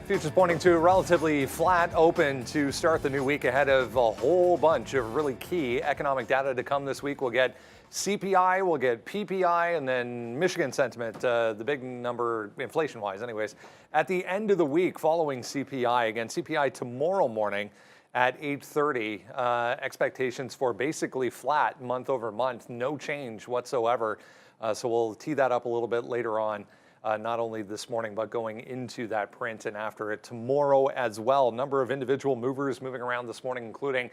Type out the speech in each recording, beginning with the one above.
Futures pointing to a relatively flat open to start the new week ahead of a whole bunch of really key economic data to come this week. We'll get CPI, we'll get PPI, and then Michigan sentiment, the big number inflation-wise anyways, at the end of the week following CPI. Again, CPI tomorrow morning at 8:30. Expectations for basically flat month over month, no change whatsoever. So we'll tee that up a little bit later on. Not only this morning, but going into that print and after it tomorrow as well. Number of individual movers moving around this morning, including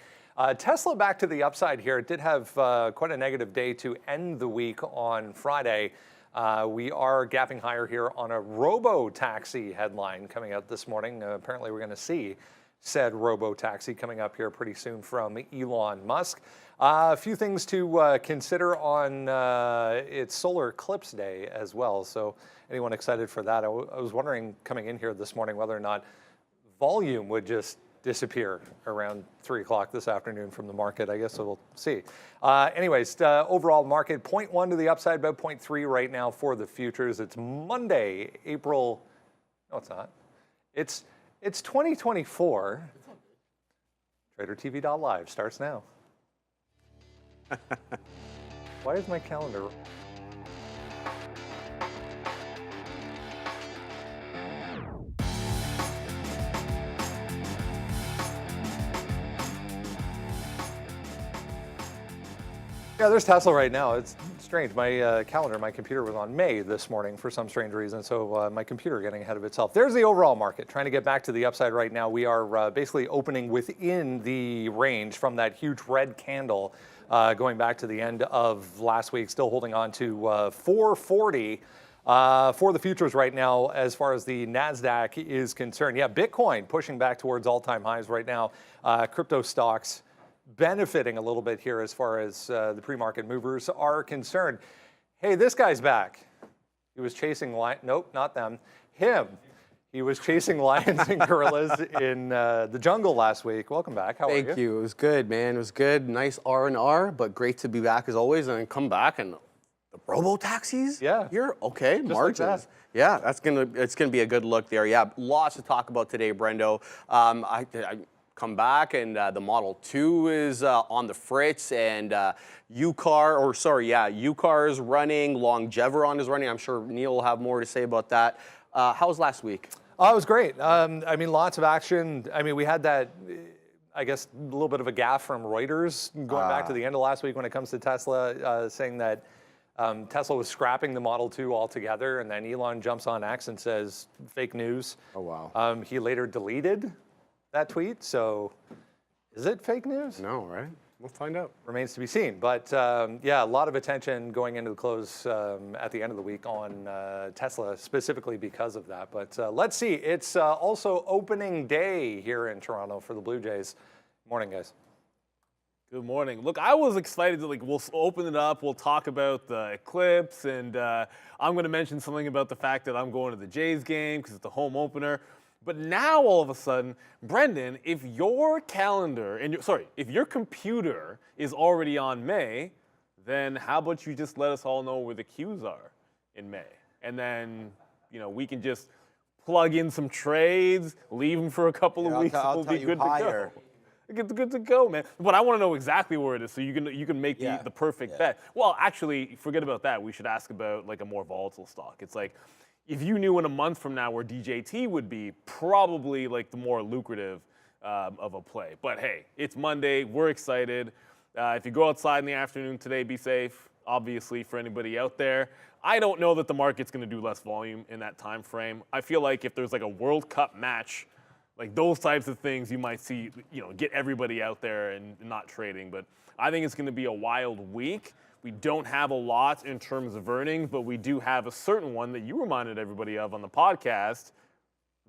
Tesla back to the upside here. It did have quite a negative day to end the week on Friday. We are gapping higher here on a robo-taxi headline coming out this morning. Apparently we're going to see said robo-taxi coming up here pretty soon from Elon Musk. A few things to consider on its solar eclipse day as well. So anyone excited for that? I was wondering coming in here this morning whether or not volume would just disappear around 3 o'clock this afternoon from the market. I guess we'll see. Anyways, overall market 0.1 to the upside, about 0.3 right now for the futures. It's Monday, April. No, it's not. It's 2024. Tradertv.live starts now. Why is my calendar? Yeah, there's Tesla right now. It's strange. My calendar, my computer was on May this morning for some strange reason, so my computer getting ahead of itself. There's the overall market, trying to get back to the upside right now. We are basically opening within the range from that huge red candle going back to the end of last week, still holding on to 440 for the futures right now as far as the NASDAQ is concerned. Yeah, Bitcoin pushing back towards all-time highs right now. Crypto stocks benefiting a little bit here as far as the pre-market movers are concerned. Hey, this guy's back. He was chasing nope, not them. Him. He was chasing lions and gorillas in the jungle last week. Welcome back. How are you? Thank you. It was good, man. It was good. Nice R&R, but great to be back as always and come back and the robo-taxis? Yeah. Here? Okay, just margins. Like that. Yeah, it's gonna be a good look there. Yeah, lots to talk about today, Brendo. I come back and the Model 2 is on the fritz and UCAR is running, Longeveron is running. I'm sure Neil will have more to say about that. How was last week? Oh, it was great. I mean, lots of action. I mean, we had that, I guess, a little bit of a gaffe from Reuters going back to the end of last week when it comes to Tesla, saying that Tesla was scrapping the Model 2 altogether, and then Elon jumps on X and says, fake news. Oh, wow. He later deleted that tweet, so is it fake news? No, right? We'll find out. Remains to be seen. But yeah, a lot of attention going into the close at the end of the week on Tesla, specifically because of that. But let's see. It's also opening day here in Toronto for the Blue Jays. Morning, guys. Good morning. Look, I was excited to we'll open it up. We'll talk about the eclipse, and I'm going to mention something about the fact that I'm going to the Jays game because it's the home opener. But now all of a sudden, Brendan, if your calendar if your computer is already on May, then how about you just let us all know where the queues are in May, and then we can just plug in some trades, leave them for a couple of weeks, and we'll be good to go. It's good to go, man. But I want to know exactly where it is so you can make the perfect bet. Well, actually, forget about that. We should ask about like a more volatile stock. It's like, if you knew in a month from now where DJT would be, probably like the more lucrative of a play. But hey, it's Monday. We're excited. If you go outside in the afternoon today, be safe, obviously, for anybody out there. I don't know that the market's going to do less volume in that time frame. I feel like if there's like a World Cup match, like those types of things, you might see, get everybody out there and not trading. But I think it's going to be a wild week. We don't have a lot in terms of earnings, but we do have a certain one that you reminded everybody of on the podcast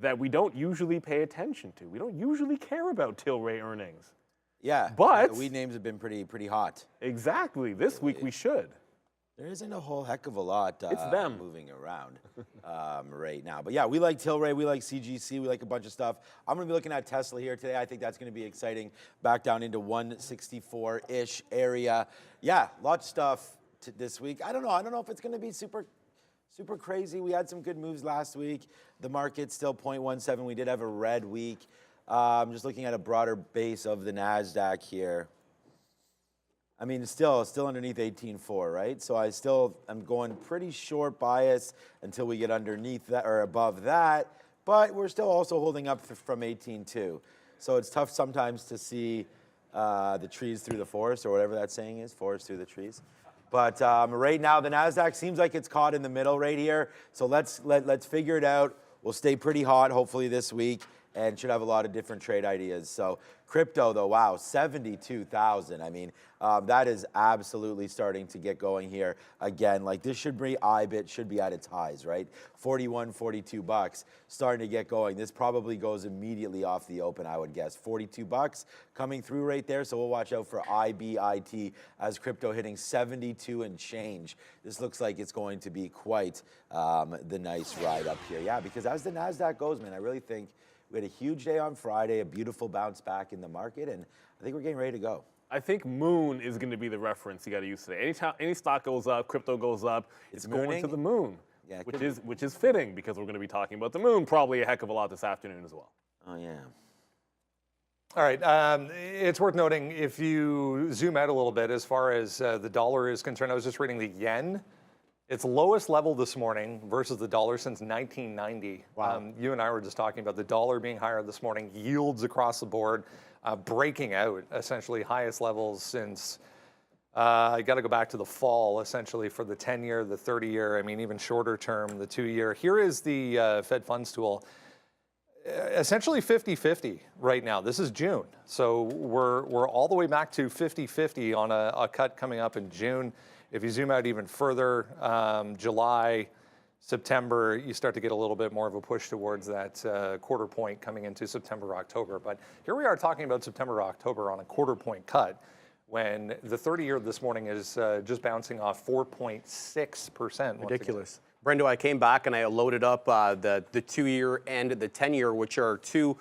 that we don't usually pay attention to. We don't usually care about Tilray earnings. Yeah, but the weed names have been pretty hot. Exactly. This week we should. There isn't a whole heck of a lot it's them. moving around right now. But yeah, we like Tilray, we like CGC, we like a bunch of stuff. I'm going to be looking at Tesla here today. I think that's going to be exciting. Back down into 164-ish area. Yeah, lots of stuff this week. I don't know if it's going to be super super crazy. We had some good moves last week. The market's still 0.17. We did have a red week. I'm just looking at a broader base of the NASDAQ here. I mean, it's still underneath 18.4, right? So I'm going pretty short bias until we get underneath that or above that. But we're still also holding up from 18.2. So it's tough sometimes to see the trees through the forest, or whatever that saying is, forest through the trees. But right now, the NASDAQ seems like it's caught in the middle right here. So let's figure it out. We'll stay pretty hot, hopefully, this week, and should have a lot of different trade ideas. So crypto, though, wow, 72,000. I mean, that is absolutely starting to get going here again. Like, this should be, IBIT should be at its highs, right? 41, 42 bucks, starting to get going. This probably goes immediately off the open, I would guess. 42 bucks coming through right there. So we'll watch out for IBIT as crypto hitting 72 and change. This looks like it's going to be quite the nice ride up here. Yeah, because as the NASDAQ goes, man, I really think we had a huge day on Friday, a beautiful bounce back in the market, and I think we're getting ready to go. I think moon is going to be the reference you got to use today. Anytime any stock goes up, crypto goes up, it's going to the moon, yeah, which is fitting because we're going to be talking about the moon probably a heck of a lot this afternoon as well. Oh, yeah. All right, it's worth noting, if you zoom out a little bit, as far as the dollar is concerned, I was just reading the yen. Its lowest level this morning versus the dollar since 1990. Wow. You and I were just talking about the dollar being higher this morning, yields across the board, breaking out, essentially highest levels since, I got to go back to the fall, essentially, for the 10-year, the 30-year, I mean, even shorter term, the 2-year. Here is the Fed funds tool. Essentially 50-50 right now. This is June. So we're all the way back to 50-50 on a cut coming up in June. If you zoom out even further, July, September, you start to get a little bit more of a push towards that quarter point coming into September, October. But here we are talking about September, October on a quarter point cut when the 30-year this morning is just bouncing off 4.6%. Ridiculous. Brendo, I came back and I loaded up the 2-year and the 10-year, which are two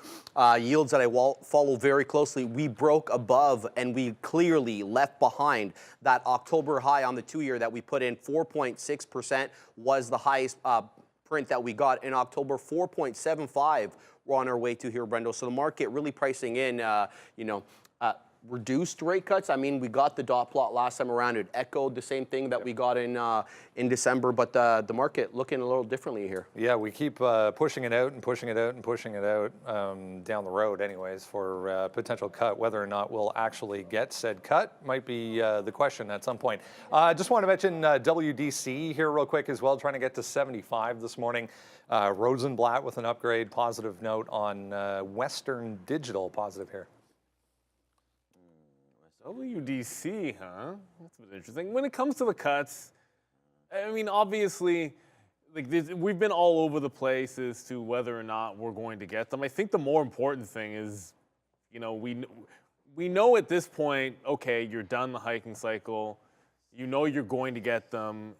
yields that I follow very closely. We broke above and we clearly left behind that October high on the 2-year that we put in. 4.6% was the highest print that we got in October. 4.75 we're on our way to here, Brendo. So the market really pricing in, reduced rate cuts. I mean, we got the dot plot last time around. It echoed the same thing that we got in December, but the market looking a little differently here. Yeah, we keep pushing it out and pushing it out and pushing it out down the road anyways for potential cut. Whether or not we'll actually get said cut might be the question at some point. Just want to mention WDC here real quick as well, trying to get to 75 this morning. Rosenblatt with an upgrade, positive note on Western Digital, positive here. WDC, huh? That's a bit interesting. When it comes to the cuts, I mean, obviously, like we've been all over the place as to whether or not we're going to get them. I think the more important thing is, we know at this point, okay, you're done the hiking cycle. You know you're going to get them.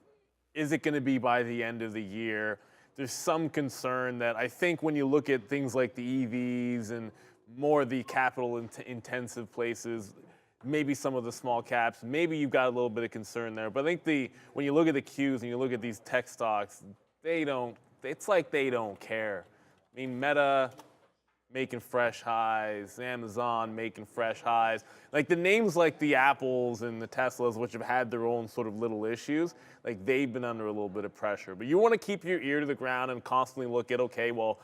Is it going to be by the end of the year? There's some concern that I think when you look at things like the EVs and more of the capital-intensive places, maybe some of the small caps, maybe you've got a little bit of concern there. But I think when you look at the Qs and you look at these tech stocks, it's like they don't care. I mean, Meta making fresh highs, Amazon making fresh highs. Like the names like the Apples and the Teslas, which have had their own sort of little issues, like they've been under a little bit of pressure. But you want to keep your ear to the ground and constantly look at, okay, well,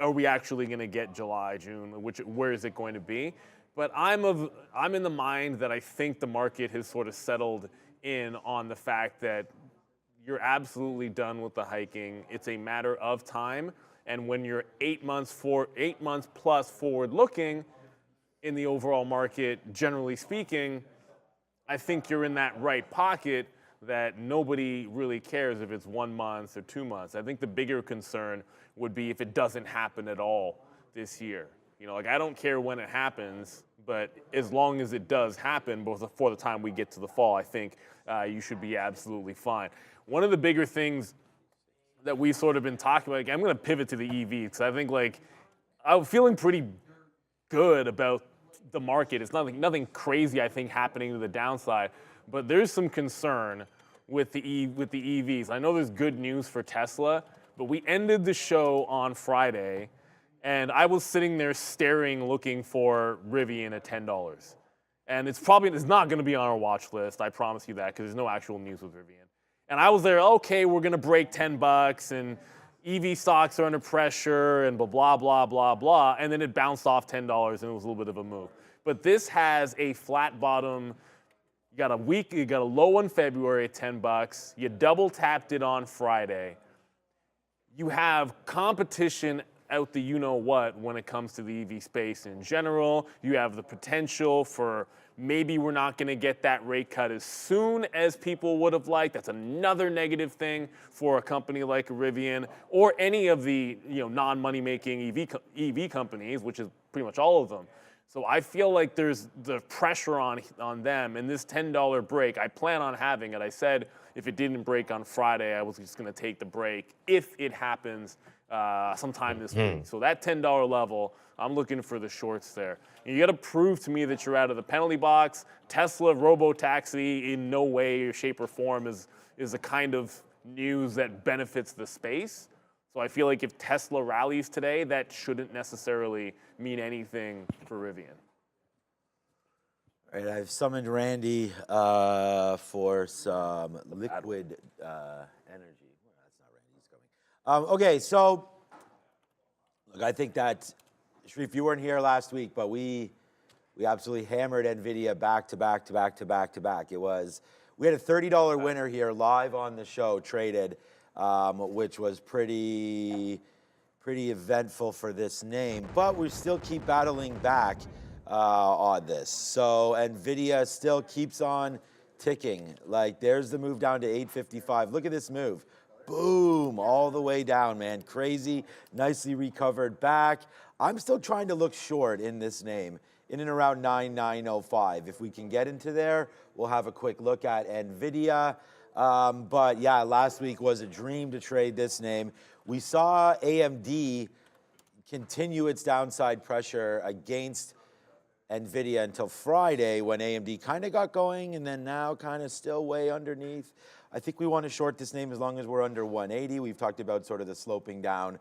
are we actually going to get July, June? Where is it going to be? But I'm in the mind that I think the market has sort of settled in on the fact that you're absolutely done with the hiking. It's a matter of time. And when you're 8 months plus forward looking in the overall market, generally speaking, I think you're in that right pocket that nobody really cares if it's 1 month or 2 months. I think the bigger concern would be if it doesn't happen at all this year. Like I don't care when it happens, but as long as it does happen before the time we get to the fall, I think you should be absolutely fine. One of the bigger things that we've sort of been talking about, I'm going to pivot to the EV because I think I'm feeling pretty good about the market. It's nothing crazy, I think, happening to the downside, but there's some concern with the EVs. I know there's good news for Tesla, but we ended the show on Friday, and I was sitting there staring, looking for Rivian at $10. And it's not going to be on our watch list. I promise you that, because there's no actual news with Rivian. And I was there, okay, we're going to break $10, and EV stocks are under pressure, and blah, blah, blah, blah. And then it bounced off $10, and it was a little bit of a move. But this has a flat bottom. You got a low in February at $10. You double tapped it on Friday. You have competition out the you-know-what when it comes to the EV space in general. You have the potential for maybe we're not going to get that rate cut as soon as people would have liked. That's another negative thing for a company like Rivian or any of the non-money-making EV companies, which is pretty much all of them. So I feel like there's the pressure on them, and this $10 break, I plan on having it. I said if it didn't break on Friday, I was just going to take the break if it happens sometime this week. So that $10 level, I'm looking for the shorts there. And you got to prove to me that you're out of the penalty box. Tesla robo-taxi in no way, shape, or form is the kind of news that benefits the space. So I feel like if Tesla rallies today, that shouldn't necessarily mean anything for Rivian. All right, I've summoned Randy for some liquid energy. Well, that's not Randy, he's coming. Okay, so look, I think that, Sharif, you weren't here last week, but we absolutely hammered NVIDIA back to back to back to back to back. We had a $30 winner here live on the show, traded. Which was pretty eventful for this name, but we still keep battling back on this. So NVIDIA still keeps on ticking. Like, there's the move down to 855. Look at this move. Boom, all the way down, man. Crazy, nicely recovered back. I'm still trying to look short in this name, in and around 9905. If we can get into there, we'll have a quick look at NVIDIA. But yeah, last week was a dream to trade this name. We saw AMD continue its downside pressure against NVIDIA until Friday, when AMD kind of got going, and then now kind of still way underneath. I think we want to short this name as long as we're under 180. We've talked about sort of the sloping down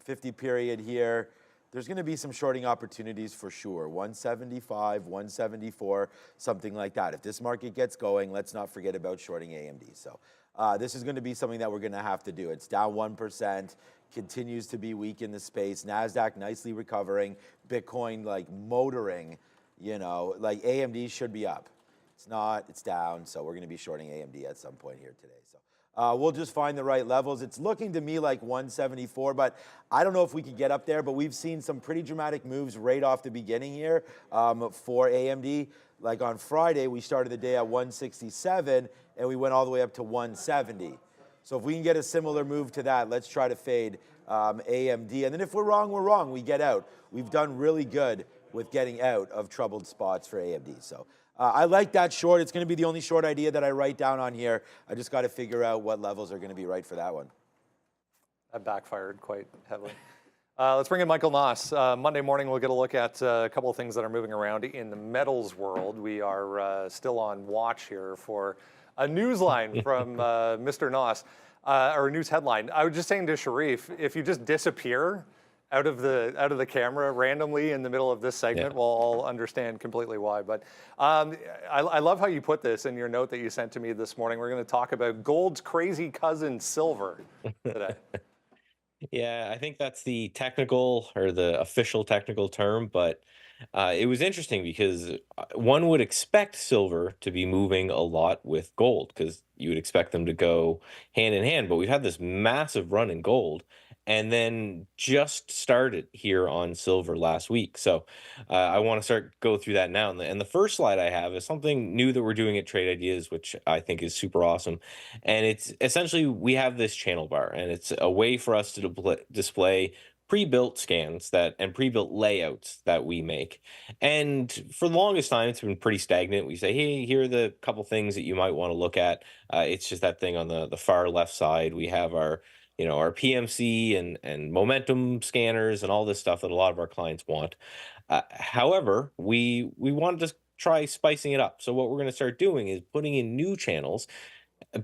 50 period here. There's going to be some shorting opportunities for sure. 175, 174, something like that. If this market gets going, let's not forget about shorting AMD. So this is going to be something that we're going to have to do. It's down 1%, continues to be weak in the space. NASDAQ nicely recovering. Bitcoin like motoring, like AMD should be up. It's not, it's down. So we're going to be shorting AMD at some point here today. So we'll just find the right levels. It's looking to me like 174, but I don't know if we could get up there, but we've seen some pretty dramatic moves right off the beginning here for AMD. Like on Friday, we started the day at 167, and we went all the way up to 170. So if we can get a similar move to that, let's try to fade AMD. And then if we're wrong, we're wrong. We get out. We've done really good with getting out of troubled spots for AMD. So I like that short. It's going to be the only short idea that I write down on here. I just got to figure out what levels are going to be right for that one. That backfired quite heavily. Let's bring in Michael Noss. Monday morning, we'll get a look at a couple of things that are moving around in the metals world. We are still on watch here for a news line from Mr. Noss, or a news headline. I was just saying to Sharif, if you just disappear out of the camera randomly in the middle of this segment, we'll all understand completely why. But I love how you put this in your note that you sent to me this morning. We're going to talk about gold's crazy cousin, silver, today. Yeah, I think that's the technical or the official technical term, but it was interesting because one would expect silver to be moving a lot with gold because you would expect them to go hand in hand, but we've had this massive run in gold and then just started here on silver last week. So I want to go through that now. And the first slide I have is something new that we're doing at Trade Ideas, which I think is super awesome. And it's essentially, we have this channel bar, and it's a way for us to display pre-built scans and pre-built layouts that we make. And for the longest time, it's been pretty stagnant. We say, hey, here are the couple things that you might want to look at. It's just that thing on the far left side. We have our PMC and momentum scanners and all this stuff that a lot of our clients want. However, we want to just try spicing it up. So what we're going to start doing is putting in new channels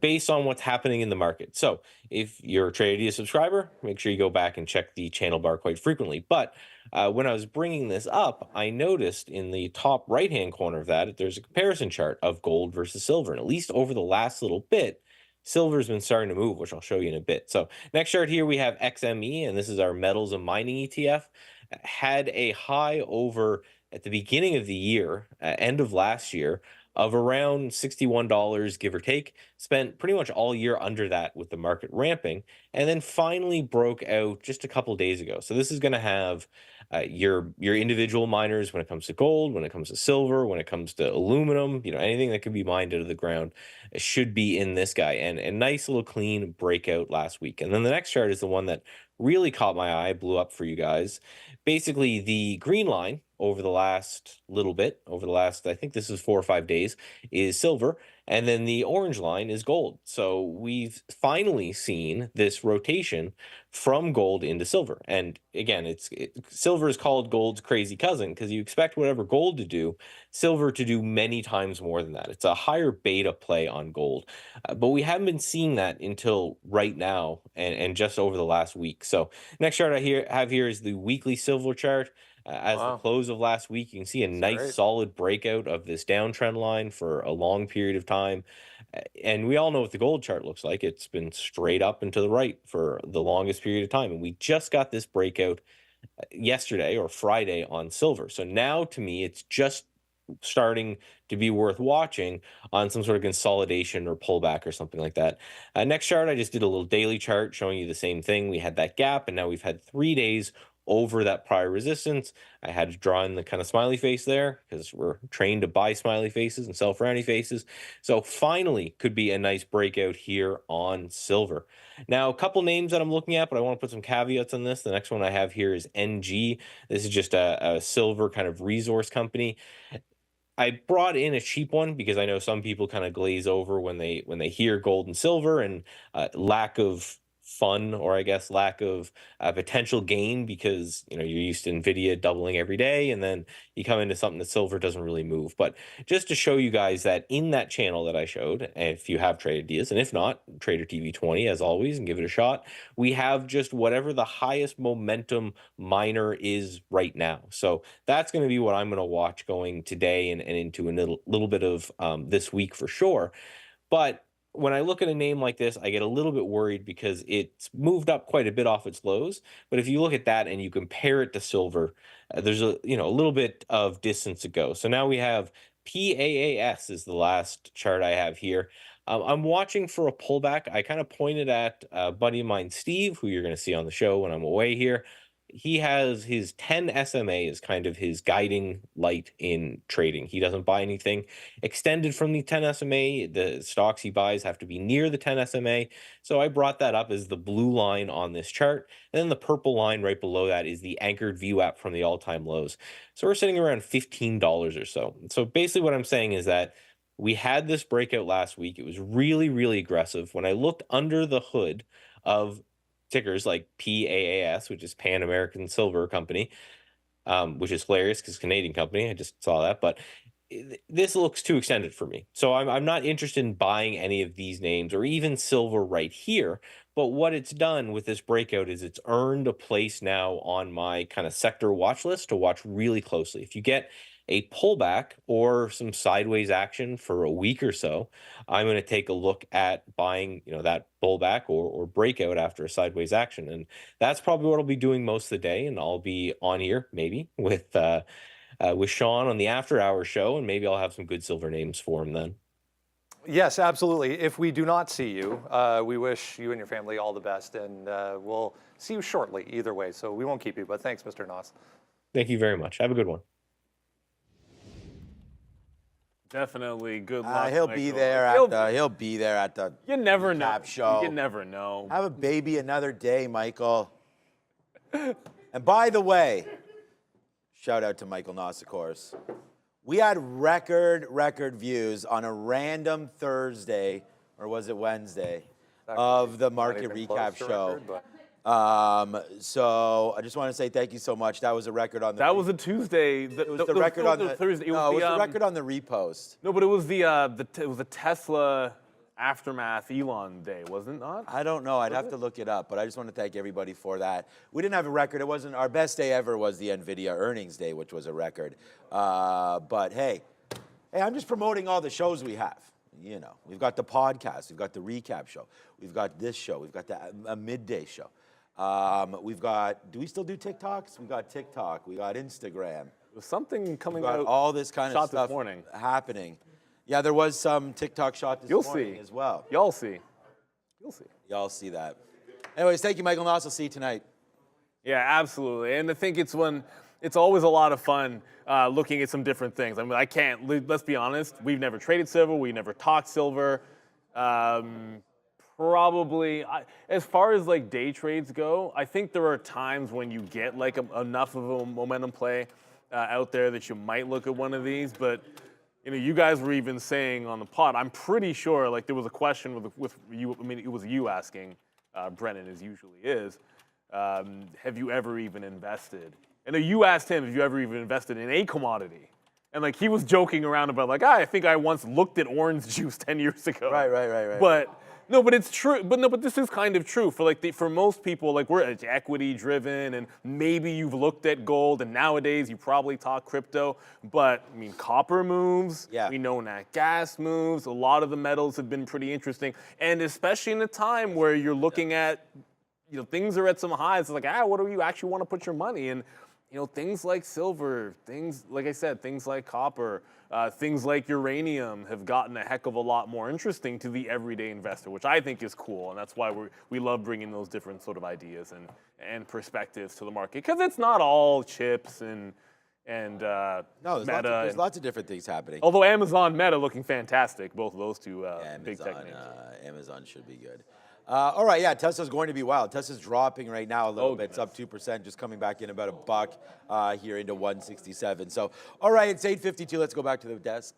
based on what's happening in the market. So if you're a TraderTV subscriber, make sure you go back and check the channel bar quite frequently. But when I was bringing this up, I noticed in the top right-hand corner of that, there's a comparison chart of gold versus silver. And at least over the last little bit, silver's been starting to move, which I'll show you in a bit. So next chart here, we have XME, and this is our metals and mining ETF. Had a high over at the beginning of the year, end of last year, of around $61, give or take. Spent pretty much all year under that with the market ramping, and then finally broke out just a couple days ago. So this is going to have your individual miners when it comes to gold, when it comes to silver, when it comes to aluminum, anything that can be mined out of the ground should be in this guy. And a nice little clean breakout last week. And then the next chart is the one that really caught my eye, blew up for you guys. Basically, the green line over the last little bit, I think this is 4 or 5 days, is silver. And then the orange line is gold. So we've finally seen this rotation from gold into silver. And again, silver is called gold's crazy cousin because you expect whatever gold to do, silver to do many times more than that. It's a higher beta play on gold. But we haven't been seeing that until right now and just over the last week. So next chart I have here is the weekly silver chart. As the close of last week, you can see a nice solid breakout of this downtrend line for a long period of time. And we all know what the gold chart looks like. It's been straight up and to the right for the longest period of time. And we just got this breakout yesterday or Friday on silver. So now to me, it's just starting to be worth watching on some sort of consolidation or pullback or something like that. Next chart, I just did a little daily chart showing you the same thing. We had that gap, and now we've had 3 days over that prior resistance. I had to draw in the kind of smiley face there because we're trained to buy smiley faces and sell frowny faces. So finally could be a nice breakout here on silver. Now, a couple names that I'm looking at, but I want to put some caveats on this. The next one I have here is NG. This is just a silver kind of resource company. I brought in a cheap one because I know some people kind of glaze over when they hear gold and silver, and lack of fun, or I guess lack of potential gain, because you're used to Nvidia doubling every day, and then you come into something that silver doesn't really move. But just to show you guys that in that channel that I showed, if you have trade ideas, and if not, TraderTV20 as always, and give it a shot, we have just whatever the highest momentum miner is right now. So that's going to be what I'm going to watch going today and into a little bit of this week for sure. But when I look at a name like this, I get a little bit worried because it's moved up quite a bit off its lows. But if you look at that and you compare it to silver, there's a little bit of distance to go. So now we have PAAS is the last chart I have here. I'm watching for a pullback. I kind of pointed at a buddy of mine, Steve, who you're going to see on the show when I'm away here. He has his 10 SMA as kind of his guiding light in trading. He doesn't buy anything extended from the 10 SMA. The stocks he buys have to be near the 10 SMA. So I brought that up as the blue line on this chart. And then the purple line right below that is the anchored VWAP from the all-time lows. So we're sitting around $15 or so. So basically what I'm saying is that we had this breakout last week. It was really, really aggressive. When I looked under the hood of tickers like PAAS, which is Pan American Silver Company, which is hilarious because Canadian company. I just saw that, but this looks too extended for me. So I'm not interested in buying any of these names or even silver right here. But what it's done with this breakout is it's earned a place now on my kind of sector watch list to watch really closely. If you get a pullback or some sideways action for a week or so, I'm going to take a look at buying, that pullback or breakout after a sideways action. And that's probably what I'll be doing most of the day. And I'll be on here maybe with Sean on the after hours show, and maybe I'll have some good silver names for him then. Yes, absolutely. If we do not see you, we wish you and your family all the best, and we'll see you shortly either way. So we won't keep you, but thanks, Mr. Noss. Thank you very much. Have a good one. Definitely good luck. He'll be there at the You never know. show. You never know. Have a baby another day, Michael. And by the way, shout out to Michael Noss, of course. We had record views on a random Thursday, or was it Wednesday, of the market recap show. So I just want to say thank you so much. That was a record on the. That was a Tuesday. It was the record on the Thursday. No, it was the record on the repost. No, but it was the Tesla. aftermath Elon day, wasn't it not? I don't know. I'd have to look it up, but I just want to thank everybody for that. We didn't have a record. It wasn't our best day ever. Was the NVIDIA earnings day, which was a record. But hey, I'm just promoting all the shows we have. You know, we've got the podcast, we've got the recap show, we've got this show, we've got a midday show. We've got. Do we still do TikToks? We got TikTok. We got Instagram. There's something coming We've got out. all this kind of shot stuff this morning. happening. Yeah, there was some TikTok shot this morning as well. Y'all see. You'll see. Y'all see that. Anyways, thank you, Michael Noss. I'll see you tonight. Yeah, absolutely. And I think it's always a lot of fun looking at some different things. I mean, let's be honest, we've never traded silver, we've never talked silver. Probably, as far as like day trades go, I think there are times when you get like enough of a momentum play out there that you might look at one of these, but you know, you guys were even saying on the pod, I'm pretty sure, like there was a question with you, I mean, it was you asking, Brennan, as usually is, have you ever even invested? And you asked him, have you ever even invested in a commodity? And like he was joking around about like, I think I once looked at orange juice 10 years ago. Right. But it's true. But this is kind of true for most people. Like we're equity driven, and maybe you've looked at gold, and nowadays you probably talk crypto. But I mean, copper moves. Yeah. We know nat gas moves. A lot of the metals have been pretty interesting, and especially in a time where you're looking at, you know, things are at some highs. It's like, what do you actually want to put your money in? You know, things like silver, things like I said, things like copper, things like uranium have gotten a heck of a lot more interesting to the everyday investor, which I think is cool, and that's why we love bringing those different sort of ideas and perspectives to the market, because it's not all chips and No, there's Meta. lots of different things happening. Although Amazon, Meta looking fantastic, both of those two big tech names. Amazon should be good. All right, yeah, Tesla's going to be wild. Tesla's dropping right now a little bit. It's up 2%, just coming back in about $1 here into 167. So, all right, it's 8:52. Let's go back to the desk.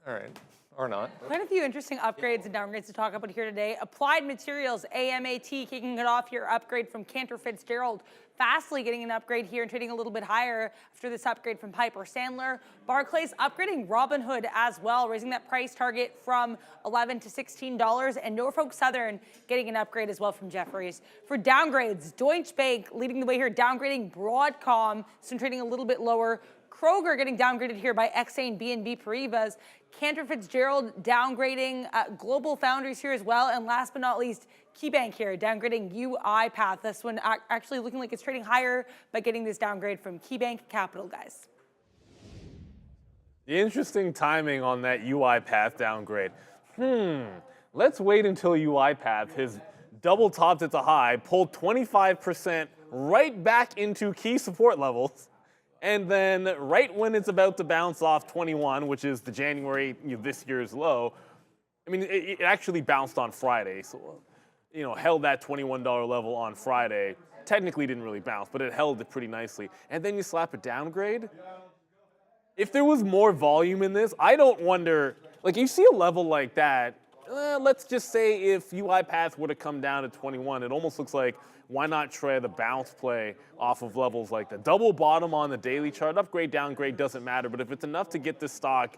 All right, or not. Quite a few interesting upgrades and downgrades to talk about here today. Applied Materials, AMAT, kicking it off here. Upgrade from Cantor Fitzgerald. Fastly getting an upgrade here and trading a little bit higher after this upgrade from Piper Sandler. Barclays upgrading Robinhood as well, raising that price target from $11 to $16. And Norfolk Southern getting an upgrade as well from Jefferies. For downgrades, Deutsche Bank leading the way here, downgrading Broadcom, so trading a little bit lower. Kroger getting downgraded here by Exane BNP Paribas. Cantor Fitzgerald downgrading Global Foundries here as well. And last but not least, KeyBank here downgrading UiPath. This one actually looking like it's trading higher, but getting this downgrade from KeyBank Capital, guys. The interesting timing on that UiPath downgrade. Let's wait until UiPath has double topped at the high, pulled 25% right back into key support levels. And then right when it's about to bounce off 21, which is the January, this year's low, I mean, it actually bounced on Friday. So, held that $21 level on Friday. Technically didn't really bounce, but it held it pretty nicely. And then you slap a downgrade. If there was more volume in this, I don't wonder, like you see a level like that, let's just say if UiPath were to come down to 21, it almost looks like, why not try the bounce play off of levels like the double bottom on the daily chart? Upgrade, downgrade, doesn't matter. But if it's enough to get this stock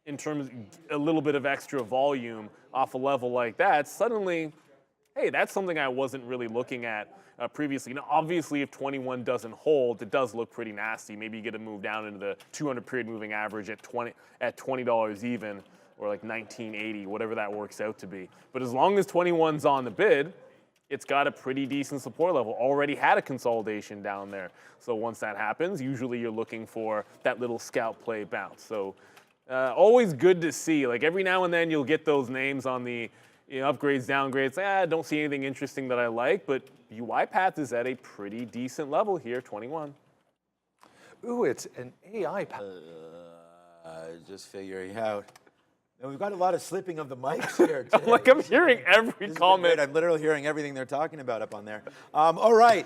in terms of a little bit of extra volume off a level like that, suddenly, hey, that's something I wasn't really looking at previously. Now, obviously, if 21 doesn't hold, it does look pretty nasty. Maybe you get a move down into the 200-period moving average at $20 even, or like 1980, whatever that works out to be. But as long as 21's on the bid, it's got a pretty decent support level. Already had a consolidation down there. So once that happens, usually you're looking for that little scalp play bounce. So always good to see. Like every now and then you'll get those names on the upgrades, downgrades. Don't see anything interesting that I like, but UiPath is at a pretty decent level here, 21. Ooh, it's an AI path. Just figuring out. And we've got a lot of slipping of the mics here today. Like I'm hearing every comment. I'm literally hearing everything they're talking about up on there. All right,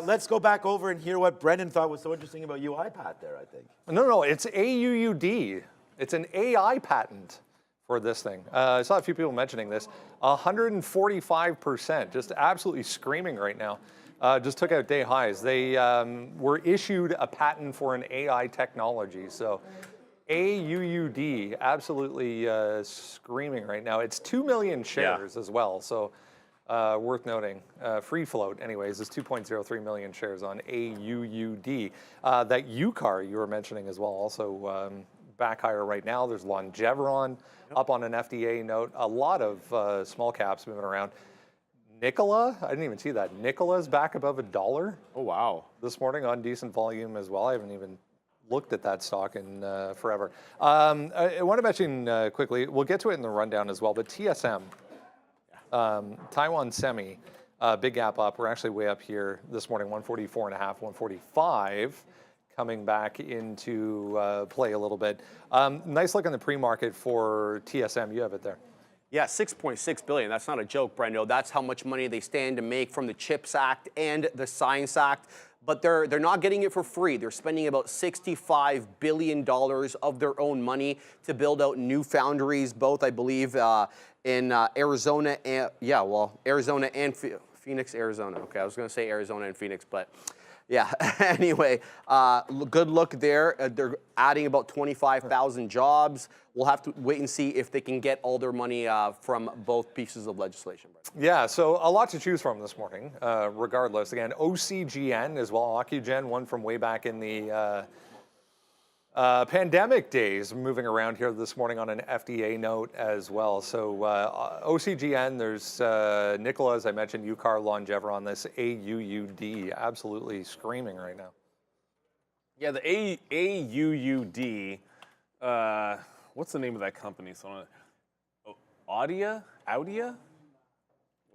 let's go back over and hear what Brendan thought was so interesting about UiPath there, I think. No, it's AUUD. It's an AI patent for this thing. I saw a few people mentioning this. 145%, just absolutely screaming right now. Just took out day highs. They were issued a patent for an AI technology. So AUUD, absolutely screaming right now. It's 2 million shares as well, so worth noting. Free float, anyways, is 2.03 million shares on AUUD. That UCAR you were mentioning as well, also back higher right now. There's Longeveron up on an FDA note. A lot of small caps moving around. Nikola, I didn't even see that. Nikola's back above $1. Oh, wow. This morning on decent volume as well. I haven't even looked at that stock in forever. I want to mention quickly, we'll get to it in the rundown as well, but TSM, Taiwan Semi, big gap up. We're actually way up here this morning, 144.5, 145, coming back into play a little bit. Nice look in the pre-market for TSM. You have it there. Yeah, $6.6 billion. That's not a joke, Brendo. That's how much money they stand to make from the CHIPS Act and the Science Act. But they're not getting it for free. They're spending about $65 billion of their own money to build out new foundries, both, I believe, in Arizona and, Arizona and Phoenix, Arizona. Okay, I was going to say Arizona and Phoenix, but yeah. Anyway, good look there. They're adding about 25,000 jobs. We'll have to wait and see if they can get all their money from both pieces of legislation. Yeah, so a lot to choose from this morning, regardless. Again, OCGN as well, Ocugen, one from way back in the pandemic days, moving around here this morning on an FDA note as well. So OCGN, there's Nikola, as I mentioned, UCAR, Longeveron, this AUUD, absolutely screaming right now. Yeah, the AUUD, what's the name of that company? So, Audia?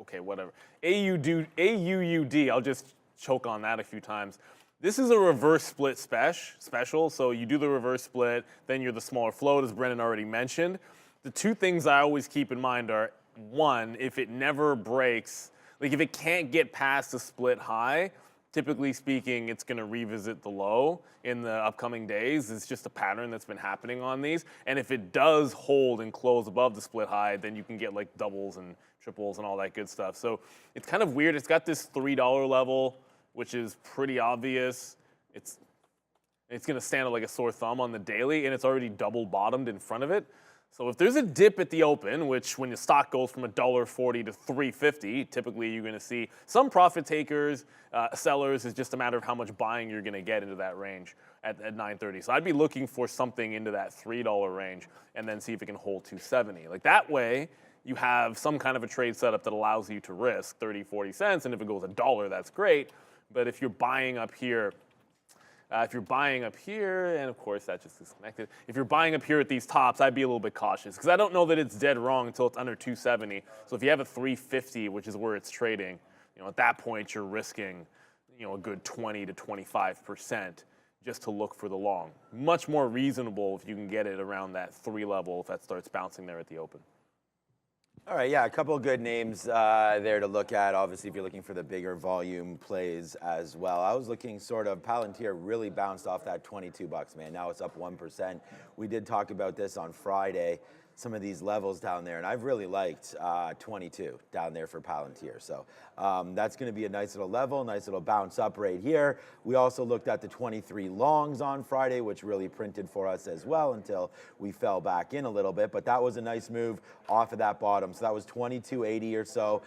Okay, whatever. AUUD, I'll just choke on that a few times. This is a reverse split special, so you do the reverse split, then you're the smaller float, as Brendan already mentioned. The two things I always keep in mind are, one, if it never breaks, like if it can't get past the split high, typically speaking, it's going to revisit the low in the upcoming days. It's just a pattern that's been happening on these. And if it does hold and close above the split high, then you can get like doubles and triples and all that good stuff. So it's kind of weird. It's got this $3 level, which is pretty obvious. It's going to stand out like a sore thumb on the daily, and it's already double bottomed in front of it. So if there's a dip at the open, which when the stock goes from $1.40 to $3.50, typically you're going to see some profit takers, sellers. It's just a matter of how much buying you're going to get into that range at 9:30. So I'd be looking for something into that $3 range and then see if it can hold 270. Like that way, you have some kind of a trade setup that allows you to risk 30, 40 cents, and if it goes $1, that's great. But if you're buying up here, and of course that just disconnected. If you're buying up here at these tops, I'd be a little bit cautious because I don't know that it's dead wrong until it's under 270. So if you have a 350, which is where it's trading, at that point you're risking, a good 20 to 25% just to look for the long. Much more reasonable if you can get it around that 3 level if that starts bouncing there at the open. All right, yeah, a couple of good names there to look at. Obviously, if you're looking for the bigger volume plays as well. I was looking sort of, Palantir really bounced off that $22, man. Now it's up 1%. We did talk about this on Friday, some of these levels down there, and I've really liked 22 down there for Palantir. So that's going to be a nice little level, nice little bounce up right here. We also looked at the 23 longs on Friday, which really printed for us as well until we fell back in a little bit. But that was a nice move off of that bottom. So that was 22.80 or so.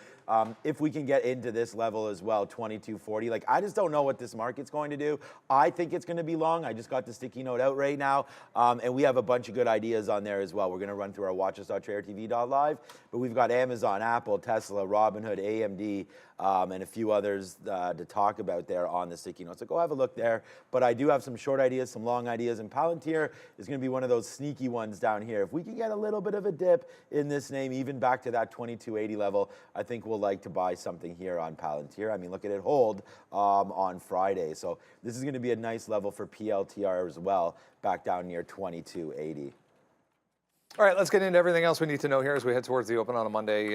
If we can get into this level as well, 22.40, like I just don't know what this market's going to do. I think it's going to be long. I just got the sticky note out right now, and we have a bunch of good ideas on there as well. We're going to run through our watches.tradertv.live, but we've got Amazon, Apple, Tesla, Robinhood, AMD, and a few others to talk about there on the sticky note. So go have a look there. But I do have some short ideas, some long ideas, and Palantir is going to be one of those sneaky ones down here. If we can get a little bit of a dip in this name, even back to that 22.80 level, I think we'll like to buy something here on Palantir. I mean, look at it hold on Friday. So this is going to be a nice level for PLTR as well, back down near 22.80. All right, let's get into everything else we need to know here as we head towards the open on a Monday.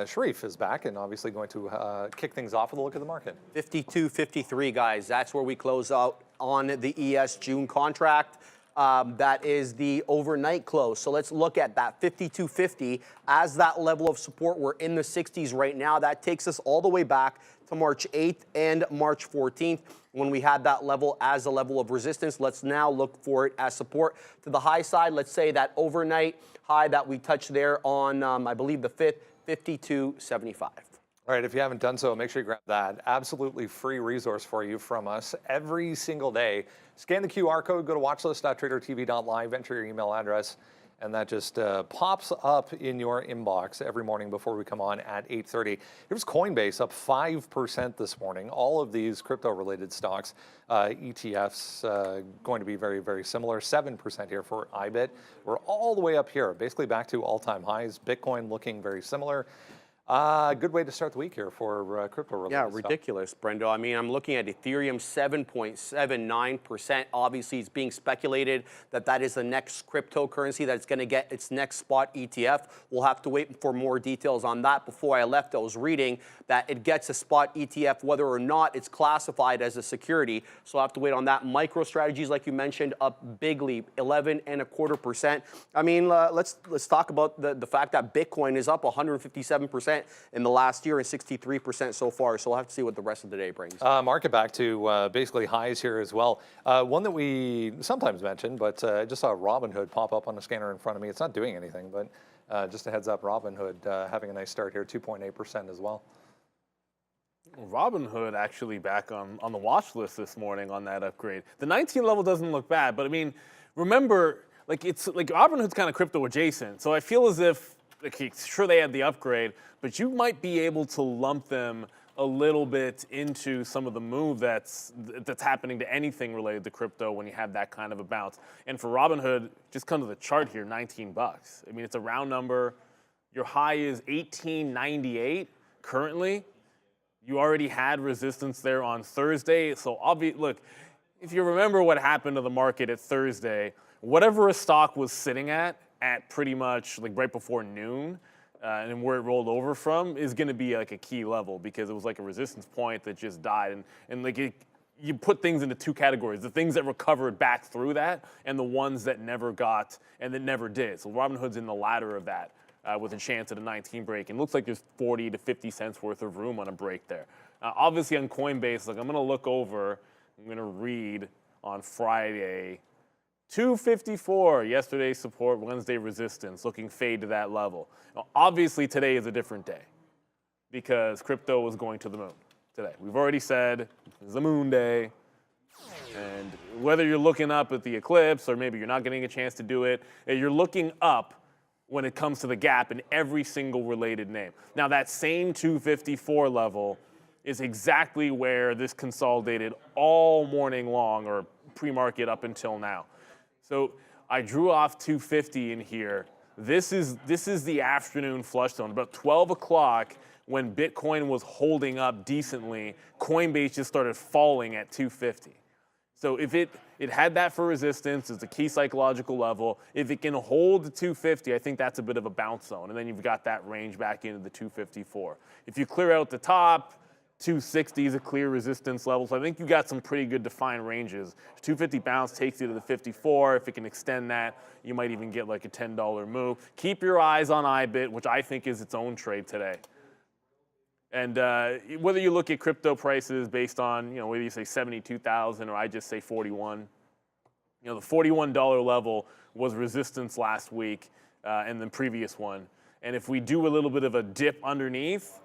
Sharif is back and obviously going to kick things off with a look at the market. 52.53, guys. That's where we close out on the ES June contract. That is the overnight close. So let's look at that 52.50 as that level of support. We're in the 60s right now. That takes us all the way back to to March 8th and March 14th when we had that level as a level of resistance. Let's now look for it as support. To the high side, let's say that overnight high that we touched there on, I believe, the 5th, 52.75. All right, if you haven't done so, make sure you grab that absolutely free resource for you from us every single day. Scan the QR code, go to watchlist.tradertv.live, enter your email address, and that just pops up in your inbox every morning before we come on at 8:30. Here's Coinbase up 5% this morning. All of these crypto-related stocks, ETFs, going to be very, very similar. 7% here for IBIT. We're all the way up here, basically back to all-time highs. Bitcoin looking very similar. Good way to start the week here for crypto-related Yeah, stuff. ridiculous, Brendo. I mean, I'm looking at Ethereum 7.79%. Obviously, it's being speculated that that is the next cryptocurrency that's going to get its next spot ETF. We'll have to wait for more details on that. Before I left, I was reading that it gets a spot ETF whether or not it's classified as a security. So I'll have to wait on that. MicroStrategies, like you mentioned, up bigly, 11.25%. I mean, let's talk about the fact that Bitcoin is up 157% in the last year and 63% so far. So we'll have to see what the rest of the day brings. Market back to basically highs here as well. One that we sometimes mention, but I just saw Robinhood pop up on the scanner in front of me. It's not doing anything, but just a heads up, Robinhood having a nice start here, 2.8% as well. Robinhood actually back on the watch list this morning on that upgrade. The 19 level doesn't look bad, but I mean, remember, like it's like Robinhood's kind of crypto adjacent. So I feel as if, okay, sure they had the upgrade, but you might be able to lump them a little bit into some of the move that's happening to anything related to crypto when you have that kind of a bounce. And for Robinhood, just come to the chart here, 19 bucks. I mean, it's a round number. Your high is 18.98 currently. You already had resistance there on Thursday. So look, if you remember what happened to the market at Thursday, whatever a stock was sitting at pretty much like right before noon, and where it rolled over from is going to be like a key level because it was like a resistance point that just died. And like you put things into two categories: the things that recovered back through that, and the ones that never got and that never did. So Robinhood's in the latter of that. With a chance at a 19 break. And it looks like there's 40 to 50 cents worth of room on a break there. Obviously on Coinbase, like I'm going to look over, I'm going to read on Friday, 254, yesterday's support, Wednesday resistance, looking fade to that level. Now, obviously today is a different day because crypto was going to the moon today. We've already said it's the moon day. And whether you're looking up at the eclipse or maybe you're not getting a chance to do it, you're looking up when it comes to the gap in every single related name. Now that same 254 level is exactly where this consolidated all morning long or pre-market up until now. So I drew off 250 in here. This is the afternoon flush zone. About 12 o'clock when Bitcoin was holding up decently, Coinbase just started falling at 250. So if it had that for resistance, it's a key psychological level. If it can hold the 250, I think that's a bit of a bounce zone. And then you've got that range back into the 254. If you clear out the top, 260 is a clear resistance level. So I think you got some pretty good defined ranges. 250 bounce takes you to the 54. If it can extend that, you might even get like a $10 move. Keep your eyes on IBIT, which I think is its own trade today. And whether you look at crypto prices based on, whether you say 72,000 or I just say 41, the $41 level was resistance last week and the previous one. And if we do a little bit of a dip underneath,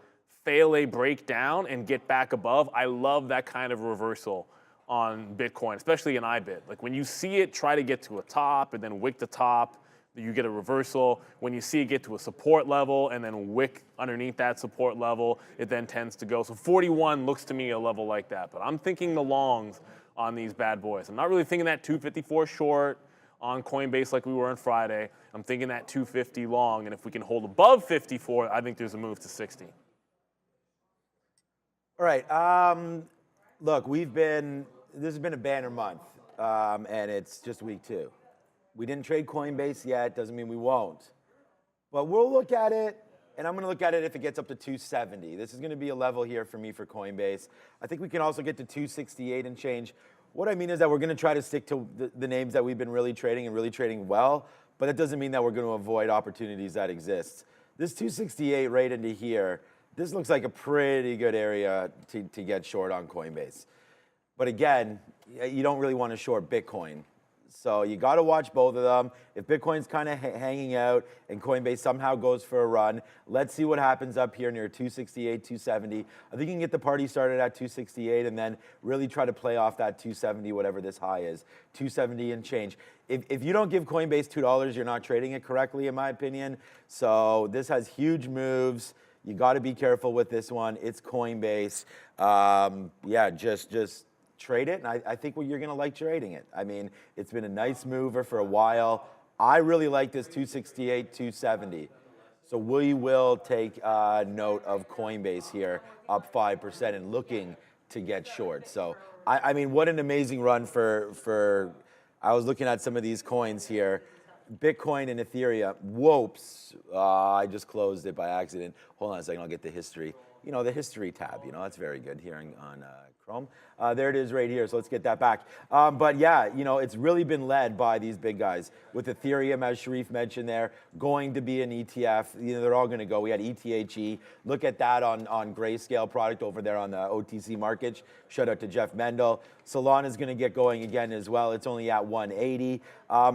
fail a breakdown and get back above, I love that kind of reversal on Bitcoin, especially in IBIT. Like when you see it try to get to a top and then wick the top, you get a reversal. When you see it get to a support level and then wick underneath that support level, it then tends to go. So 41 looks to me a level like that. But I'm thinking the longs on these bad boys. I'm not really thinking that 254 short on Coinbase like we were on Friday. I'm thinking that 250 long. And if we can hold above 54, I think there's a move to 60. All right. Look, this has been a banner month, and it's just week 2. We didn't trade Coinbase yet. Doesn't mean we won't. But we'll look at it, and I'm going to look at it if it gets up to 270. This is going to be a level here for me for Coinbase. I think we can also get to 268 and change. What I mean is that we're going to try to stick to the names that we've been really trading and really trading well, but that doesn't mean that we're going to avoid opportunities that exist. This 268 right into here this looks like a pretty good area to get short on Coinbase. But again, you don't really want to short Bitcoin. So you got to watch both of them. If Bitcoin's kind of hanging out and Coinbase somehow goes for a run, let's see what happens up here near 268, 270. I think you can get the party started at 268 and then really try to play off that 270, whatever this high is, 270 and change. If you don't give Coinbase $2, you're not trading it correctly, in my opinion. So this has huge moves. You got to be careful with this one. It's Coinbase. Yeah, just trade it, and I think you're going to like trading it. I mean, it's been a nice mover for a while. I really like this 268, 270. So we will take note of Coinbase here, up 5% and looking to get short. So, I mean, what an amazing run for I was looking at some of these coins here. Bitcoin and Ethereum. Whoops. I just closed it by accident. Hold on a second, I'll get the history. You know, the history tab, you know, that's very good here on Chrome. There it is right here, so let's get that back. But yeah, you know, it's really been led by these big guys. With Ethereum, as Sharif mentioned there, going to be an ETF. You know, they're all going to go. We had ETHE. Look at that on Grayscale product over there on the OTC market. Shout out to Jeff Mendel. Solana is going to get going again as well. It's only at 180.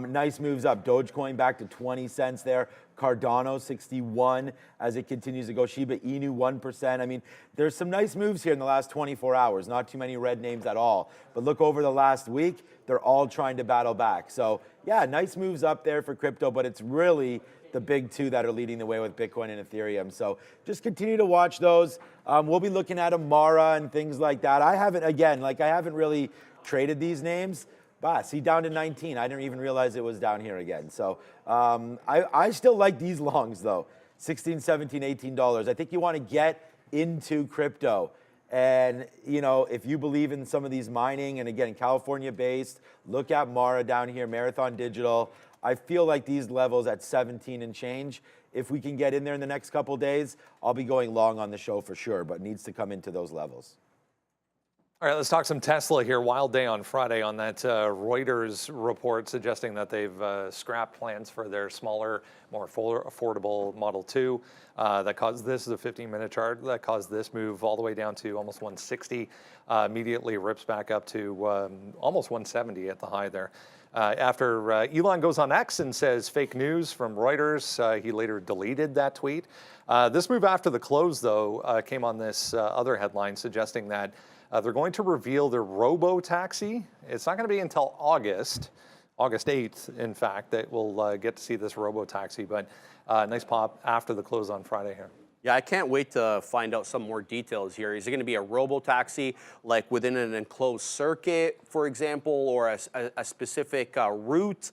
Nice moves up. Dogecoin back to 20 cents there. Cardano 61 as it continues to go. Shiba Inu 1%. I mean, there's some nice moves here in the last 24 hours. Not too many red names at all. But look over the last week, they're all trying to battle back. So yeah, nice moves up there for crypto, but it's really the big two that are leading the way with Bitcoin and Ethereum. So just continue to watch those. We'll be looking at Amara and things like that. I haven't really traded these names. See, down to 19. I didn't even realize it was down here again. So I still like these longs, though. $16, $17, $18. I think you want to get into crypto. And, you know, if you believe in some of these mining, and again, California-based, look at Mara down here, Marathon Digital. I feel like these levels at 17 and change, if we can get in there in the next couple days, I'll be going long on the show for sure, but needs to come into those levels. All right, let's talk some Tesla here. Wild day on Friday on that Reuters report suggesting that they've scrapped plans for their smaller, more affordable Model 2. That caused this is a 15-minute chart. That caused this move all the way down to almost 160. Immediately rips back up to almost 170 at the high there. After Elon goes on X and says fake news from Reuters, he later deleted that tweet. This move after the close, though, came on this other headline suggesting that they're going to reveal their robo-taxi. It's not going to be until August 8th, in fact, that we'll get to see this robo-taxi. But nice pop after the close on Friday here. Yeah, I can't wait to find out some more depils here. Is it going to be a robo-taxi, like within an enclosed circuit, for example, or a specific route?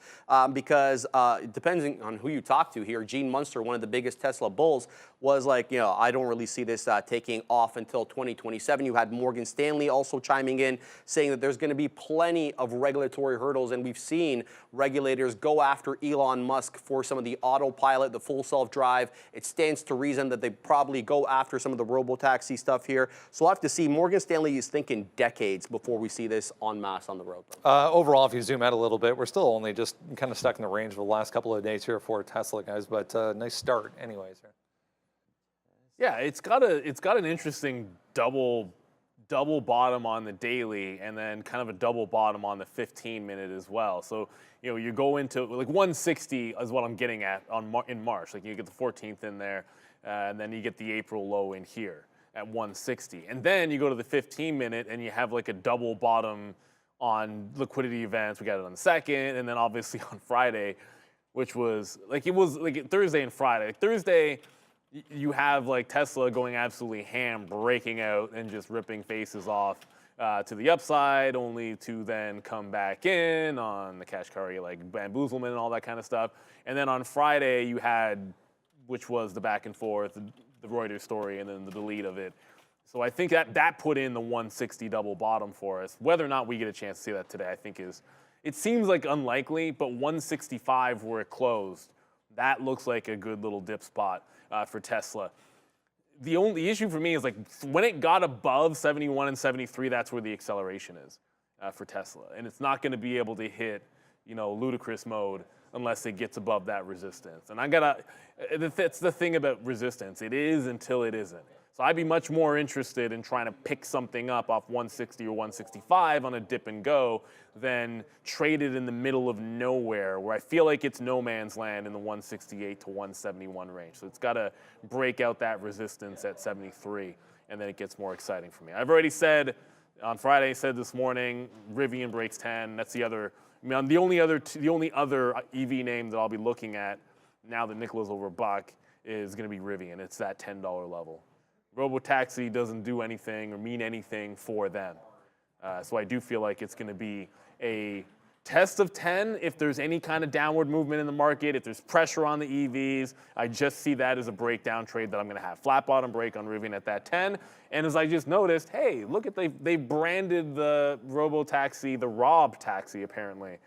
Because depending on who you talk to here, Gene Munster, one of the biggest Tesla bulls, was like, you know, I don't really see this taking off until 2027. You had Morgan Stanley also chiming in, saying that there's going to be plenty of regulatory hurdles, and we've seen regulators go after Elon Musk for some of the autopilot, the full self-drive. It stands to reason that they probably go after some of the robo-taxi stuff here. So we'll have to see. Morgan Stanley is thinking decades before we see this en masse on the road. Overall, if you zoom out a little bit, we're still only just kind of stuck in the range of the last couple of days here for Tesla, guys, but nice start anyways here. Yeah, it's got an interesting double bottom on the daily, and then kind of a double bottom on the 15-minute as well. So, you know, you go into like 160 is what I'm getting at in March. Like you get the 14th in there, and then you get the April low in here at 160, and then you go to the 15-minute and you have like a double bottom on liquidity events. We got it on the 2nd, and then obviously on Friday, which was like Thursday and Friday. Like Thursday, you have like Tesla going absolutely ham, breaking out and just ripping faces off to the upside, only to then come back in on the Kashkari like bamboozlement and all that kind of stuff. And then on Friday you had, which was the back and forth, the Reuters story, and then the delete of it. So I think that put in the 160 double bottom for us. Whether or not we get a chance to see that today, I think it seems like unlikely, but 165 where it closed, that looks like a good little dip spot for Tesla. The only issue for me is like when it got above 71 and 73, that's where the acceleration is for Tesla. And it's not going to be able to hit, you know, ludicrous mode unless it gets above that resistance. And that's the thing about resistance. It is until it isn't. So I'd be much more interested in trying to pick something up off 160 or 165 on a dip and go than trade it in the middle of nowhere where I feel like it's no man's land in the 168 to 171 range. So it's got to break out that resistance at 73, and then it gets more exciting for me. I've already said on Friday, said this morning, Rivian breaks 10. That's the other. I mean, the only other EV name that I'll be looking at now that Nicola's over $1 is going to be Rivian. It's that $10 level. Robotaxi doesn't do anything or mean anything for them. So I do feel like it's going to be a test of 10 if there's any kind of downward movement in the market, if there's pressure on the EVs. I just see that as a breakdown trade that I'm going to have. Flat bottom break on Rivian at that 10. And as I just noticed, hey, look at they branded the Robotaxi the Rob taxi apparently.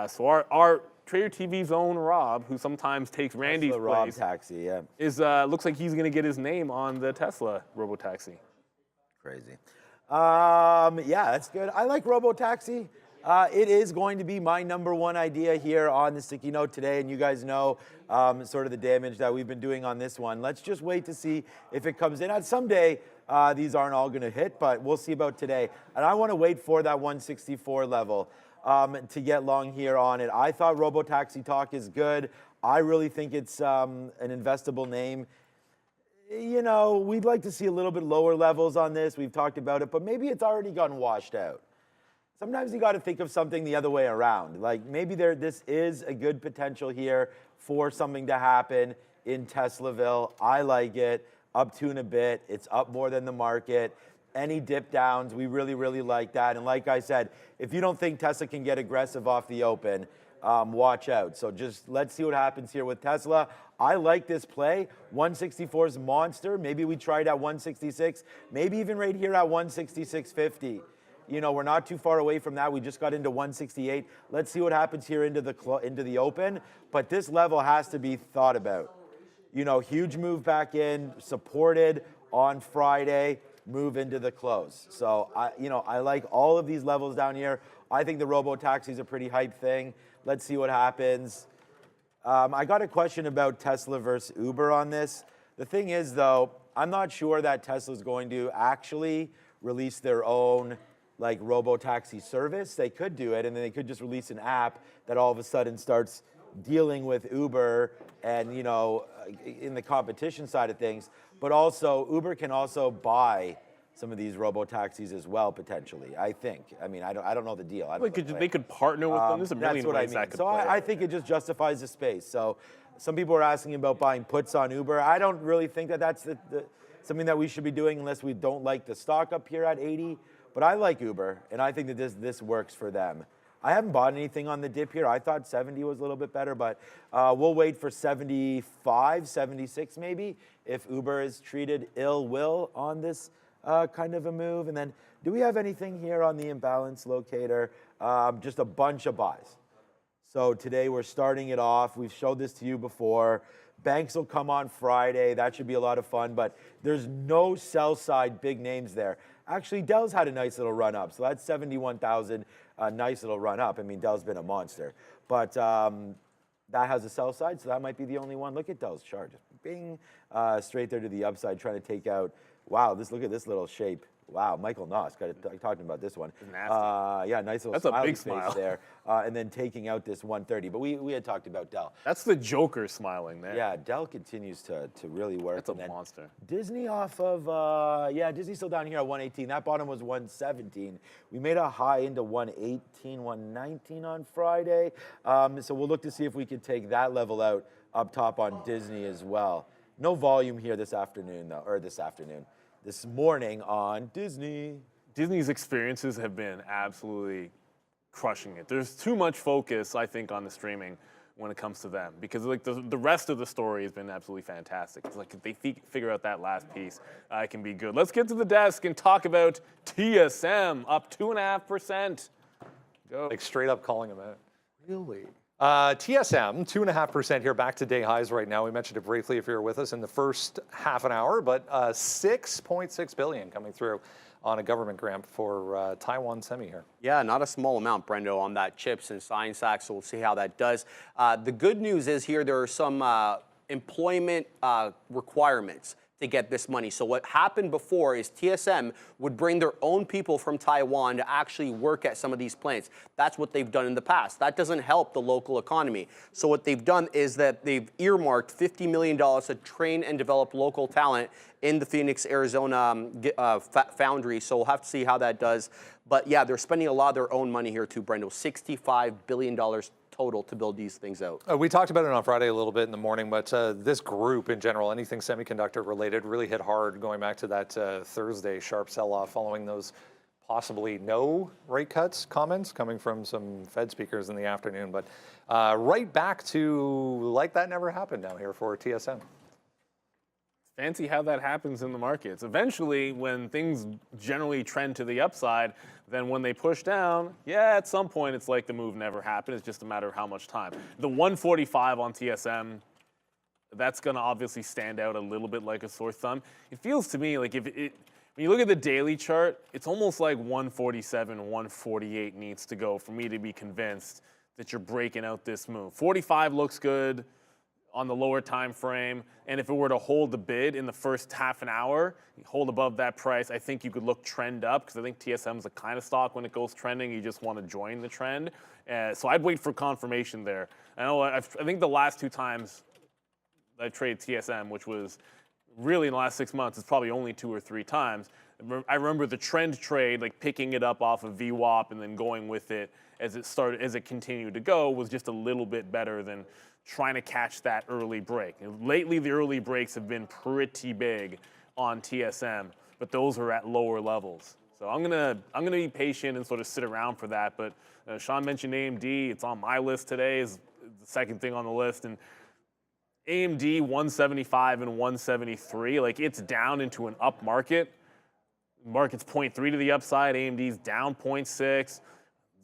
So our Trader TV's own Rob, who sometimes takes Randy's Tesla place, Rob taxi, yeah. is looks like he's going to get his name on the Tesla Robotaxi. Crazy. Yeah, that's good. I like Robotaxi. It is going to be my #1 idea here on the sticky note today, and you guys know sort of the damage that we've been doing on this one. Let's just wait to see if it comes in. Someday, these aren't all going to hit, but we'll see about today. And I want to wait for that 164 level to get long here on it. I thought Robotaxi talk is good. I really think it's an investable name. You know, we'd like to see a little bit lower levels on this. We've talked about it, but maybe it's already gotten washed out. Sometimes you got to think of something the other way around. Like maybe this is a good potential here for something to happen in Teslaville. I like it. Up 2 and a bit. It's up more than the market. Any dip downs, we really, really like that. And like I said, if you don't think Tesla can get aggressive off the open, watch out. So just let's see what happens here with Tesla. I like this play. 164 is monster. Maybe we try it at 166. Maybe even right here at 166.50. You know, we're not too far away from that. We just got into 168. Let's see what happens here into the open. But this level has to be thought about. You know, huge move back in, supported on Friday, move into the close. So, I like all of these levels down here. I think the Robotaxi is a pretty hype thing. Let's see what happens. I got a question about Tesla versus Uber on this. The thing is, though, I'm not sure that Tesla's going to actually release their own like Robotaxi service. They could do it, and then they could just release an app that all of a sudden starts dealing with Uber and, you know, in the competition side of things. But also, Uber can also buy some of these Robotaxis as well, potentially, I think. I mean, I don't know the deal. They could partner with them. There's a million ways that could play. So I think it just justifies the space. So some people are asking about buying puts on Uber. I don't really think that that's something that we should be doing unless we don't like the stock up here at 80. But I like Uber, and I think that this works for them. I haven't bought anything on the dip here. I thought 70 was a little bit better, but we'll wait for 75, 76 maybe, if Uber is treated ill will on this kind of a move. And then do we have anything here on the imbalance locator? Just a bunch of buys. So today we're starting it off. We've showed this to you before. Banks will come on Friday. That should be a lot of fun, but there's no sell side big names there. Actually, Dell's had a nice little run up. So that's 71,000, a nice little run up. I mean, Dell's been a monster, but that has a sell side, so that might be the only one. Look at Dell's chart, just bing, straight there to the upside, trying to take out. Wow, look at this little shape. Wow, Michael Noss, talking about this one. Yeah, nice little smiley face there. And then taking out this 130. But we had talked about Dell. That's the Joker smiling there. Yeah, Dell continues to really work. That's a monster. Disney off of, Disney's still down here at 118. That bottom was 117. We made a high into 118, 119 on Friday. So we'll look to see if we could take that level out up top on Disney as well. No volume here this afternoon, though, or this morning on Disney. Disney's experiences have been absolutely crushing it. There's too much focus, I think, on the streaming when it comes to them, because like the rest of the story has been absolutely fantastic. It's like if they figure out that last piece, it can be good. Let's get to the desk and talk about TSM, up 2.5%. Go. Like straight up calling them out. Really? TSM, 2.5% here, back to day highs right now. We mentioned it briefly if you were with us in the first half an hour, but 6.6 billion coming through on a government grant for Taiwan Semi here. Yeah, not a small amount, Brendo, on that chips and science act, so we'll see how that does. The good news is here there are some employment requirements to get this money. So what happened before is TSM would bring their own people from Taiwan to actually work at some of these plants. That's what they've done in the past. That doesn't help the local economy. So what they've done is that they've earmarked $50 million to train and develop local talent in the Phoenix, Arizona foundry. So we'll have to see how that does. But yeah, they're spending a lot of their own money here too, Brendo. $65 billion total to build these things out. We talked about it on Friday a little bit in the morning, but this group in general, anything semiconductor related, really hit hard going back to that Thursday sharp sell-off following those possibly no rate cuts comments coming from some Fed speakers in the afternoon. But right back to like that never happened now here for TSM. Fancy how that happens in the markets. Eventually, when things generally trend to the upside, then when they push down, yeah, at some point it's like the move never happened. It's just a matter of how much time. The 145 on TSM, that's going to obviously stand out a little bit like a sore thumb. It feels to me like when you look at the daily chart, it's almost like 147, 148 needs to go for me to be convinced that you're breaking out this move. 45 looks good on the lower time frame, and if it were to hold the bid in the first half an hour, hold above that price, I think you could look trend up, because I think TSM is the kind of stock when it goes trending, you just want to join the trend. So I'd wait for confirmation there. I think the last two times I traded TSM, which was really in the last 6 months, it's probably only 2 or 3 times. I remember the trend trade, like picking it up off of VWAP and then going with it as it continued to go, was just a little bit better than trying to catch that early break. And lately, the early breaks have been pretty big on TSM, but those are at lower levels. So I'm gonna be patient and sort of sit around for that. But Sean mentioned AMD. It's on my list today. Is the second thing on the list. And AMD 175 and 173, like it's down into an up market. Market's 0.3 to the upside. AMD's down 0.6.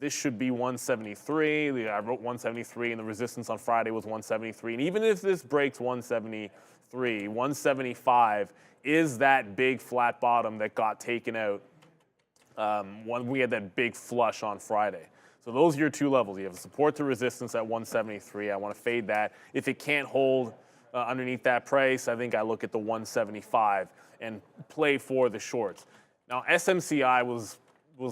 This should be 173. I wrote 173, and the resistance on Friday was 173. And even if this breaks 173, 175 is that big flat bottom that got taken out when we had that big flush on Friday. So those are your two levels. You have support to resistance at 173. I want to fade that. If it can't hold underneath that price, I think I look at the 175 and play for the shorts. Now, SMCI was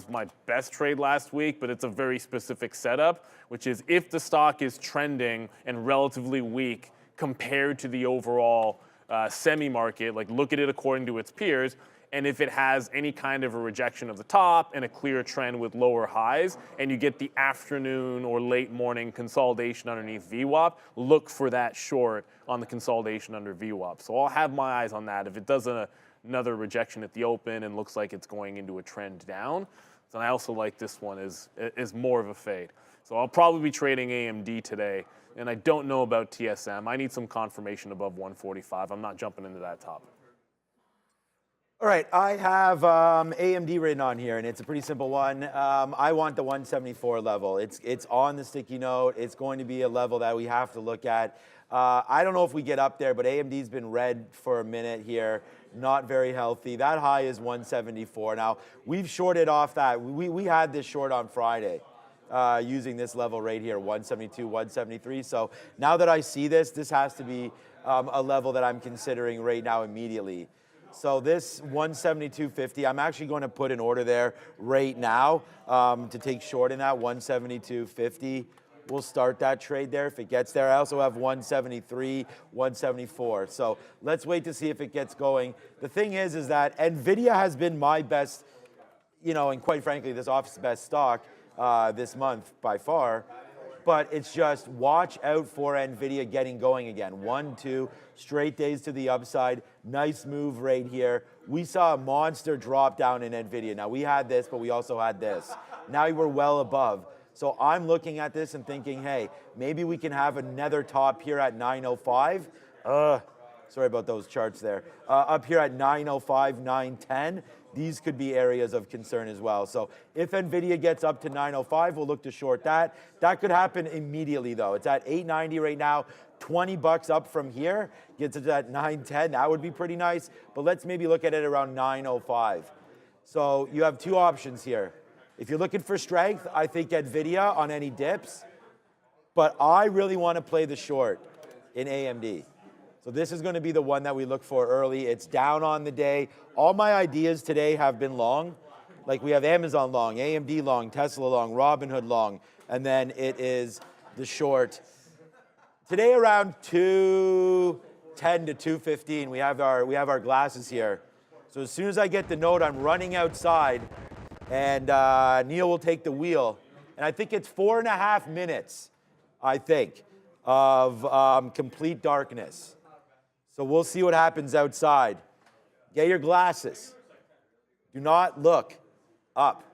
my best trade last week, but it's a very specific setup, which is if the stock is trending and relatively weak compared to the overall semi market, like look at it according to its peers, and if it has any kind of a rejection of the top and a clear trend with lower highs, and you get the afternoon or late morning consolidation underneath VWAP, look for that short on the consolidation under VWAP. So I'll have my eyes on that. If it does another rejection at the open and looks like it's going into a trend down, then I also like this one as more of a fade. So I'll probably be trading AMD today, and I don't know about TSM. I need some confirmation above 145. I'm not jumping into that top. All right, I have AMD written on here, and it's a pretty simple one. I want the 174 level. It's on the sticky note. It's going to be a level that we have to look at. I don't know if we get up there, but AMD's been red for a minute here. Not very healthy. That high is 174. Now, we've shorted off that. We had this short on Friday using this level right here, 172, 173. So now that I see this, this has to be a level that I'm considering right now immediately. So this 172.50, I'm actually going to put an order there right now to take short in that 172.50. We'll start that trade there if it gets there. I also have 173, 174. So let's wait to see if it gets going. The thing is that NVIDIA has been my best, and quite frankly, this office's best stock this month by far. But it's just watch out for NVIDIA getting going again. 1, 2 straight days to the upside. Nice move right here. We saw a monster drop down in NVIDIA. Now, we had this, but we also had this. Now we're well above. So I'm looking at this and thinking, hey, maybe we can have another top here at 905. Sorry about those charts there. Up here at 905, 910. These could be areas of concern as well. So if NVIDIA gets up to 905, we'll look to short that. That could happen immediately, though. It's at 890 right now. $20 up from here gets it at 910. That would be pretty nice. But let's maybe look at it around 905. So you have two options here. If you're looking for strength, I think NVIDIA on any dips. But I really want to play the short in AMD. So this is going to be the one that we look for early. It's down on the day. All my ideas today have been long. Like we have Amazon long, AMD long, Tesla long, Robinhood long, and then it is the short. Today around 2:10 to 2:15, we have our glasses here. So as soon as I get the note, I'm running outside, and Neil will take the wheel. And I think it's 4.5 minutes, I think, of complete darkness. So we'll see what happens outside. Get your glasses. Do not look up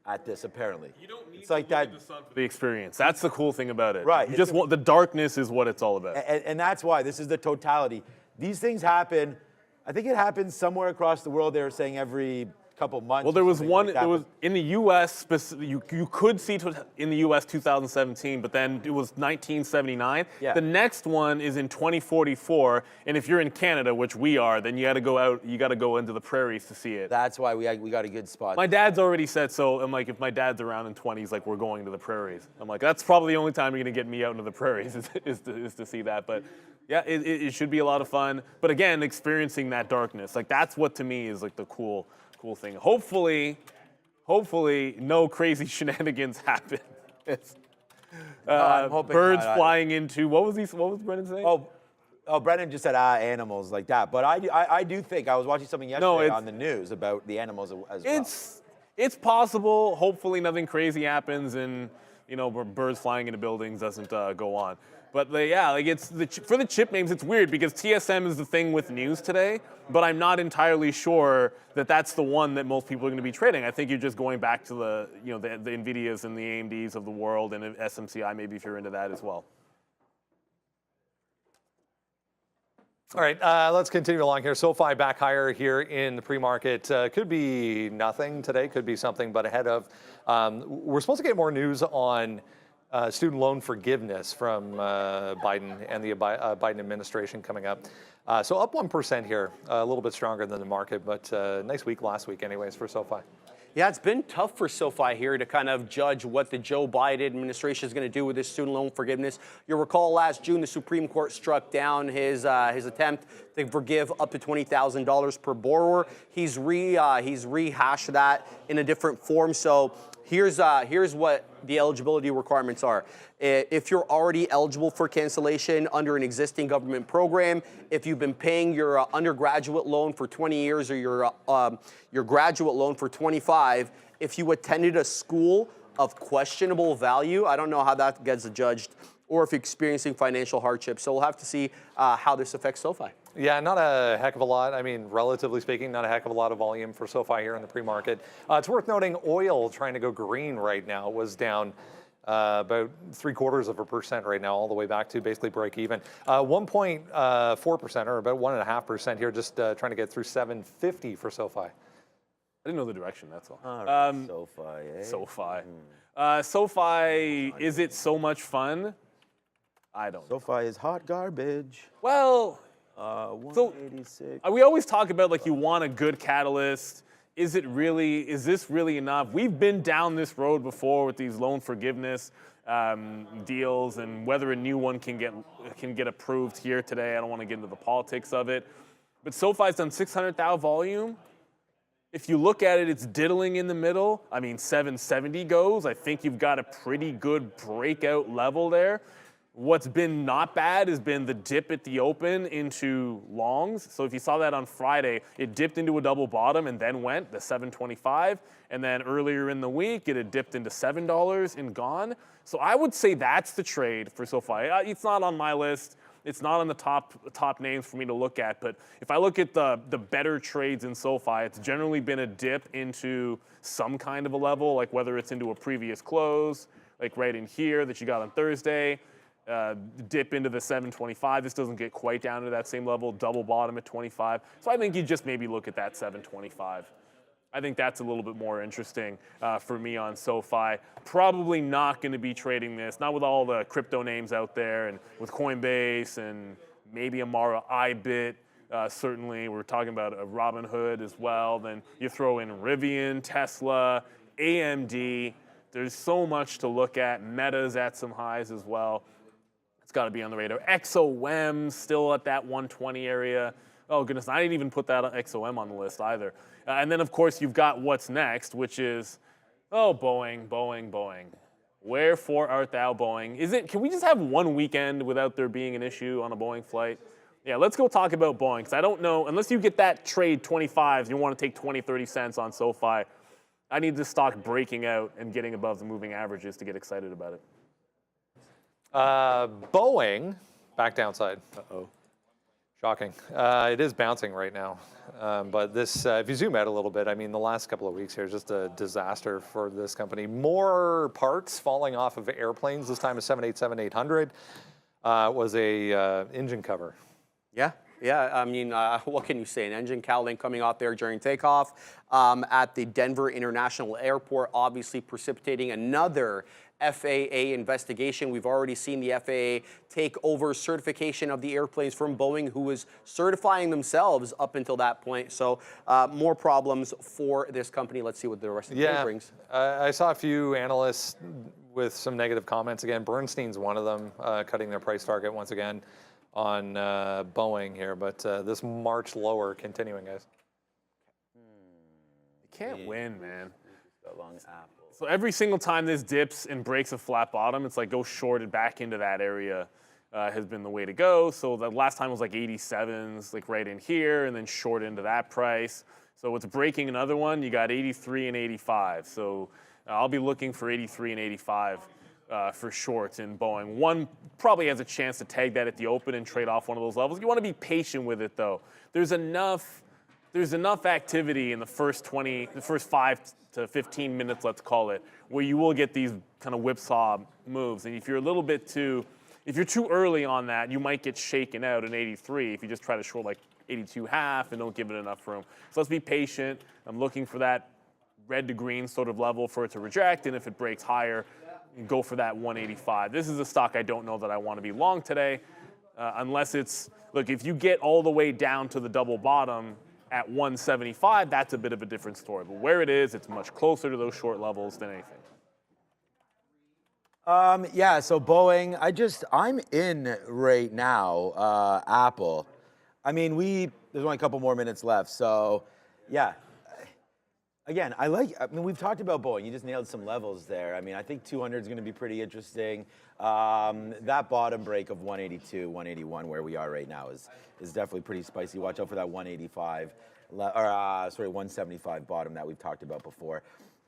at this, apparently. You don't need it's like to look that. at the sun for the experience. That's the cool thing about it. Right. You just want the darkness is what it's all about. And that's why this is the totality. These things happen. I think it happens somewhere across the world. They were saying every couple months. Well, there was one. Like There was in the U.S. You could see in the U.S. 2017, but then it was 1979. Yeah. The next one is in 2044, and if you're in Canada, which we are, then you got to go out. You got to go into the prairies to see it. That's why we got a good spot. My dad's already said so. I'm like, if my dad's around in 20s, like we're going to the prairies. I'm like, that's probably the only time you're gonna get me out into the prairies is to see that. But yeah, it should be a lot of fun. But again, experiencing that darkness, like that's what to me is like the cool thing. Hopefully, no crazy shenanigans happen. I'm hoping Birds not. flying into what was Brendan saying? Oh, Brendan just said animals like that. But I do think I was watching something yesterday on the news about the animals as well. It's possible. Hopefully, nothing crazy happens, and birds flying into buildings doesn't go on. But it's for the chip names. It's weird because TSM is the thing with news today, but I'm not entirely sure that that's the one that most people are going to be trading. I think you're just going back to the Nvidias and the AMDs of the world and SMCI maybe if you're into that as well. All right, let's continue along here. SOFI back higher here in the pre-market. Could be nothing today, could be something, but ahead of. We're supposed to get more news on student loan forgiveness from Biden and the Biden administration coming up. So up 1% here, a little bit stronger than the market, but nice week last week anyways for SOFI. Yeah, it's been tough for SoFi here to kind of judge what the Joe Biden administration is going to do with this student loan forgiveness. You'll recall last June, the Supreme Court struck down his attempt to forgive up to $20,000 per borrower. He's rehashed that in a different form. So here's what the eligibility requirements are. If you're already eligible for cancellation under an existing government program, if you've been paying your undergraduate loan for 20 years or your graduate loan for 25, if you attended a school of questionable value, I don't know how that gets judged, or if you're experiencing financial hardship. So we'll have to see how this affects SoFi. Yeah, not a heck of a lot. I mean, relatively speaking, not a heck of a lot of volume for SoFi here in the pre-market. It's worth noting oil trying to go green right now was down about 0.75% right now, all the way back to basically break even. 1.4% or about 1.5% here, just trying to get through 750 for SoFi. I didn't know the direction, that's all. SoFi, eh? SoFi. SoFi, is it so much fun? I don't know. SoFi is hot garbage. Well, 186. we always talk about like you want a good catalyst. Is this really enough? We've been down this road before with these loan forgiveness deals and whether a new one can get approved here today. I don't want to get into the politics of it. But SoFi's done 600,000 volume. If you look at it, it's diddling in the middle. I mean, 770 goes. I think you've got a pretty good breakout level there. What's been not bad has been the dip at the open into longs. So if you saw that on Friday, it dipped into a double bottom and then went the 725. And then earlier in the week, it had dipped into $7 and gone. So I would say that's the trade for SoFi. It's not on my list. It's not on the top names for me to look at. But if I look at the better trades in SoFi, it's generally been a dip into some kind of a level, like whether it's into a previous close, like right in here that you got on Thursday. Dip into the 725. This doesn't get quite down to that same level. Double bottom at 25. So I think you just maybe look at that 725. I think that's a little bit more interesting for me on SoFi. Probably not going to be trading this, not with all the crypto names out there and with Coinbase and maybe Amara iBit. Certainly, we're talking about a Robinhood as well. Then you throw in Rivian, Tesla, AMD. There's so much to look at. Meta's at some highs as well. It's got to be on the radar. XOM still at that 120 area. Oh, goodness, I didn't even put that XOM on the list either. And then, of course, you've got what's next, which is, oh, Boeing, Boeing, Boeing. Wherefore art thou, Boeing? Can we just have one weekend without there being an issue on a Boeing flight? Yeah, let's go talk about Boeing, because I don't know, unless you get that trade 25, you want to take 20, 30 cents on SOFI, I need this stock breaking out and getting above the moving averages to get excited about it. Boeing, back downside. Uh-oh. Shocking. It is bouncing right now. But this, if you zoom out a little bit, I mean, the last couple of weeks here is just a disaster for this company. More parts falling off of airplanes, this time a 787-800, was a engine cover. Yeah. Yeah, I mean, what can you say? An engine cowling coming out there during takeoff at the Denver International Airport, obviously precipitating another FAA investigation. We've already seen the FAA take over certification of the airplanes from Boeing, who was certifying themselves up until that point. So more problems for this company. Let's see what the rest of the day brings. I saw a few analysts with some negative comments. Again, Bernstein's one of them, cutting their price target once again on Boeing here, but this March lower continuing, guys. You can't win, man. Long Apple. So every single time this dips and breaks a flat bottom, it's like go shorted back into that area has been the way to go. So the last time was like 87s, like right in here, and then short into that price. So it's breaking another one. You got 83 and 85. So I'll be looking for 83 and 85. For shorts in Boeing. One probably has a chance to tag that at the open and trade off one of those levels. You want to be patient with it though. There's enough activity in the first 5 to 15 minutes, let's call it, where you will get these kind of whipsaw moves. And if you're too early on that, you might get shaken out in 83 if you just try to short like 82.5 and don't give it enough room. So let's be patient. I'm looking for that red to green sort of level for it to reject, and if it breaks higher, go for that 185. This is a stock I don't know that I want to be long today, unless it's, look, if you get all the way down to the double bottom at 175, that's a bit of a different story. But where it is, it's much closer to those short levels than anything. Yeah, so Boeing, I'm in right now, Apple. I mean, there's only a couple more minutes left, so yeah. Again, we've talked about Boeing. You just nailed some levels there. I mean, I think 200 is going to be pretty interesting. That bottom break of 182, 181, where we are right now, is definitely pretty spicy. Watch out for that 185, 175 bottom that we've talked about before.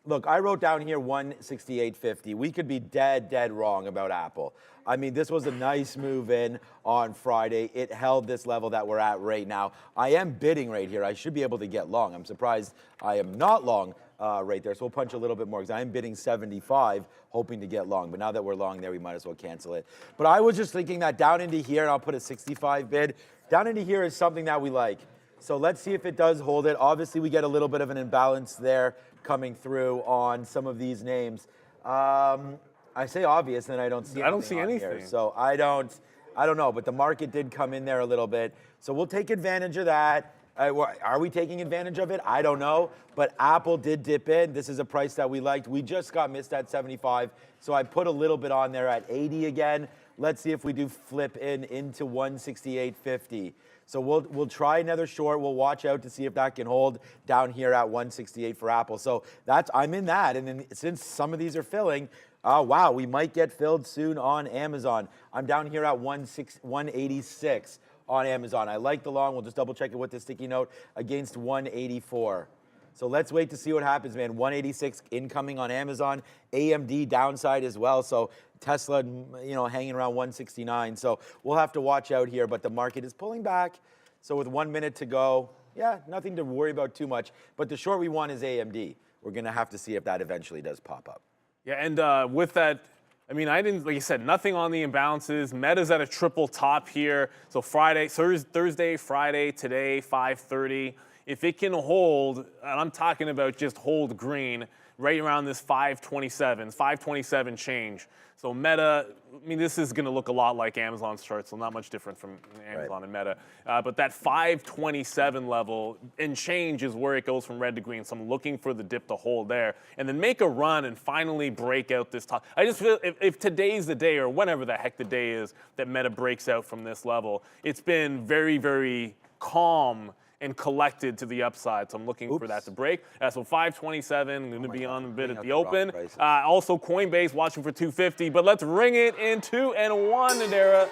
Look, I wrote down here 168.50. We could be dead wrong about Apple. I mean, this was a nice move in on Friday. It held this level that we're at right now. I am bidding right here. I should be able to get long. I'm surprised I am not long right there. So we'll punch a little bit more because I am bidding 75, hoping to get long. But now that we're long there, we might as well cancel it. But I was just thinking that down into here, and I'll put a 65 bid, down into here is something that we like. So let's see if it does hold it. Obviously, we get a little bit of an imbalance there coming through on some of these names. I say obvious, and I don't see anything. I don't see anything. Here. So I don't know, but the market did come in there a little bit. So we'll take advantage of that. Are we taking advantage of it? I don't know, but Apple did dip in. This is a price that we liked. We just got missed at 75, so I put a little bit on there at 80 again. Let's see if we do flip into 168.50. So we'll try another short. We'll watch out to see if that can hold down here at 168 for Apple. So I'm in that. And then since some of these are filling, wow, we might get filled soon on Amazon. I'm down here at 186 on Amazon. I like the long. We'll just double check it with the sticky note against 184. So let's wait to see what happens, man. 186 incoming on Amazon. AMD downside as well. So Tesla, hanging around 169. So we'll have to watch out here, but the market is pulling back. So with 1 minute to go, yeah, nothing to worry about too much. But the short we want is AMD. We're going to have to see if that eventually does pop up. Yeah, and with that, I mean, I didn't, like you said, nothing on the imbalances. Meta's at a triple top here. So Thursday, Friday, today, 5:30. If it can hold, and I'm talking about just hold green, right around this 527 change. So Meta, I mean, this is going to look a lot like Amazon's chart, so not much different from Amazon and Meta. But that 527 level and change is where it goes from red to green. So I'm looking for the dip to hold there and then make a run and finally break out this top. I just feel if today's the day or whenever the heck the day is that Meta breaks out from this level, it's been very, very calm and collected to the upside. So I'm looking for that to break. So 527, going to be on a bit at the open. Also Coinbase watching for 250, but let's ring it in 2 and 1, Nadera.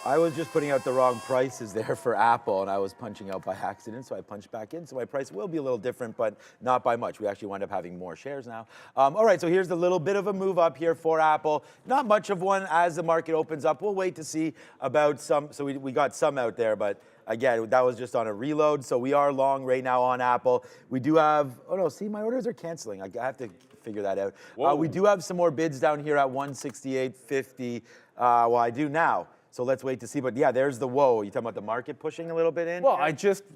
I was just putting out the wrong prices there for Apple, and I was punching out by accident, so I punched back in. So my price will be a little different, but not by much. We actually wind up having more shares now. All right, so here's the little bit of a move up here for Apple. Not much of one as the market opens up. We'll wait to see about some. So we got some out there, but again, that was just on a reload. So we are long right now on Apple. We do have, oh no, see, my orders are canceling. I have to figure that out. We do have some more bids down here at 168.50. Well, I do now. So let's wait to see. But yeah, there's the whoa. You talking about the market pushing a little bit in? Well,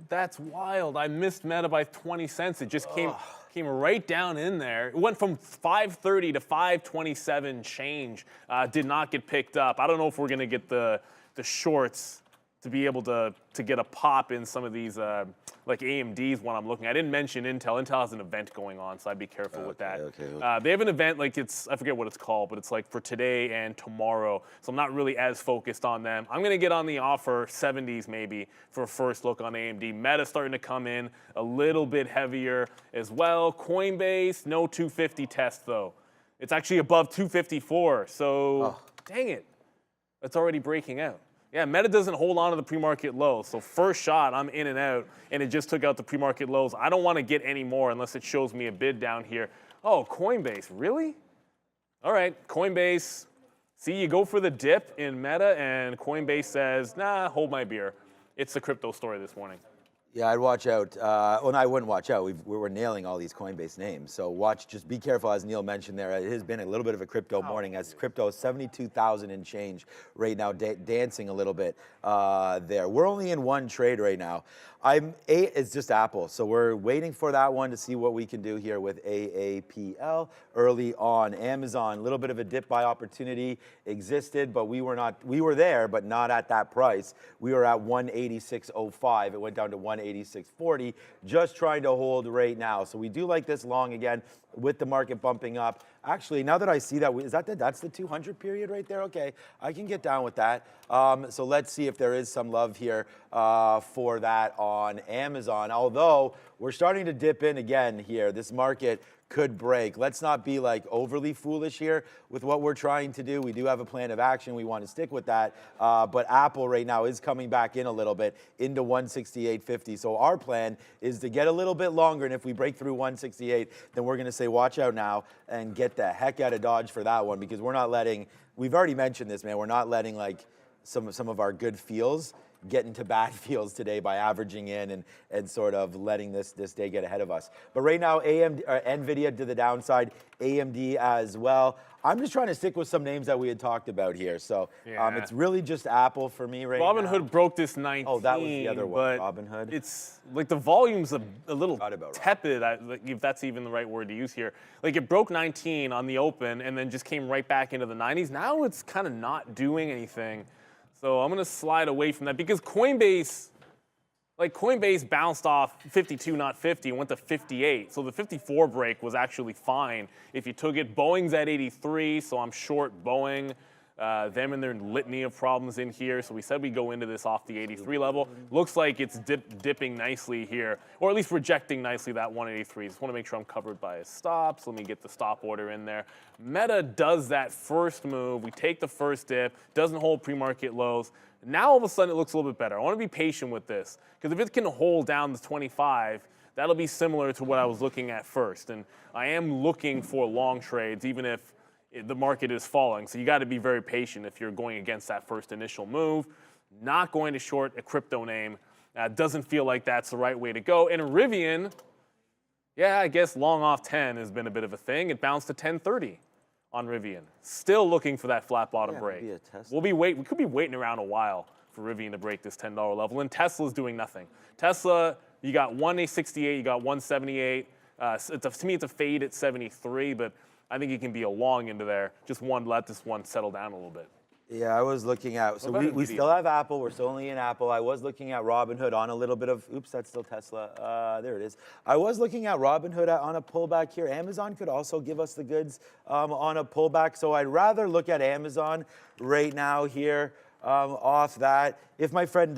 that's wild. I missed Meta by 20 cents. It just came right down in there. It went from 530 to 527 change. Did not get picked up. I don't know if we're going to get the shorts to be able to get a pop in some of these, like AMD's one I'm looking at. I didn't mention Intel. Intel has an event going on, so I'd be careful with that. They have an event, like I forget what it's called, but it's like for today and tomorrow. So I'm not really as focused on them. I'm going to get on the offer 70s maybe for a first look on AMD. Meta starting to come in a little bit heavier as well. Coinbase, no 250 test though. It's actually above 254, so dang it. It's already breaking out. Yeah, Meta doesn't hold on to the pre-market lows. So first shot, I'm in and out, and it just took out the pre-market lows. I don't want to get any more unless it shows me a bid down here. Oh, Coinbase, really? All right, Coinbase. See, you go for the dip in Meta, and Coinbase says, nah, hold my beer. It's the crypto story this morning. Yeah, I'd watch out. Well, no, I wouldn't watch out. We're nailing all these Coinbase names. So just be careful, as Neil mentioned there. It has been a little bit of a crypto morning, as crypto is 72,000 and change right now, dancing a little bit there. We're only in one trade right now. It's just Apple. So we're waiting for that one to see what we can do here with AAPL early on. Amazon, a little bit of a dip buy opportunity existed, but we were there, but not at that price. We were at 186.05. It went down to 186.40, just trying to hold right now. So we do like this long again with the market bumping up. Actually, now that I see that, that's the 200 period right there? Okay, I can get down with that. So let's see if there is some love here for that on Amazon. Although we're starting to dip in again here. This market could break. Let's not be like overly foolish here with what we're trying to do. We do have a plan of action. We want to stick with that. But Apple right now is coming back in a little bit into 168.50. So our plan is to get a little bit longer. And if we break through 168, then we're going to say, watch out now and get the heck out of Dodge for that one, because we're not letting, we've already mentioned this, man, we're not letting like some of our good feels get into bad feels today by averaging in and sort of letting this day get ahead of us. But right now, NVIDIA to the downside, AMD as well. I'm just trying to stick with some names that we had talked about here. So it's really just Apple for me right now. Robinhood broke this 19. Oh, that was the other one, Robinhood. It's like the volume's a little tepid, if that's even the right word to use here. Like it broke 19 on the open and then just came right back into the 90s. Now it's kind of not doing anything. So I'm going to slide away from that because Coinbase bounced off 52, not 50, and went to 58. So the 54 break was actually fine if you took it. Boeing's at 83, so I'm short Boeing. Them and their litany of problems in here. So we said we go into this off the 83 level. Looks like it's dipping nicely here, or at least rejecting nicely that 183. Just want to make sure I'm covered by a stop. So let me get the stop order in there. Meta does that first move. We take the first dip, doesn't hold pre-market lows. Now all of a sudden it looks a little bit better. I want to be patient with this because if it can hold down the 25, that'll be similar to what I was looking at first. And I am looking for long trades, even if the market is falling. So you got to be very patient if you're going against that first initial move. Not going to short a crypto name. Doesn't feel like that's the right way to go. And Rivian, yeah, I guess long off 10 has been a bit of a thing. It bounced to 1030 on Rivian. Still looking for that flat bottom break. We could be waiting around a while for Rivian to break this $10 level. And Tesla's doing nothing. Tesla, you got 168, you got 178. To me, it's a fade at 73, but I think it can be a long into there. Just let this one settle down a little bit. Yeah, I was looking at, so we still have Apple. We're still only in Apple. I was looking at Robinhood on a little bit of, oops, that's still Tesla. There it is. I was looking at Robinhood on a pullback here. Amazon could also give us the goods on a pullback. So I'd rather look at Amazon right now here off that. If my friend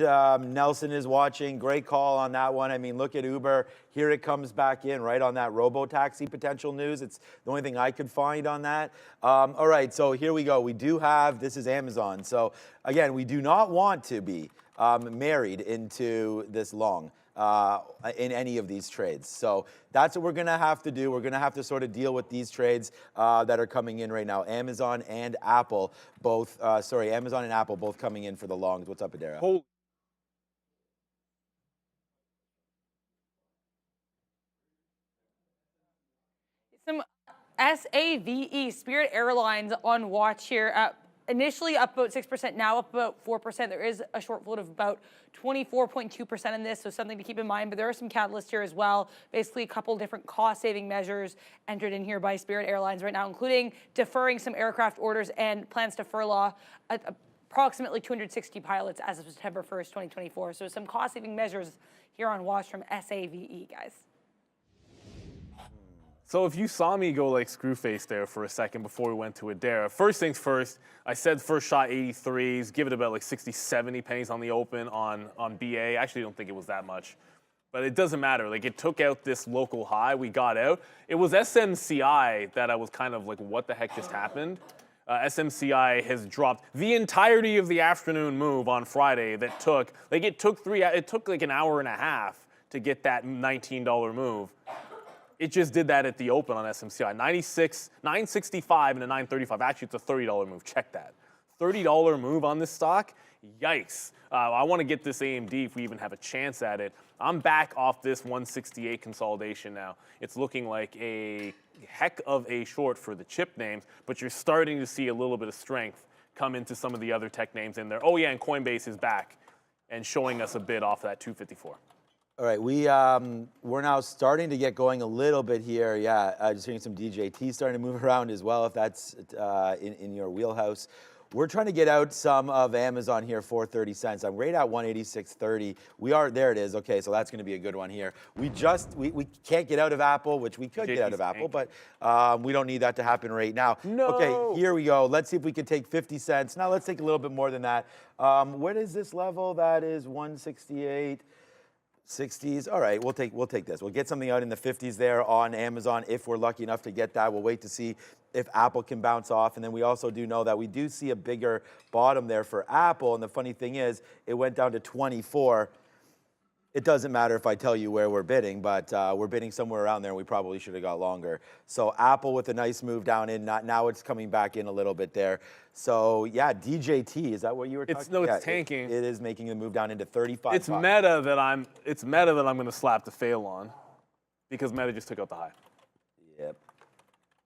Nelson is watching, great call on that one. I mean, look at Uber. Here it comes back in, right, on that robo-taxi potential news. It's the only thing I could find on that. All right, so here we go. We do have, this is Amazon. So again, we do not want to be married into this long in any of these trades. So that's what we're going to have to do. We're going to have to sort of deal with these trades that are coming in right now. Amazon and Apple both, Amazon and Apple both coming in for the longs. What's up, Adara? Some SAVE, Spirit Airlines on watch here. Initially up about 6%, now up about 4%. There is a short float of about 24.2% in this, so something to keep in mind. But there are some catalysts here as well. Basically, a couple different cost-saving measures entered in here by Spirit Airlines right now, including deferring some aircraft orders and plans to furlough approximately 260 pilots as of September 1st, 2024. So some cost-saving measures here on watch from SAVE, guys. So if you saw me go like screw face there for a second before we went to Adara, first things first, I said first shot 83s, give it about like 60, 70 pennies on the open on BA. I actually don't think it was that much, but it doesn't matter. Like it took out this local high, we got out. It was SMCI that I was kind of like, what the heck just happened? SMCI has dropped the entirety of the afternoon move on Friday that took, like it took like an hour and a half to get that $19 move. It just did that at the open on SMCI. 96, 965 and a 935. Actually, it's a $30 move. Check that. $30 move on this stock? Yikes. I want to get this AMD if we even have a chance at it. I'm back off this 168 consolidation now. It's looking like a heck of a short for the chip names, but you're starting to see a little bit of strength come into some of the other tech names in there. Oh, yeah, and Coinbase is back and showing us a bit off that 254. All right, we're now starting to get going a little bit here. Yeah, just hearing some DJT starting to move around as well, if that's in your wheelhouse. We're trying to get out some of Amazon here for 30 cents. I'm right at 186.30. We are, there it is. Okay, so that's going to be a good one here. We can't get out of Apple, which we could get out of Apple, but we don't need that to happen right now. No. Okay, here we go. Let's see if we can take 50 cents. Now let's take a little bit more than that. What is this level? That is 168. 60s. All right, we'll take this. We'll get something out in the 50s there on Amazon if we're lucky enough to get that. We'll wait to see if Apple can bounce off. And then we also do know that we do see a bigger bottom there for Apple. And the funny thing is, it went down to 24. It doesn't matter if I tell you where we're bidding, but we're bidding somewhere around there, and we probably should have got longer. So Apple with a nice move down in. Now it's coming back in a little bit there. So yeah, DJT, is that what you were talking about? No, it's yeah, tanking. It is making the move down into 35. It's meta that I'm going to slap the fail on, because Meta just took out the high. Yep.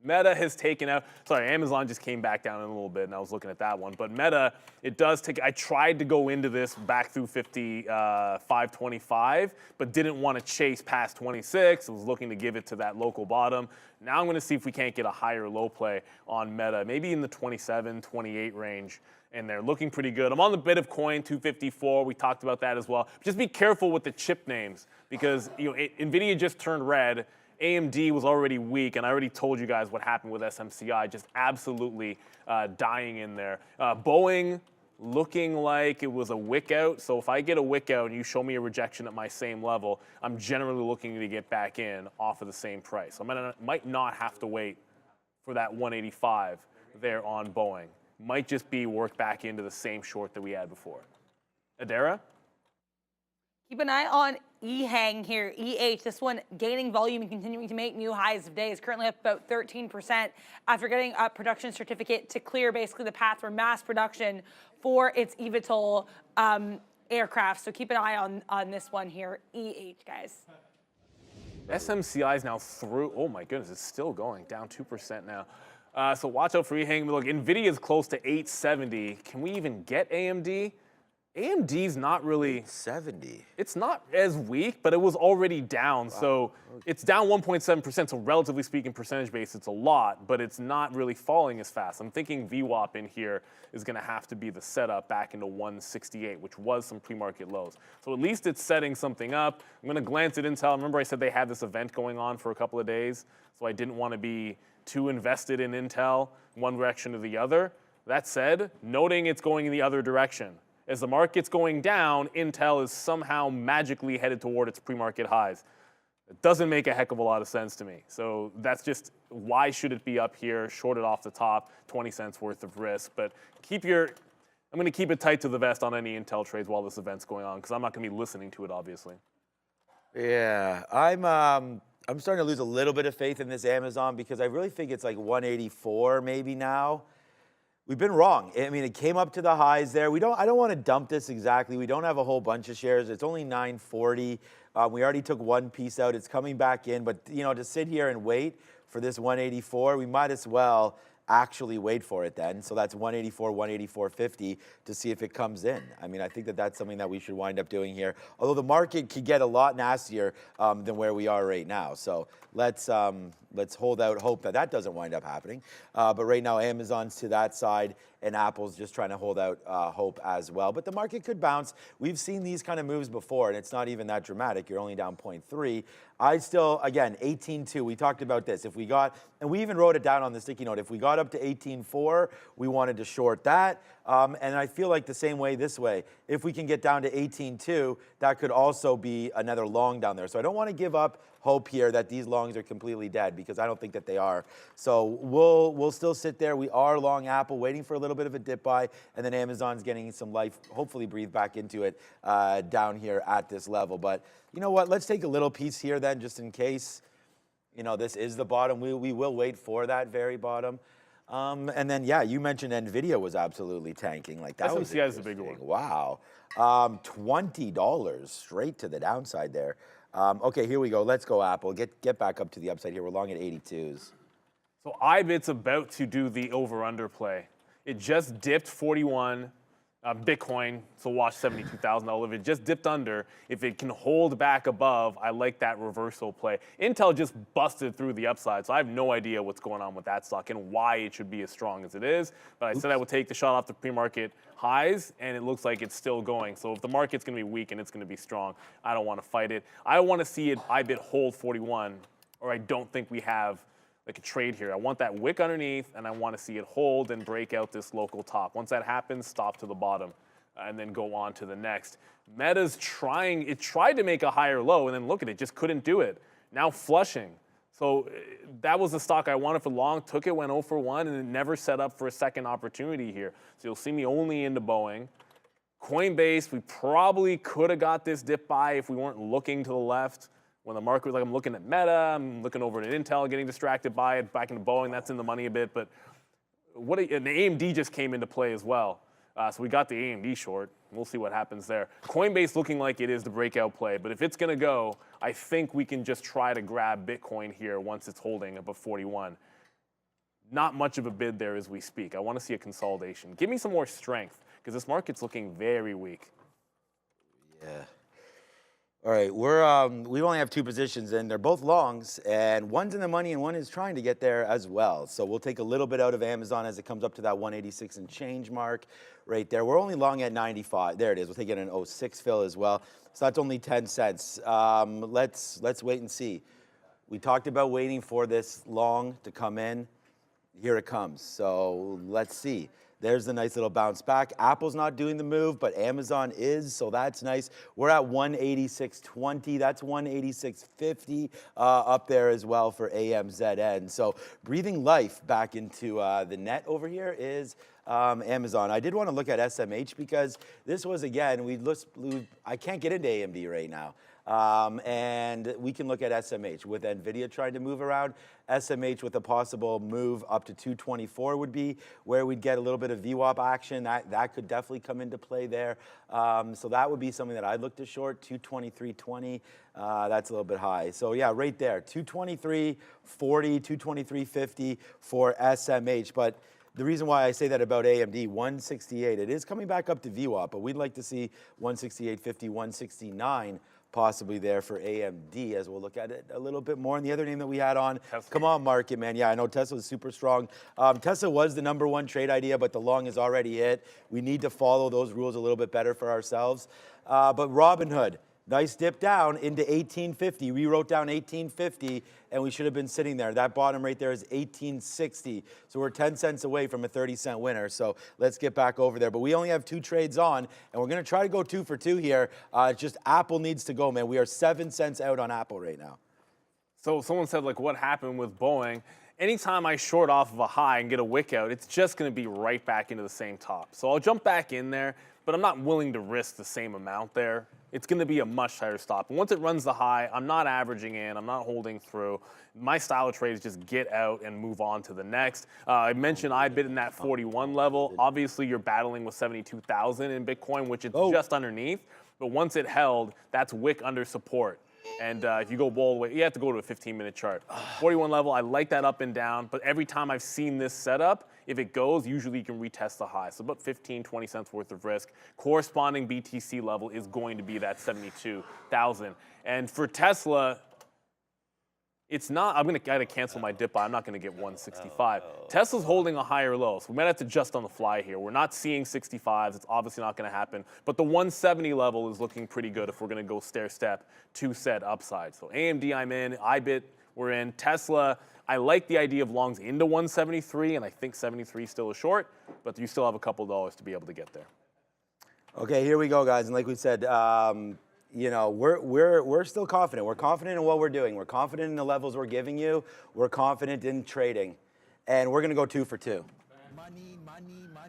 Meta has taken out, Amazon just came back down in a little bit, and I was looking at that one. But Meta, it does take, I tried to go into this back through 525, but didn't want to chase past 26. I was looking to give it to that local bottom. Now I'm going to see if we can't get a higher low play on Meta, maybe in the 27, 28 range. And they're looking pretty good. I'm on the Bitcoin 254. We talked about that as well. Just be careful with the chip names, because NVIDIA just turned red. AMD was already weak, and I already told you guys what happened with SMCI, just absolutely dying in there. Boeing looking like it was a wick out, so if I get a wick out and you show me a rejection at my same level, I'm generally looking to get back in off of the same price. I might not have to wait for that 185 there on Boeing. Might just be work back into the same short that we had before. Adara? Keep an eye on EHang here, EH. This one gaining volume and continuing to make new highs of days. Currently up about 13% after getting a production certificate to clear basically the path for mass production for its eVTOL aircraft. So keep an eye on this one here, EH, guys. SMCI is now through. Oh my goodness, it's still going down 2% now. So watch out for EHang. Look, NVIDIA is close to 870. Can we even get AMD? AMD's not really, 70. it's not as weak, but it was already down. So it's down 1.7%. So relatively speaking, percentage base, it's a lot, but it's not really falling as fast. I'm thinking VWAP in here is going to have to be the setup back into 168, which was some pre-market lows. So at least it's setting something up. I'm going to glance at Intel. Remember I said they had this event going on for a couple of days, so I didn't want to be too invested in Intel, one direction or the other. That said, noting it's going in the other direction. As the market's going down, Intel is somehow magically headed toward its pre-market highs. It doesn't make a heck of a lot of sense to me. So that's just, why should it be up here, short it off the top, 20 cents worth of risk. But I'm going to keep it tight to the vest on any Intel trades while this event's going on, because I'm not going to be listening to it, obviously. Yeah, I'm starting to lose a little bit of faith in this Amazon because I really think it's like 184 maybe now. We've been wrong. I mean, it came up to the highs there. I don't want to dump this exactly. We don't have a whole bunch of shares. It's only 940. We already took one piece out. It's coming back in. But, you know, to sit here and wait for this 184, we might as well actually wait for it then. So that's 184, 184.50 to see if it comes in. I mean, I think that that's something that we should wind up doing here. Although the market could get a lot nastier than where we are right now. So let's hold out hope that that doesn't wind up happening. But right now, Amazon's to that side, and Apple's just trying to hold out hope as well. But the market could bounce. We've seen these kind of moves before, and it's not even that dramatic. You're only down 0.3. I still, again, 18.2. We talked about this. If we got, and we even wrote it down on the sticky note, if we got up to 18.4, we wanted to short that. And I feel like the same way this way. If we can get down to 18.2, that could also be another long down there. So I don't want to give up hope here that these longs are completely dead, because I don't think that they are. So we'll still sit there. We are long Apple, waiting for a little bit of a dip buy, and then Amazon's getting some life, hopefully breathe back into it down here at this level. But you know what? Let's take a little piece here then, just in case, you know, this is the bottom. We will wait for that very bottom. And then, yeah, you mentioned NVIDIA was absolutely tanking. Like that was SMCI is the big one. Wow. $20 straight to the downside there. Okay, here we go. Let's go, Apple. Get back up to the upside here. We're long at 82s. So IBIT's about to do the over-under play. It just dipped 41. Bitcoin, so watch $72,000 if it just dipped under. If it can hold back above, I like that reversal play. Intel just busted through the upside, so I have no idea what's going on with that stock and why it should be as strong as it is. But I said I would take the shot off the pre-market highs, and it looks like it's still going. So if the market's going to be weak and it's going to be strong, I don't want to fight it. I want to see it IBIT hold 41, or I don't think we have like a trade here. I want that wick underneath, and I want to see it hold and break out this local top. Once that happens, stop to the bottom, and then go on to the next. Meta's trying, it tried to make a higher low, and then look at it, just couldn't do it. Now flushing. So that was the stock I wanted for long, took it, went 0 for 1, and it never set up for a second opportunity here. So you'll see me only into Boeing. Coinbase, we probably could have got this dip buy if we weren't looking to the left. When the market was like, I'm looking at Meta, I'm looking over at Intel, getting distracted by it, back into Boeing, that's in the money a bit. But and AMD just came into play as well. So we got the AMD short. We'll see what happens there. Coinbase looking like it is the breakout play. But if it's going to go, I think we can just try to grab Bitcoin here once it's holding above 41. Not much of a bid there as we speak. I want to see a consolidation. Give me some more strength, because this market's looking very weak. Yeah. All right, we only have two positions in. They're both longs, and one's in the money and one is trying to get there as well. So we'll take a little bit out of Amazon as it comes up to that 186 and change mark right there. We're only long at 95. There it is. We'll take it an 06 fill as well. So that's only 10 cents. Let's wait and see. We talked about waiting for this long to come in. Here it comes. So let's see. There's the nice little bounce back. Apple's not doing the move, but Amazon is, so that's nice. We're at 186.20. That's 186.50 up there as well for AMZN. So breathing life back into the net over here is Amazon. I did want to look at SMH because this was, again, I can't get into AMD right now. And we can look at SMH with NVIDIA trying to move around. SMH with a possible move up to 224 would be where we'd get a little bit of VWAP action. That could definitely come into play there. So that would be something that I'd look to short, 223.20. That's a little bit high. So yeah, right there, 223.40, 223.50 for SMH. But the reason why I say that about AMD, 168, it is coming back up to VWAP, but we'd like to see 168.50, 169 possibly there for AMD, as we'll look at it a little bit more. And the other name that we had on, Tesla. come on, market, man. Yeah, I know Tesla is super strong. Tesla was the #1 trade idea, but the long is already hit. We need to follow those rules a little bit better for ourselves. But Robinhood, nice dip down into 1850. We wrote down 1850, and we should have been sitting there. That bottom right there is 1860. So we're 10 cents away from a 30-cent winner. So let's get back over there. But we only have 2 trades on, and we're going to try to go 2 for 2 here. It's just Apple needs to go, man. We are 7 cents out on Apple right now. So someone said, like, what happened with Boeing? Anytime I short off of a high and get a wick out, it's just going to be right back into the same top. So I'll jump back in there, but I'm not willing to risk the same amount there. It's going to be a much higher stop. And once it runs the high, I'm not averaging in. I'm not holding through. My style of trade is just get out and move on to the next. I mentioned I bid in that 41 level. Obviously, you're battling with 72,000 in Bitcoin, which is just underneath. But once it held, that's wick under support. And if you go all the way, you have to go to a 15-minute chart. 41 level, I like that up and down. But every time I've seen this setup, if it goes, usually you can retest the high. So about 15, 20 cents worth of risk. Corresponding BTC level is going to be that 72,000. And for Tesla, it's not, I'm going to cancel my dip buy. I'm not going to get 165. Tesla's holding a higher low, so we might have to adjust on the fly here. We're not seeing 65s. It's obviously not going to happen. But the 170 level is looking pretty good if we're going to go stair-step to set upside. So AMD, I'm in. IBIT, we're in. Tesla, I like the idea of longs into 173, and I think 73 still is short, but you still have a couple dollars to be able to get there. Okay, here we go, guys. And like we said, you know, we're still confident. We're confident in what we're doing. We're confident in the levels we're giving you. We're confident in trading. And we're going to go 2 for 2.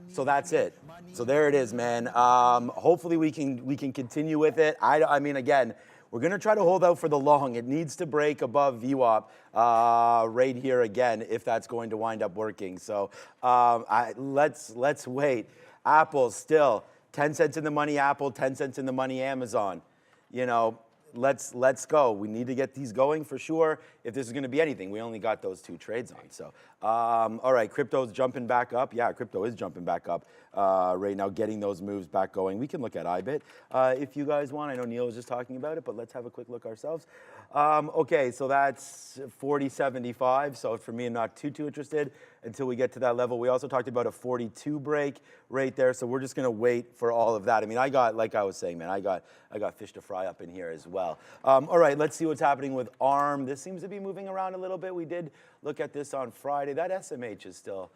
So that's it. So there it is, man. Hopefully we can continue with it. I mean, again, we're going to try to hold out for the long. It needs to break above VWAP right here again if that's going to wind up working. So let's wait. Apple still 10 cents in the money Apple, 10 cents in the money Amazon. You know, let's go. We need to get these going for sure. If this is going to be anything, we only got those 2 trades on. So, all right, crypto's jumping back up. Yeah, crypto is jumping back up right now, getting those moves back going. We can look at IBIT if you guys want. I know Neil was just talking about it, but let's have a quick look ourselves. Okay, so that's 40.75. So for me, I'm not too interested until we get to that level. We also talked about a 42 break right there. So we're just going to wait for all of that. I mean, like I was saying, man, I got fish to fry up in here as well. All right, let's see what's happening with ARM. This seems to be moving around a little bit. We did look at this on Friday. That SMH is still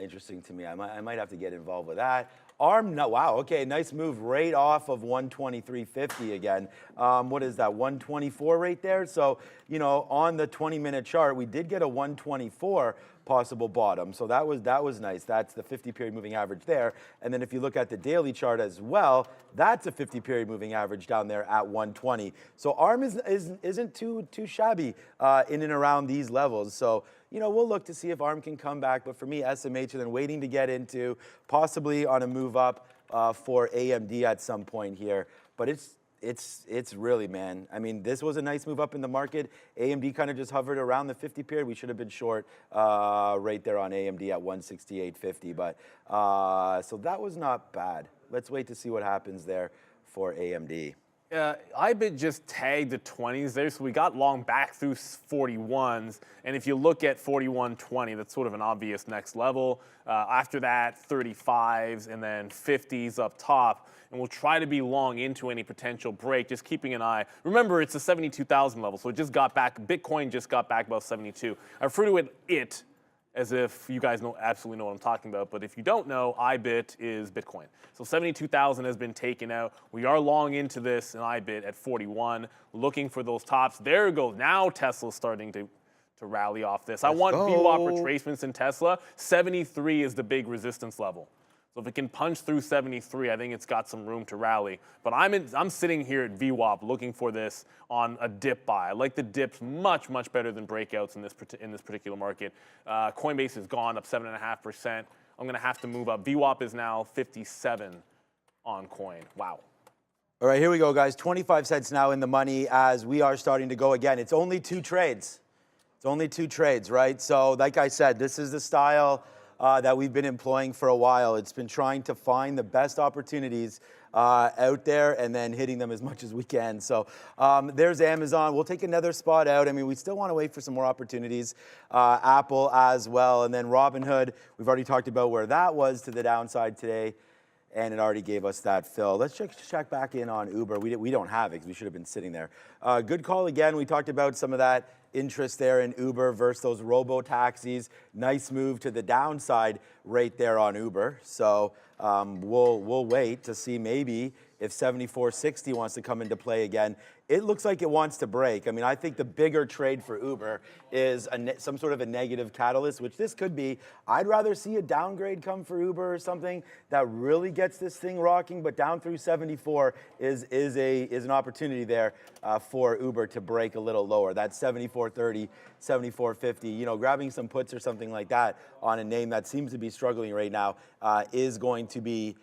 interesting to me. I might have to get involved with that. ARM, no, wow, okay, nice move right off of 123.50 again. What is that, 124 right there? So, you know, on the 20-minute chart, we did get a 124 possible bottom. So that was nice. That's the 50-period moving average there. And then if you look at the daily chart as well, that's a 50-period moving average down there at 120. So ARM isn't too shabby in and around these levels. So, you know, we'll look to see if ARM can come back. But for me, SMH, and then waiting to get into possibly on a move up for AMD at some point here. But it's really, man. I mean, this was a nice move up in the market. AMD kind of just hovered around the 50 period. We should have been short right there on AMD at 168.50. But so that was not bad. Let's wait to see what happens there for AMD. IBIT just tagged the 20s there, so we got long back through 41s. And if you look at 41.20, that's sort of an obvious next level. After that, 35s and then 50s up top. And we'll try to be long into any potential break, just keeping an eye. Remember, it's a 72,000 level, so it just got back. Bitcoin just got back about 72. I refer to it as if you guys absolutely know what I'm talking about. But if you don't know, IBIT is Bitcoin. So 72,000 has been taken out. We are long into this in IBIT at 41, looking for those tops. There it goes. Now Tesla's starting to rally off this. I want VWAP retracements in Tesla. 73 is the big resistance level. So if it can punch through 73, I think it's got some room to rally. But I'm sitting here at VWAP looking for this on a dip buy. I like the dips much, much better than breakouts in this particular market. Coinbase has gone up 7.5%. I'm going to have to move up. VWAP is now 57 on coin. Wow. All right, here we go, guys. 25 cents now in the money as we are starting to go again. It's only 2 trades. It's only 2 trades, right? So like I said, this is the style that we've been employing for a while. It's been trying to find the best opportunities out there and then hitting them as much as we can. So there's Amazon. We'll take another spot out. I mean, we still want to wait for some more opportunities. Apple as well. And then Robinhood, we've already talked about where that was to the downside today, and it already gave us that fill. Let's check back in on Uber. We don't have it because we should have been sitting there. Good call again. We talked about some of that interest there in Uber versus those robo-taxis. Nice move to the downside right there on Uber. So we'll wait to see maybe if 74.60 wants to come into play again. It looks like it wants to break. I mean, I think the bigger trade for Uber is some sort of a negative catalyst, which this could be. I'd rather see a downgrade come for Uber or something that really gets this thing rocking, but down through 74 is an opportunity there for Uber to break a little lower. That's 74.30, 74.50. You know, grabbing some puts or something like that on a name that seems to be struggling right now is going to be,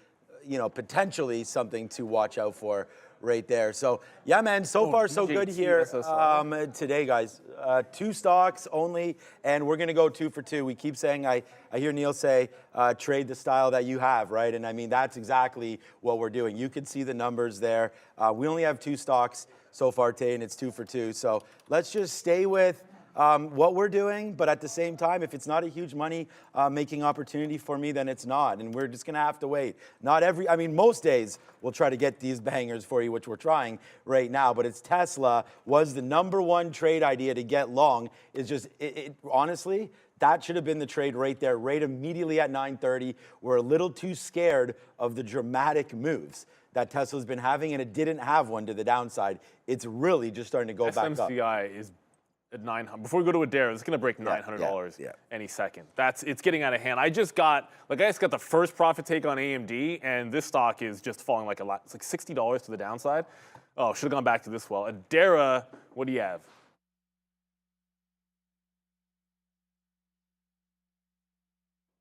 you know, potentially something to watch out for right there. So yeah, man, so far so good here today, guys. 2 stocks only, and we're gonna go 2 for 2. We keep saying, I hear Neil say, trade the style that you have, right? And I mean, that's exactly what we're doing. You can see the numbers there. We only have 2 stocks so far today, and it's 2 for 2. So let's just stay with what we're doing, but at the same time, if it's not a huge money making opportunity for me, then it's not, and we're just gonna have to wait. I mean, most days we'll try to get these bangers for you, which we're trying right now, but it's Tesla was the #1 trade idea to get long. It's just, honestly, that should have been the trade right there, right immediately at 9:30. We're a little too scared of the dramatic moves that Tesla's been having, and it didn't have one to the downside. It's really just starting to go back up. SMCI is at 900. Before we go to Adara, it's going to break $900 any second. It's getting out of hand. I just got the first profit take on AMD, and this stock is just falling like a lot. It's like $60 to the downside. Oh, should have gone back to this well. Adara, what do you have?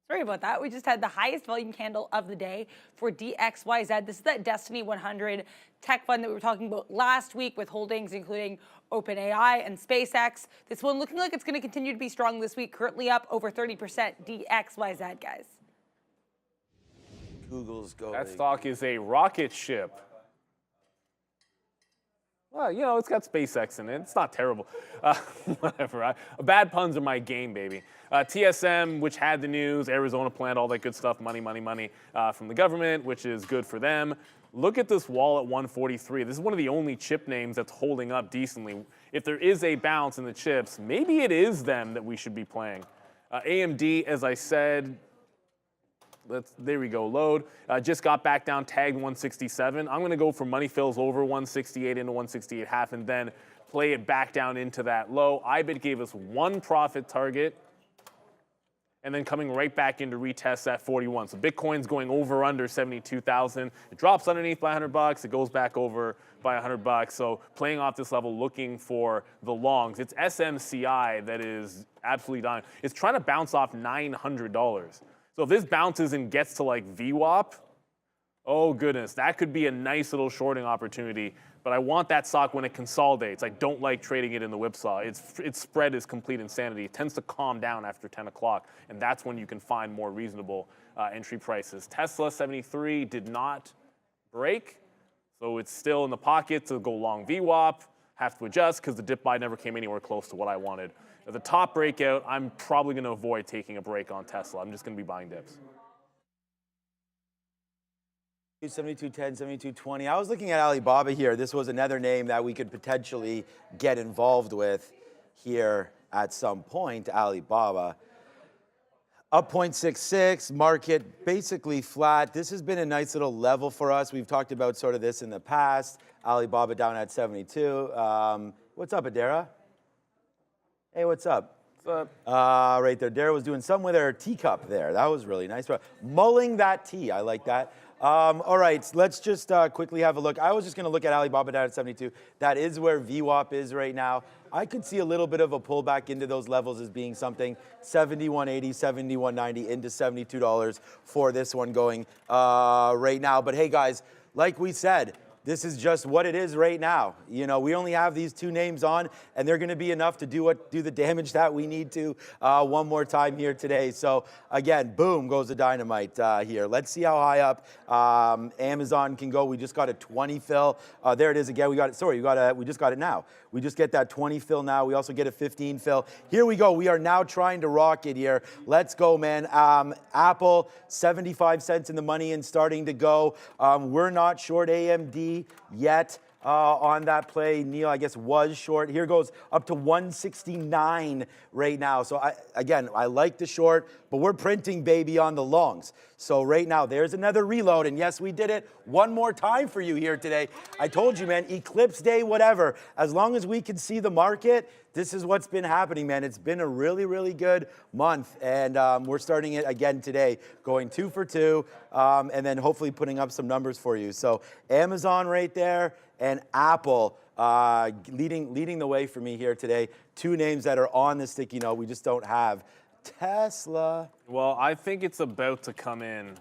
Sorry about that. We just had the highest volume candle of the day for DXYZ. This is that Destiny 100 tech fund that we were talking about last week with holdings including OpenAI and SpaceX. This one looking like it's going to continue to be strong this week, currently up over 30%. DXYZ, guys. Google's going. That stock is a rocket ship. Well, you know, it's got SpaceX in it. It's not terrible. Whatever. Bad puns are my game, baby. TSM, which had the news, Arizona plant, all that good stuff, money from the government, which is good for them. Look at this wall at 143. This is one of the only chip names that's holding up decently. If there is a bounce in the chips, maybe it is them that we should be playing. AMD, as I said, there we go, load. Just got back down, tagged 167. I'm going to go for money fills over 168 into 168.5 and then play it back down into that low. IBIT gave us 1 profit target and then coming right back into retest at 41. So Bitcoin's going over under 72,000. It drops underneath by $100. It goes back over by $100. So playing off this level, looking for the longs. It's SMCI that is absolutely dying. It's trying to bounce off $900. So if this bounces and gets to like VWAP, oh goodness, that could be a nice little shorting opportunity. But I want that stock when it consolidates. I don't like trading it in the whipsaw. Its spread is complete insanity. It tends to calm down after 10 o'clock, and that's when you can find more reasonable entry prices. Tesla 73 did not break, so it's still in the pocket to go long VWAP. Have to adjust because the dip buy never came anywhere close to what I wanted. At the top breakout, I'm probably going to avoid taking a break on Tesla. I'm just going to be buying dips. 72.10, 72.20. I was looking at Alibaba here. This was another name that we could potentially get involved with here at some point. Alibaba. Up 0.66, market basically flat. This has been a nice little level for us. We've talked about sort of this in the past. Alibaba down at 72. What's up, Adara? Hey, what's up? What's up? Right there. Dara was doing something with her teacup there. That was really nice. Mulling that tea. I like that. All right, let's just quickly have a look. I was just going to look at Alibaba down at 72. That is where VWAP is right now. I could see a little bit of a pullback into those levels as being something 71.80, 71.90 into $72 for this one going right now. But hey, guys, like we said, this is just what it is right now. You know, we only have these two names on, and they're going to be enough to do the damage that we need to one more time here today. So again, boom goes the dynamite here. Let's see how high up Amazon can go. We just got a 20 fill. There it is again. We got it. Sorry, we just got it now. We just get that 20 fill now. We also get a 15 fill. Here we go. We are now trying to rock it here. Let's go, man. Apple, 75 cents in the money and starting to go. We're not short AMD yet. On that play, Neil, I guess, was short. Here goes up to 169 right now. So, I like the short, but we're printing, baby, on the longs. So right now, there's another reload. And yes, we did it one more time for you here today. I told you, man, eclipse day, whatever. As long as we can see the market, this is what's been happening, man. It's been a really, really good month. And we're starting it again today, going 2 for 2, and then hopefully putting up some numbers for you. So Amazon right there, and Apple leading the way for me here today. Two names that are on the sticky note. We just don't have Tesla. Well, I think it's about to come in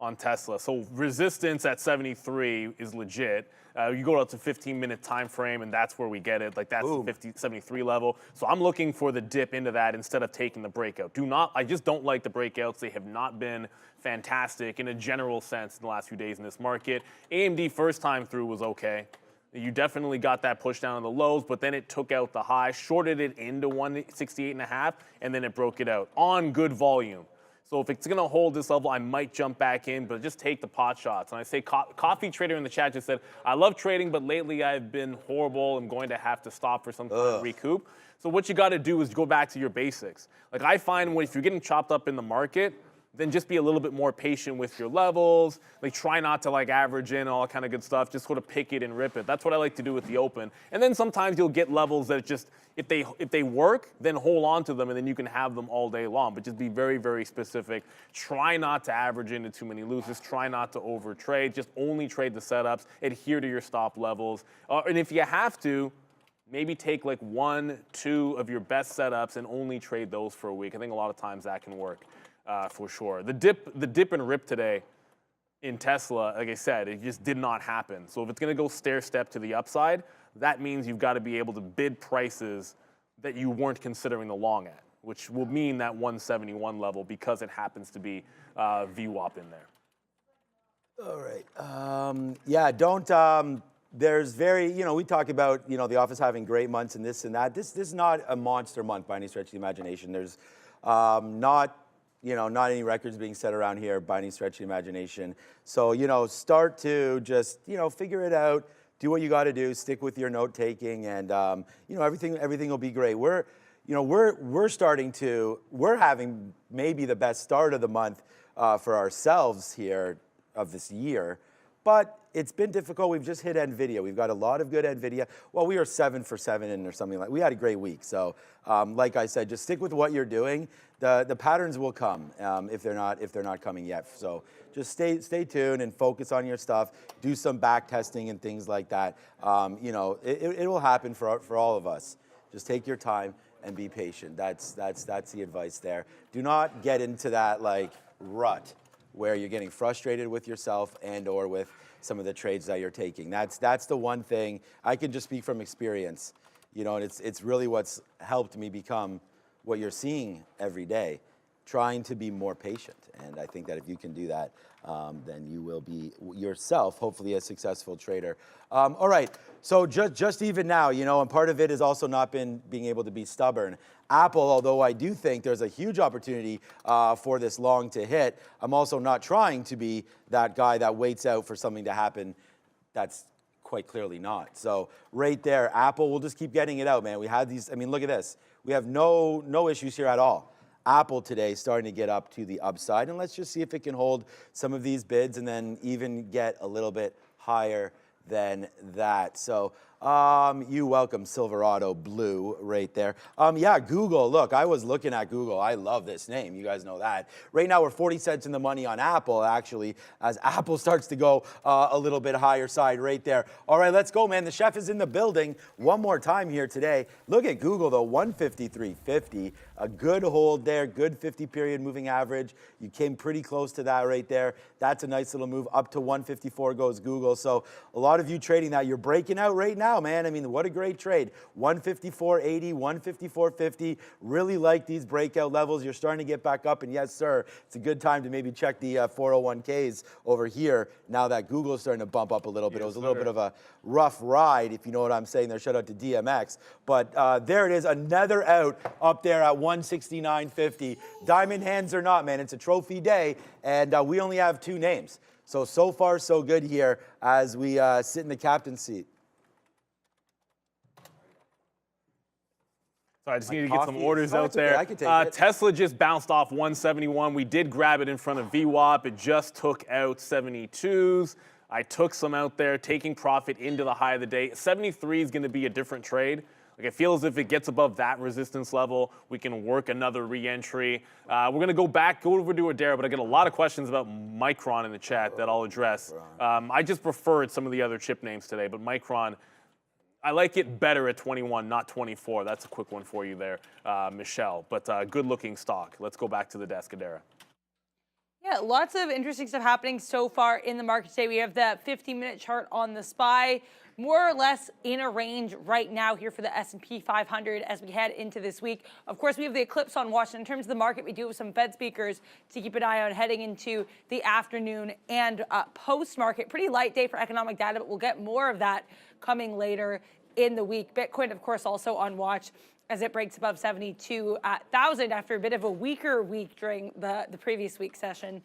on Tesla. So resistance at 73 is legit. You go out to 15-minute time frame, and that's where we get it. Like, that's the 73 level. So I'm looking for the dip into that instead of taking the breakout. I just don't like the breakouts. They have not been fantastic in a general sense in the last few days in this market. AMD first time through was okay. You definitely got that push down on the lows, but then it took out the high, shorted it into 168.5, and then it broke it out on good volume. So if it's going to hold this level, I might jump back in, but just take the pot shots. And I say Coffee Trader in the chat just said, I love trading, but lately I've been horrible. I'm going to have to stop for some time to recoup. So what you got to do is go back to your basics. Like I find if you're getting chopped up in the market, then just be a little bit more patient with your levels. Like try not to like average in all that kind of good stuff. Just sort of pick it and rip it. That's what I like to do with the open. And then sometimes you'll get levels that just, if they work, then hold on to them and then you can have them all day long. But just be very, very specific. Try not to average into too many losses. Try not to overtrade. Just only trade the setups. Adhere to your stop levels. And if you have to, maybe take like 1, 2 of your best setups and only trade those for a week. I think a lot of times that can work. For sure. The dip and rip today in Tesla, like I said, it just did not happen. So if it's going to go stair step to the upside, that means you've got to be able to bid prices that you weren't considering the long at, which will mean that 171 level because it happens to be VWAP in there. All right. Yeah, don't. There's very, we talk about, the office having great months and this and that. This is not a monster month by any stretch of the imagination. There's not any records being set around here by any stretch of the imagination. So, start to just, figure it out, do what you got to do, stick with your note taking, and, everything will be great. We're having maybe the best start of the month for ourselves here of this year, but it's been difficult. We've just hit NVIDIA. We've got a lot of good NVIDIA. Well, we are 7 for 7 or something like. We had a great week. So, like I said, just stick with what you're doing. The patterns will come if they're not coming yet. So just stay tuned and focus on your stuff. Do some back testing and things like that. It will happen for all of us. Just take your time and be patient. That's the advice there. Do not get into that like rut where you're getting frustrated with yourself and or with some of the trades that you're taking. That's the one thing. I can just speak from experience, and it's really what's helped me become what you're seeing every day, trying to be more patient. And I think that if you can do that, then you will be yourself, hopefully a successful trader. All right, so just even now, and part of it has also not been being able to be stubborn. Apple, although I do think there's a huge opportunity for this long to hit, I'm also not trying to be that guy that waits out for something to happen. That's quite clearly not. So right there, Apple, we'll just keep getting it out, man. We had these, look at this. We have no issues here at all. Apple today starting to get up to the upside, and let's just see if it can hold some of these bids and then even get a little bit higher than that. So You welcome, Silverado Blue right there. Yeah, Google. Look, I was looking at Google. I love this name. You guys know that. Right now, we're 40 cents in the money on Apple, actually, as Apple starts to go a little bit higher side right there. All right, let's go, man. The chef is in the building one more time here today. Look at Google, though, 153.50. A good hold there, good 50-period moving average. You came pretty close to that right there. That's a nice little move. Up to 154 goes Google. So a lot of you trading that, you're breaking out right now, man. I mean, what a great trade. 154.80, 154.50. Really like these breakout levels. You're starting to get back up. And yes, sir, it's a good time to maybe check the 401ks over here now that Google is starting to bump up a little bit. It was a little bit of a rough ride, if you know what I'm saying there. Shout out to DMX. But there it is, another out up there at 169.50. Diamond hands or not, man, it's a trophy day, and we only have 2 names. So far, so good here as we sit in the captain's seat. So I just need to get some orders out there. Okay, I can take it. Tesla just bounced off 171. We did grab it in front of VWAP. It just took out 72s. I took some out there, taking profit into the high of the day. 73 is going to be a different trade. Like, it feels as if it gets above that resistance level, we can work another re-entry. We're going to go over to Adair, but I get a lot of questions about Micron in the chat that I'll address. I just preferred some of the other chip names today, but Micron, I like it better at 21, not 24. That's a quick one for you there, Michelle. But good-looking stock. Let's go back to the desk, Adair. Yeah, lots of interesting stuff happening so far in the market today. We have the 50-minute chart on the SPY, more or less in a range right now here for the S&P 500 as we head into this week. Of course, we have the eclipse on watch. In terms of the market, we do have some Fed speakers to keep an eye on heading into the afternoon and post-market. Pretty light day for economic data, but we'll get more of that coming later in the week. Bitcoin, of course, also on watch as it breaks above 72,000 after a bit of a weaker week during the previous week session.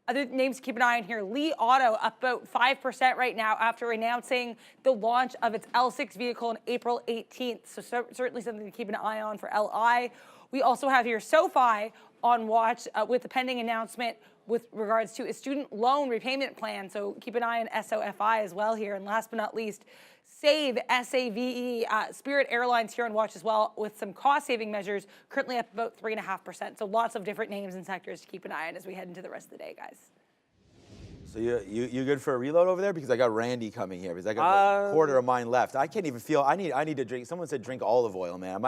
Other names to keep an eye on here, Li Auto up about 5% right now after announcing the launch of its L6 vehicle on April 18th. So certainly something to keep an eye on for LI. We also have here SOFI on watch with the pending announcement with regards to a student loan repayment plan. So keep an eye on SOFI as well here. And last but not least, SAVE, S-A-V-E, Spirit Airlines here on watch as well with some cost-saving measures, currently up about 3.5%. So lots of different names and sectors to keep an eye on as we head into the rest of the day, guys. So you good for a reload over there? Because I got Randy coming here. Because I got a quarter of mine left. I can't even feel. I need to drink. Someone said drink olive oil, man.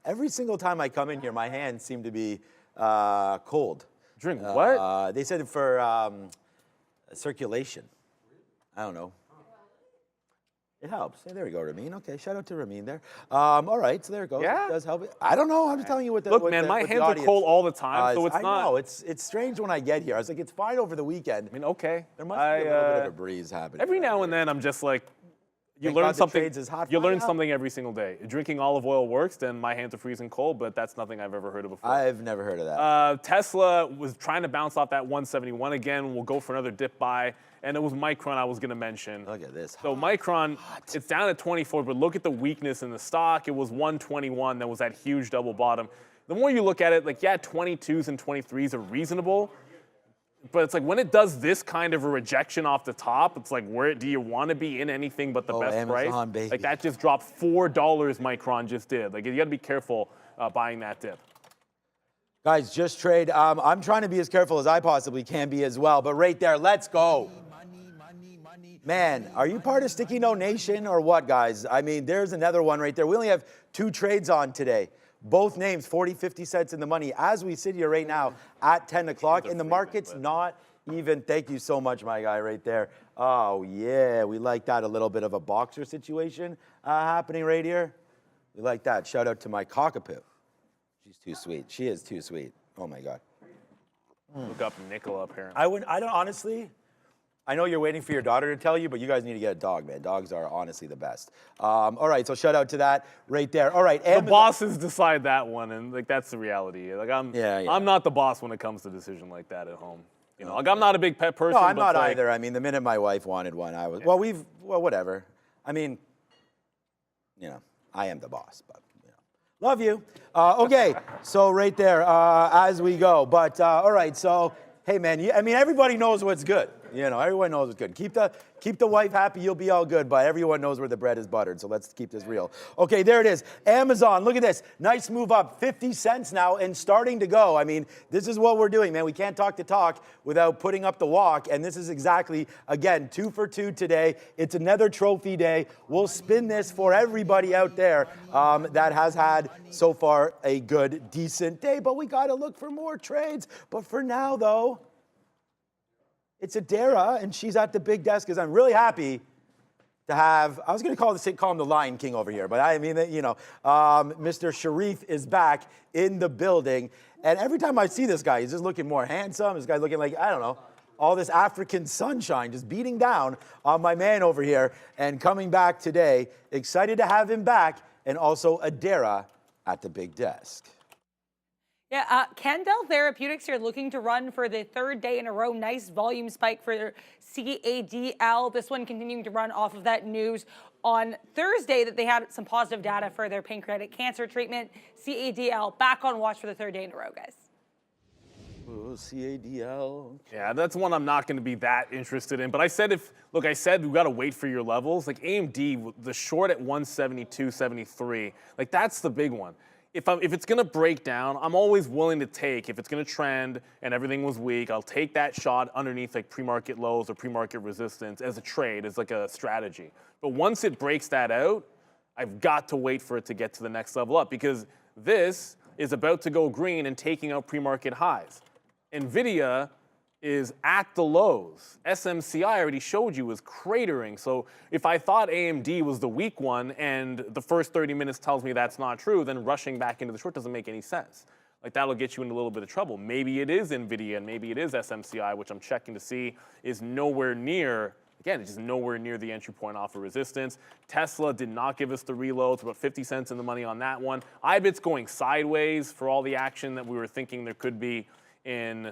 Every single time I come in here, my hands seem to be cold. Drink what? They said for circulation. I don't know. It helps. Yeah, there we go, Ramin. Okay, shout out to Ramin there. All right, so there it goes. Yeah? It does help. I don't know. I'm just telling you what the Look, man, my hands are cold all the time, so it's not. I know. It's strange when I get here. I was like, it's fine over the weekend. I mean, okay. There must be a little bit of a breeze happening. Every now and then, I'm just like, you learn something. You learn something every single day. Drinking olive oil works, then my hands are freezing cold, but that's nothing I've ever heard of before. I've never heard of that. Tesla was trying to bounce off that 171 again. We'll go for another dip buy. And it was Micron I was going to mention. Look at this. So Micron, it's down at 24, but look at the weakness in the stock. It was 121. That was that huge double bottom. The more you look at it, like, yeah, 22s and 23s are reasonable. But it's like when it does this kind of a rejection off the top, it's like, where do you want to be in anything but the best Amazon, price? baby. Like, that just dropped $4 Micron just did. Like, you got to be careful buying that dip. Guys, just trade. I'm trying to be as careful as I possibly can be as well. But right there, let's go. Man, are you part of Sticky No Nation or what, guys? I mean, there's another one right there. We only have 2 trades on today. Both names, 40, 50 cents in the money as we sit here right now at 10 o'clock. And the market's not even, thank you so much, my guy right there. Oh, yeah, we like that. A little bit of a boxer situation happening right here. We like that. Shout out to my cockapoo. She's too sweet. She is too sweet. Oh, my God. Look up Nickel up here. I don't honestly. I know you're waiting for your daughter to tell you, but you guys need to get a dog, man. Dogs are honestly the best. All right, so shout out to that right there. All right, the bosses decide that one, and like that's the reality. Like I'm not the boss when it comes to a decision like that at home. You know, like I'm not a big pet person. No, I'm not like, either. I mean, the minute my wife wanted one, I was well, whatever. I mean, you know, I am the boss, but you know, love you. Okay, so right there as we go. But all right, so hey, man, I mean, everybody knows what's good. You know, everyone knows it's good. Keep the wife happy, you'll be all good, but everyone knows where the bread is buttered, so let's keep this real. Okay, there it is. Amazon, look at this. Nice move up, 50 cents now and starting to go. I mean, this is what we're doing, man. We can't talk the talk without putting up the walk, and this is exactly, again, 2 for 2 today. It's another trophy day. We'll spin this for everybody out there that has had, so far, a good, decent day, but we got to look for more trades. But for now, though, it's Adara, and she's at the big desk because I'm really happy to have, I was going to call him the Lion King over here, but I mean, you know, Mr. Sharif is back in the building. And every time I see this guy, he's just looking more handsome. This guy's looking like, I don't know, all this African sunshine just beating down on my man over here and coming back today. Excited to have him back, and also Adara at the big desk. Yeah, Candel Therapeutics here looking to run for the third day in a row. Nice volume spike for CADL. This one continuing to run off of that news on Thursday that they had some positive data for their pancreatic cancer treatment. CADL back on watch for the third day in a row, guys. Ooh, CADL. Yeah, that's one I'm not going to be that interested in. But I said I said we got to wait for your levels. Like AMD, the short at 172.73, like that's the big one. If it's going to break down, I'm always willing to take, if it's going to trend and everything was weak, I'll take that shot underneath like pre-market lows or pre-market resistance as a trade, as like a strategy. But once it breaks that out, I've got to wait for it to get to the next level up, because this is about to go green and taking out pre-market highs. NVIDIA is at the lows. SMCI, I already showed you, is cratering. So if I thought AMD was the weak one and the first 30 minutes tells me that's not true, then rushing back into the short doesn't make any sense. Like that'll get you in a little bit of trouble. Maybe it is NVIDIA and maybe it is SMCI, which I'm checking to see is nowhere near, again, it's just nowhere near the entry point off of resistance. Tesla did not give us the reloads, about 50 cents in the money on that one. IBIT's going sideways for all the action that we were thinking there could be in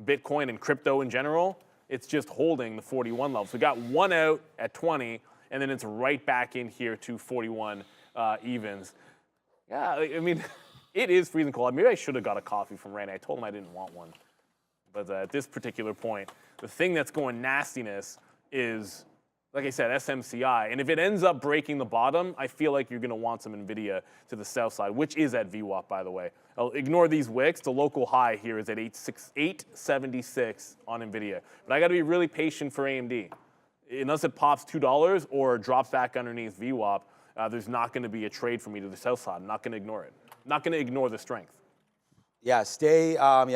Bitcoin and crypto in general. It's just holding the 41 level. So we got one out at 20, and then it's right back in here to 41 evens. Yeah, I mean, it is freezing cold. Maybe I should have got a coffee from Randy. I told him I didn't want one. But at this particular point, the thing that's going nastiness is, like I said, SMCI. And if it ends up breaking the bottom, I feel like you're going to want some NVIDIA to the south side, which is at VWAP, by the way. I'll ignore these wicks. The local high here is at 876 on NVIDIA. But I got to be really patient for AMD. Unless it pops $2 or drops back underneath VWAP, there's not going to be a trade for me to the south side. I'm not going to ignore it. I'm not going to ignore the strength. Yeah,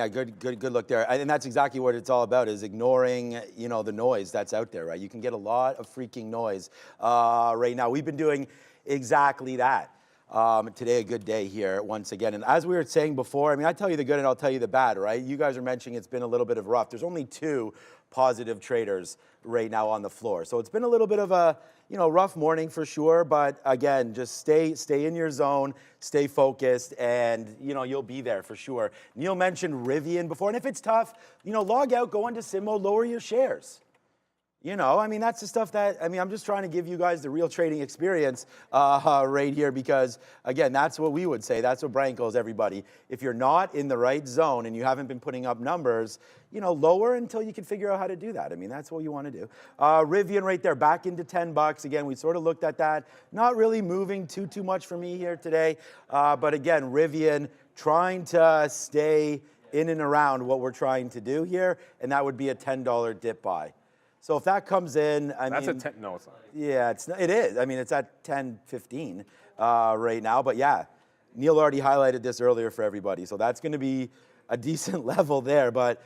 good look there. And that's exactly what it's all about, is ignoring, you know, the noise that's out there, right? You can get a lot of freaking noise right now. We've been doing exactly that. Today, a good day here once again. And as we were saying before, I mean, I tell you the good and I'll tell you the bad, right? You guys are mentioning it's been a little bit of rough. There's only 2 positive traders right now on the floor. So it's been a little bit of a, you know, rough morning for sure. But again, just stay in your zone, stay focused, and, you know, you'll be there for sure. Neil mentioned Rivian before. And if it's tough, you know, log out, go into Simo, lower your shares. You know, I mean, that's the stuff that, I mean, I'm just trying to give you guys the real trading experience right here, because, again, that's what we would say. That's what Brian calls everybody. If you're not in the right zone and you haven't been putting up numbers, you know, lower until you can figure out how to do that. I mean, that's what you want to do. Rivian right there, back into $10. Again, we sort of looked at that. Not really moving too much for me here today. But again, Rivian trying to stay in and around what we're trying to do here, and that would be a $10 dip buy. So if that comes in, I mean, That's a 10. No, it's not. Yeah, it is. I mean, it's at 10.15 right now. But yeah, Neil already highlighted this earlier for everybody. So that's going to be a decent level there. But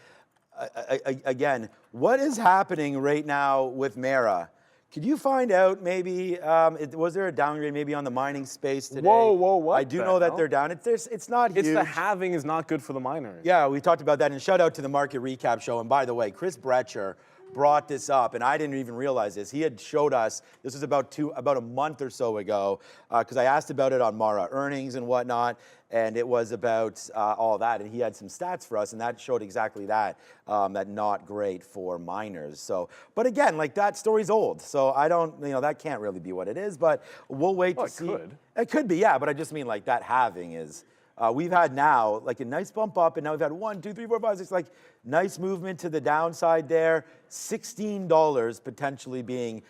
again, what is happening right now with Mara? Could you find out maybe, was there a downgrade maybe on the mining space today? Whoa, what? I do know that they're down. It's not huge. It's the halving is not good for the miners. Yeah, we talked about that. And shout out to the Market Recap Show. And by the way, Chris Brecher brought this up, and I didn't even realize this. He had showed us, this was about a month or so ago, because I asked about it on Mara earnings and whatnot, and it was about all that, and he had some stats for us, and that showed exactly that, that not great for miners. So, but again, like, that story's old, so I don't, you know, that can't really be what it is, but we'll wait to see. Could. It could be, yeah, but I just mean, like, that halving is We've had now like a nice bump up, and now we've had 1, 2, 3, 4, 5, 6, like nice movement to the downside there. $16 potentially being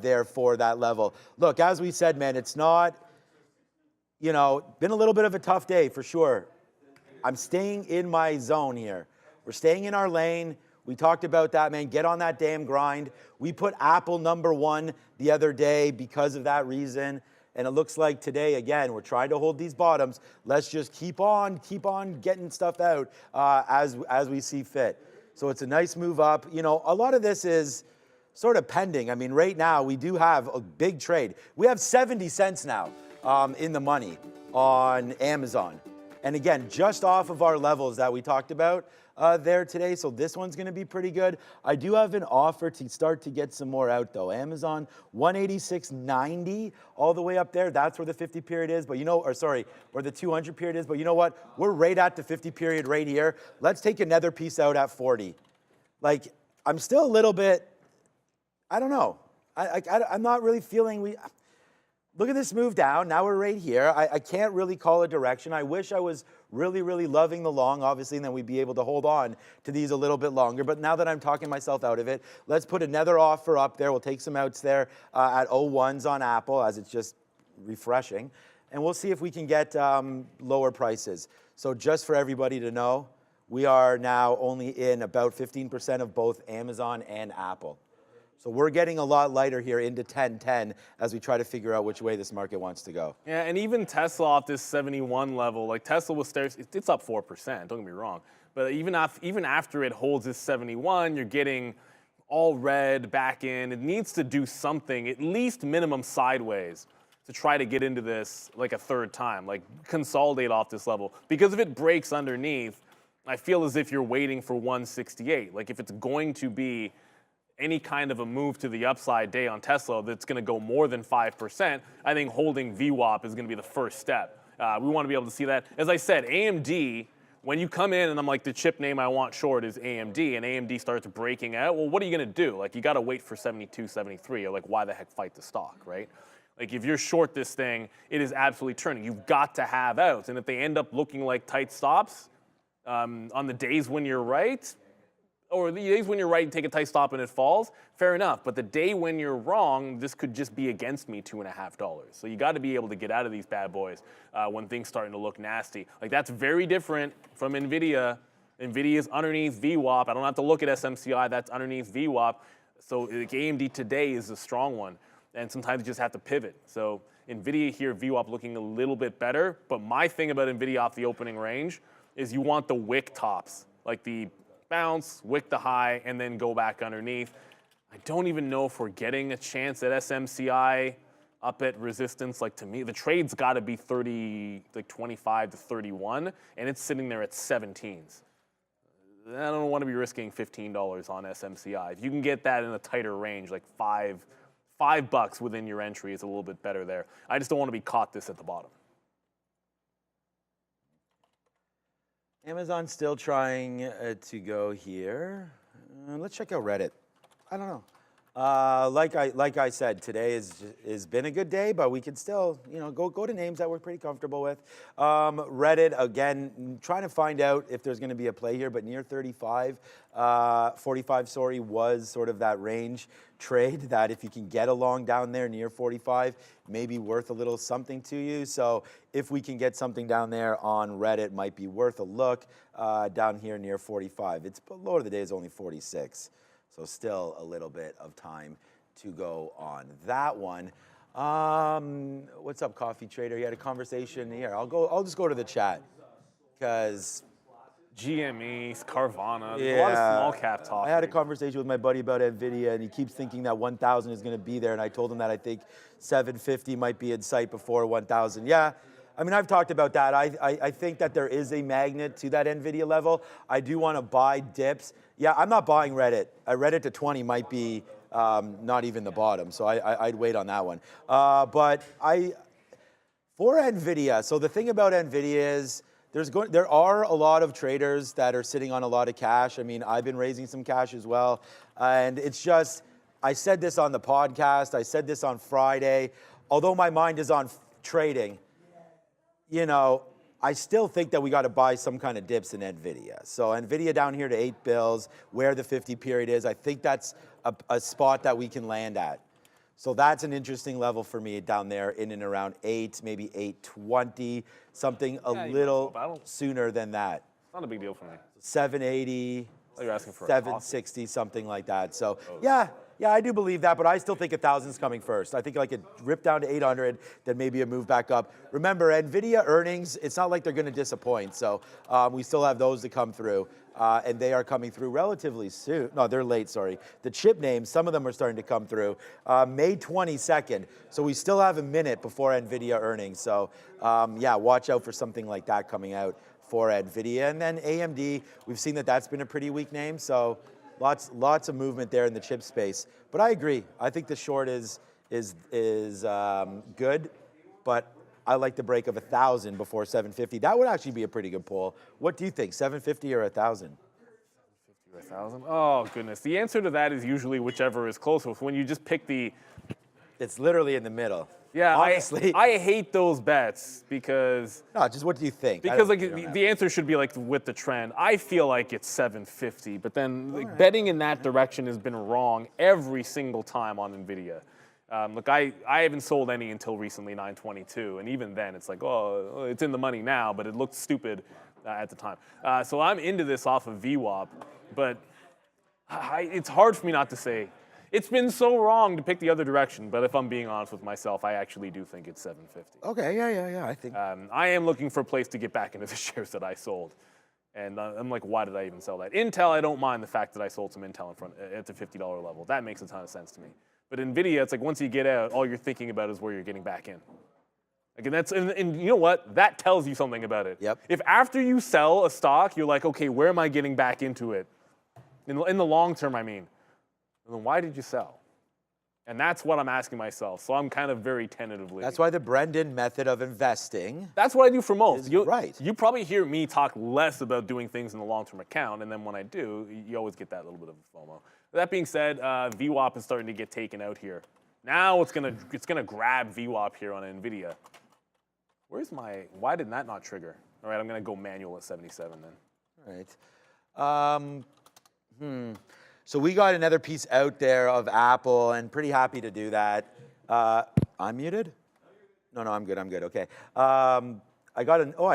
there for that level. Look, as we said, man, it's not, you know, been a little bit of a tough day for sure. I'm staying in my zone here. We're staying in our lane. We talked about that, man. Get on that damn grind. We put Apple #1 the other day because of that reason. And it looks like today, again, we're trying to hold these bottoms. Let's just keep on getting stuff out as we see fit. So it's a nice move up. You know, a lot of this is sort of pending. I mean, right now, we do have a big trade. We have 70 cents now in the money on Amazon. And again, just off of our levels that we talked about there today. So this one's going to be pretty good. I do have an offer to start to get some more out, though. Amazon, 186.90 all the way up there. That's where the 50 period is. But you know, or sorry, where the 200 period is. But you know what? We're right at the 50 period right here. Let's take another piece out at 40. Like, I'm still a little bit, I don't know. I'm not really feeling Look at this move down. Now we're right here. I can't really call a direction. I wish I was really, really loving the long, obviously, and then we'd be able to hold on to these a little bit longer. But now that I'm talking myself out of it, let's put another offer up there. We'll take some outs there at 01s on Apple as it's just refreshing. And we'll see if we can get lower prices. So just for everybody to know, we are now only in about 15% of both Amazon and Apple. So we're getting a lot lighter here into 10-10 as we try to figure out which way this market wants to go. Yeah, and even Tesla off this 71 level, like Tesla was it's up 4%, don't get me wrong. But even after it holds this 71, you're getting all red back in. It needs to do something, at least minimum sideways, to try to get into this like a third time, like consolidate off this level. Because if it breaks underneath, I feel as if you're waiting for 168. Like if it's going to be any kind of a move to the upside day on Tesla that's going to go more than 5%, I think holding VWAP is going to be the first step. We want to be able to see that. As I said, AMD, when you come in and I'm like, the chip name I want short is AMD, and AMD starts breaking out, well, what are you going to do? Like, you got to wait for 72, 73. You're like, why the heck fight the stock, right? Like, if you're short this thing, it is absolutely turning. You've got to have outs. And if they end up looking like tight stops on the days when you're right, or the days when you're right, you take a tight stop and it falls, fair enough. But the day when you're wrong, this could just be against me $2.50. So you got to be able to get out of these bad boys when things starting to look nasty. Like that's very different from NVIDIA. NVIDIA's underneath VWAP. I don't have to look at SMCI. That's underneath VWAP. So like AMD today is a strong one. And sometimes you just have to pivot. So NVIDIA here, VWAP looking a little bit better. But my thing about NVIDIA off the opening range is you want the wick tops, like the bounce, wick the high, and then go back underneath. I don't even know if we're getting a chance at SMCI up at resistance. Like to me, the trade's got to be 25 to 31, and it's sitting there at 17s. I don't want to be risking $15 on SMCI. If you can get that in a tighter range, like $5 within your entry is a little bit better there. I just don't want to be caught this at the bottom. Amazon's still trying to go here. Let's check out Reddit. I don't know. Like I said, today has been a good day, but we can still, you know, go to names that we're pretty comfortable with. Reddit, again, trying to find out if there's going to be a play here, but near 45, 45, sorry, was sort of that range trade that if you can get along down there near 45, maybe worth a little something to you. So if we can get something down there on Reddit, might be worth a look down here near 45. It's low of the day is only 46. So still a little bit of time to go on that one. What's up, Coffee Trader? You had a conversation here. I'll just go to the chat because GME, Carvana, there's a lot of small cap talk. I had a conversation with my buddy about NVIDIA, and he keeps thinking that 1,000 is going to be there, and I told him that I think 750 might be in sight before 1,000. Yeah, I mean, I've talked about that. I think that there is a magnet to that NVIDIA level. I do want to buy dips. Yeah, I'm not buying Reddit. Reddit to 20 might be not even the bottom, so I'd wait on that one. But for NVIDIA, so the thing about NVIDIA is there are a lot of traders that are sitting on a lot of cash. I mean, I've been raising some cash as well. And it's just, I said this on the podcast. I said this on Friday. Although my mind is on trading, you know, I still think that we got to buy some kind of dips in NVIDIA. So NVIDIA down here to 8 bills, where the 50 period is, I think that's a spot that we can land at. So that's an interesting level for me down there in and around 8, maybe 820, something a little sooner than that. Not a big deal for me. 780, You're asking for 760, something like that. So yeah, I do believe that, but I still think 1,000's coming first. I think like a rip down to 800, then maybe a move back up. Remember, NVIDIA earnings, it's not like they're going to disappoint. So we still have those to come through, and they are coming through relatively soon. No, they're late, sorry. The chip names, some of them are starting to come through. May 22nd, so we still have a minute before NVIDIA earnings. So yeah, watch out for something like that coming out for NVIDIA. And then AMD, we've seen that that's been a pretty weak name. So lots of movement there in the chip space. But I agree. I think the short is good, but I like the break of 1,000 before 750. That would actually be a pretty good pull. What do you think, 750 or 1,000? 750 or 1,000? Oh, goodness. The answer to that is usually whichever is closest. When you just pick the... It's literally in the middle. Yeah, honestly. I hate those bets because... No, just what do you think? Because like the answer should be like with the trend. I feel like it's 750, but then like, betting in that direction has been wrong every single time on NVIDIA. Look, I haven't sold any until recently, 922, and even then it's like, oh, it's in the money now, but it looked stupid at the time. So I'm into this off of VWAP, but it's hard for me not to say. It's been so wrong to pick the other direction, but if I'm being honest with myself, I actually do think it's 750. Okay, yeah, I think. I am looking for a place to get back into the shares that I sold. And I'm like, why did I even sell that? Intel, I don't mind the fact that I sold some Intel in front at the $50 level. That makes a ton of sense to me. But NVIDIA, it's like once you get out, all you're thinking about is where you're getting back in. Again, and you know what? That tells you something about it. Yep. If after you sell a stock, you're like, okay, where am I getting back into it? In the long term, I mean. Then why did you sell? And that's what I'm asking myself. So I'm kind of very tentatively. That's why the Brendan method of investing. That's what I do for most. Right. You probably hear me talk less about doing things in the long-term account, and then when I do, you always get that little bit of a FOMO. That being said, VWAP is starting to get taken out here. Now it's gonna grab VWAP here on NVIDIA. Why did that not trigger? All right, I'm gonna go manual at 77 then. All right. So we got another piece out there of Apple, and pretty happy to do that. I'm muted? No, I'm good, okay. I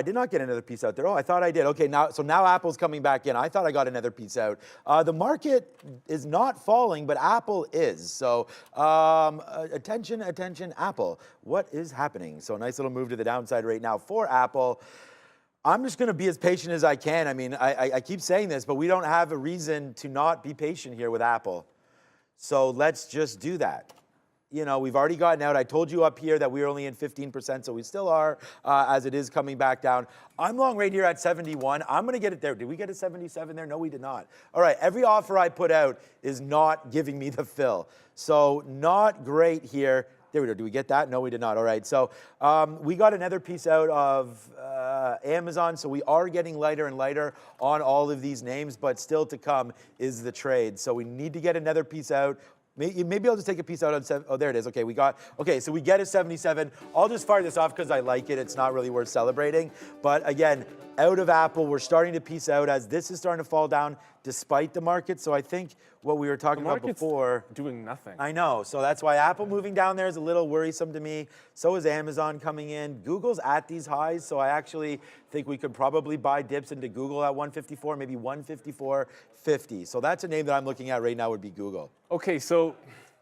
did not get another piece out there. Oh, I thought I did. Okay, now Apple's coming back in. I thought I got another piece out. The market is not falling, but Apple is. So attention, Apple. What is happening? So a nice little move to the downside right now for Apple. I'm just going to be as patient as I can. I mean, I keep saying this, but we don't have a reason to not be patient here with Apple. So let's just do that. You know, we've already gotten out. I told you up here that we were only in 15%, so we still are as it is coming back down. I'm long right here at 71. I'm going to get it there. Did we get a 77 there? No, we did not. All right, every offer I put out is not giving me the fill. So not great here. There we go. Do we get that? No, we did not. All right. So we got another piece out of Amazon. So we are getting lighter and lighter on all of these names, but still to come is the trade. So we need to get another piece out. Maybe I'll just take a piece out on 7. Oh, there it is. Okay, so we get a 77. I'll just fire this off because I like it. It's not really worth celebrating. But again, out of Apple, we're starting to piece out as this is starting to fall down despite the market. So I think what we were talking about before. Doing nothing. I know. So that's why Apple moving down there is a little worrisome to me. So is Amazon coming in. Google's at these highs. So I actually think we could probably buy dips into Google at 154, maybe 154.50. So that's a name that I'm looking at right now would be Google. Okay, so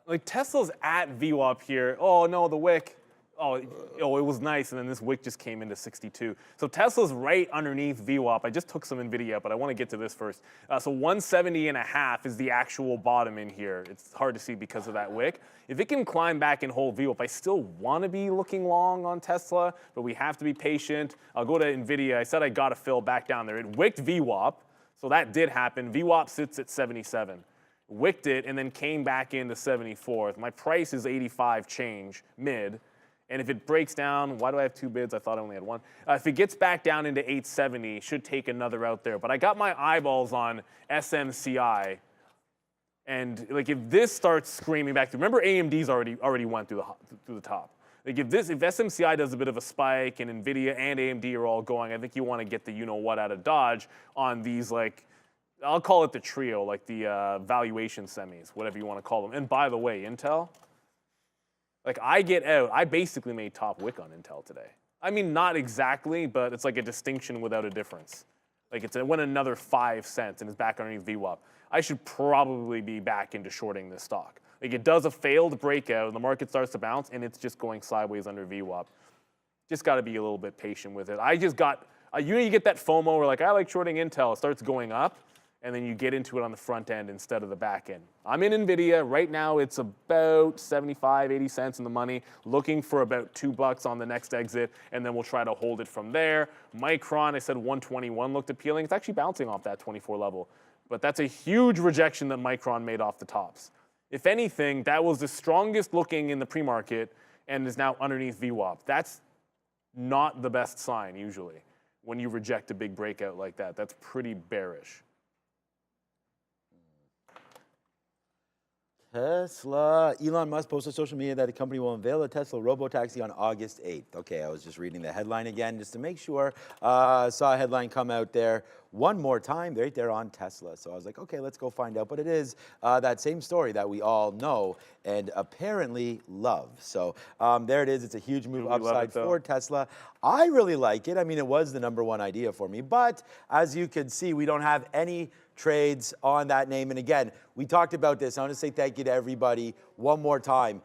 like Tesla's at VWAP here. Oh no, the wick. Oh, it was nice, and then this wick just came into 62. So Tesla's right underneath VWAP. I just took some NVIDIA out, but I want to get to this first. So 170.5 is the actual bottom in here. It's hard to see because of that wick. If it can climb back and hold VWAP, I still want to be looking long on Tesla, but we have to be patient. I'll go to NVIDIA. I said I got to fill back down there. It wicked VWAP, so that did happen. VWAP sits at 77. Wicked it, and then came back into 74. My price is 85 change, mid. And if it breaks down, why do I have 2 bids? I thought I only had 1. If it gets back down into 870, should take another out there. But I got my eyeballs on SMCI. And like if this starts screaming back through, remember AMD's already went through the top. Like if SMCI does a bit of a spike and NVIDIA and AMD are all going, I think you want to get the you-know-what out of Dodge on these, like, I'll call it the trio, like the valuation semis, whatever you want to call them. And by the way, Intel, like I basically made top wick on Intel today. I mean, not exactly, but it's like a distinction without a difference. Like it went another 5 cents and it's back underneath VWAP. I should probably be back into shorting this stock. Like it does a failed breakout and the market starts to bounce and it's just going sideways under VWAP. Just got to be a little bit patient with it. I just got, you get that FOMO where like, I like shorting Intel, it starts going up and then you get into it on the front end instead of the back end. I'm in NVIDIA. Right now it's about 75, 80 cents in the money, looking for about $2 on the next exit, and then we'll try to hold it from there. Micron, I said 121 looked appealing. It's actually bouncing off that 24 level. But that's a huge rejection that Micron made off the tops. If anything, that was the strongest looking in the pre-market and is now underneath VWAP. That's not the best sign usually when you reject a big breakout like that. That's pretty bearish. Tesla. Elon Musk posted on social media that the company will unveil a Tesla robo-taxi on August 8th. Okay, I was just reading the headline again just to make sure. Saw a headline come out there one more time right there on Tesla. So I was like, okay, let's go find out. But it is that same story that we all know and apparently love. So there it is. It's a huge move upside for Tesla. I really like it. I mean, it was the #1 idea for me. But as you can see, we don't have any trades on that name. And again, we talked about this. I want to say thank you to everybody one more time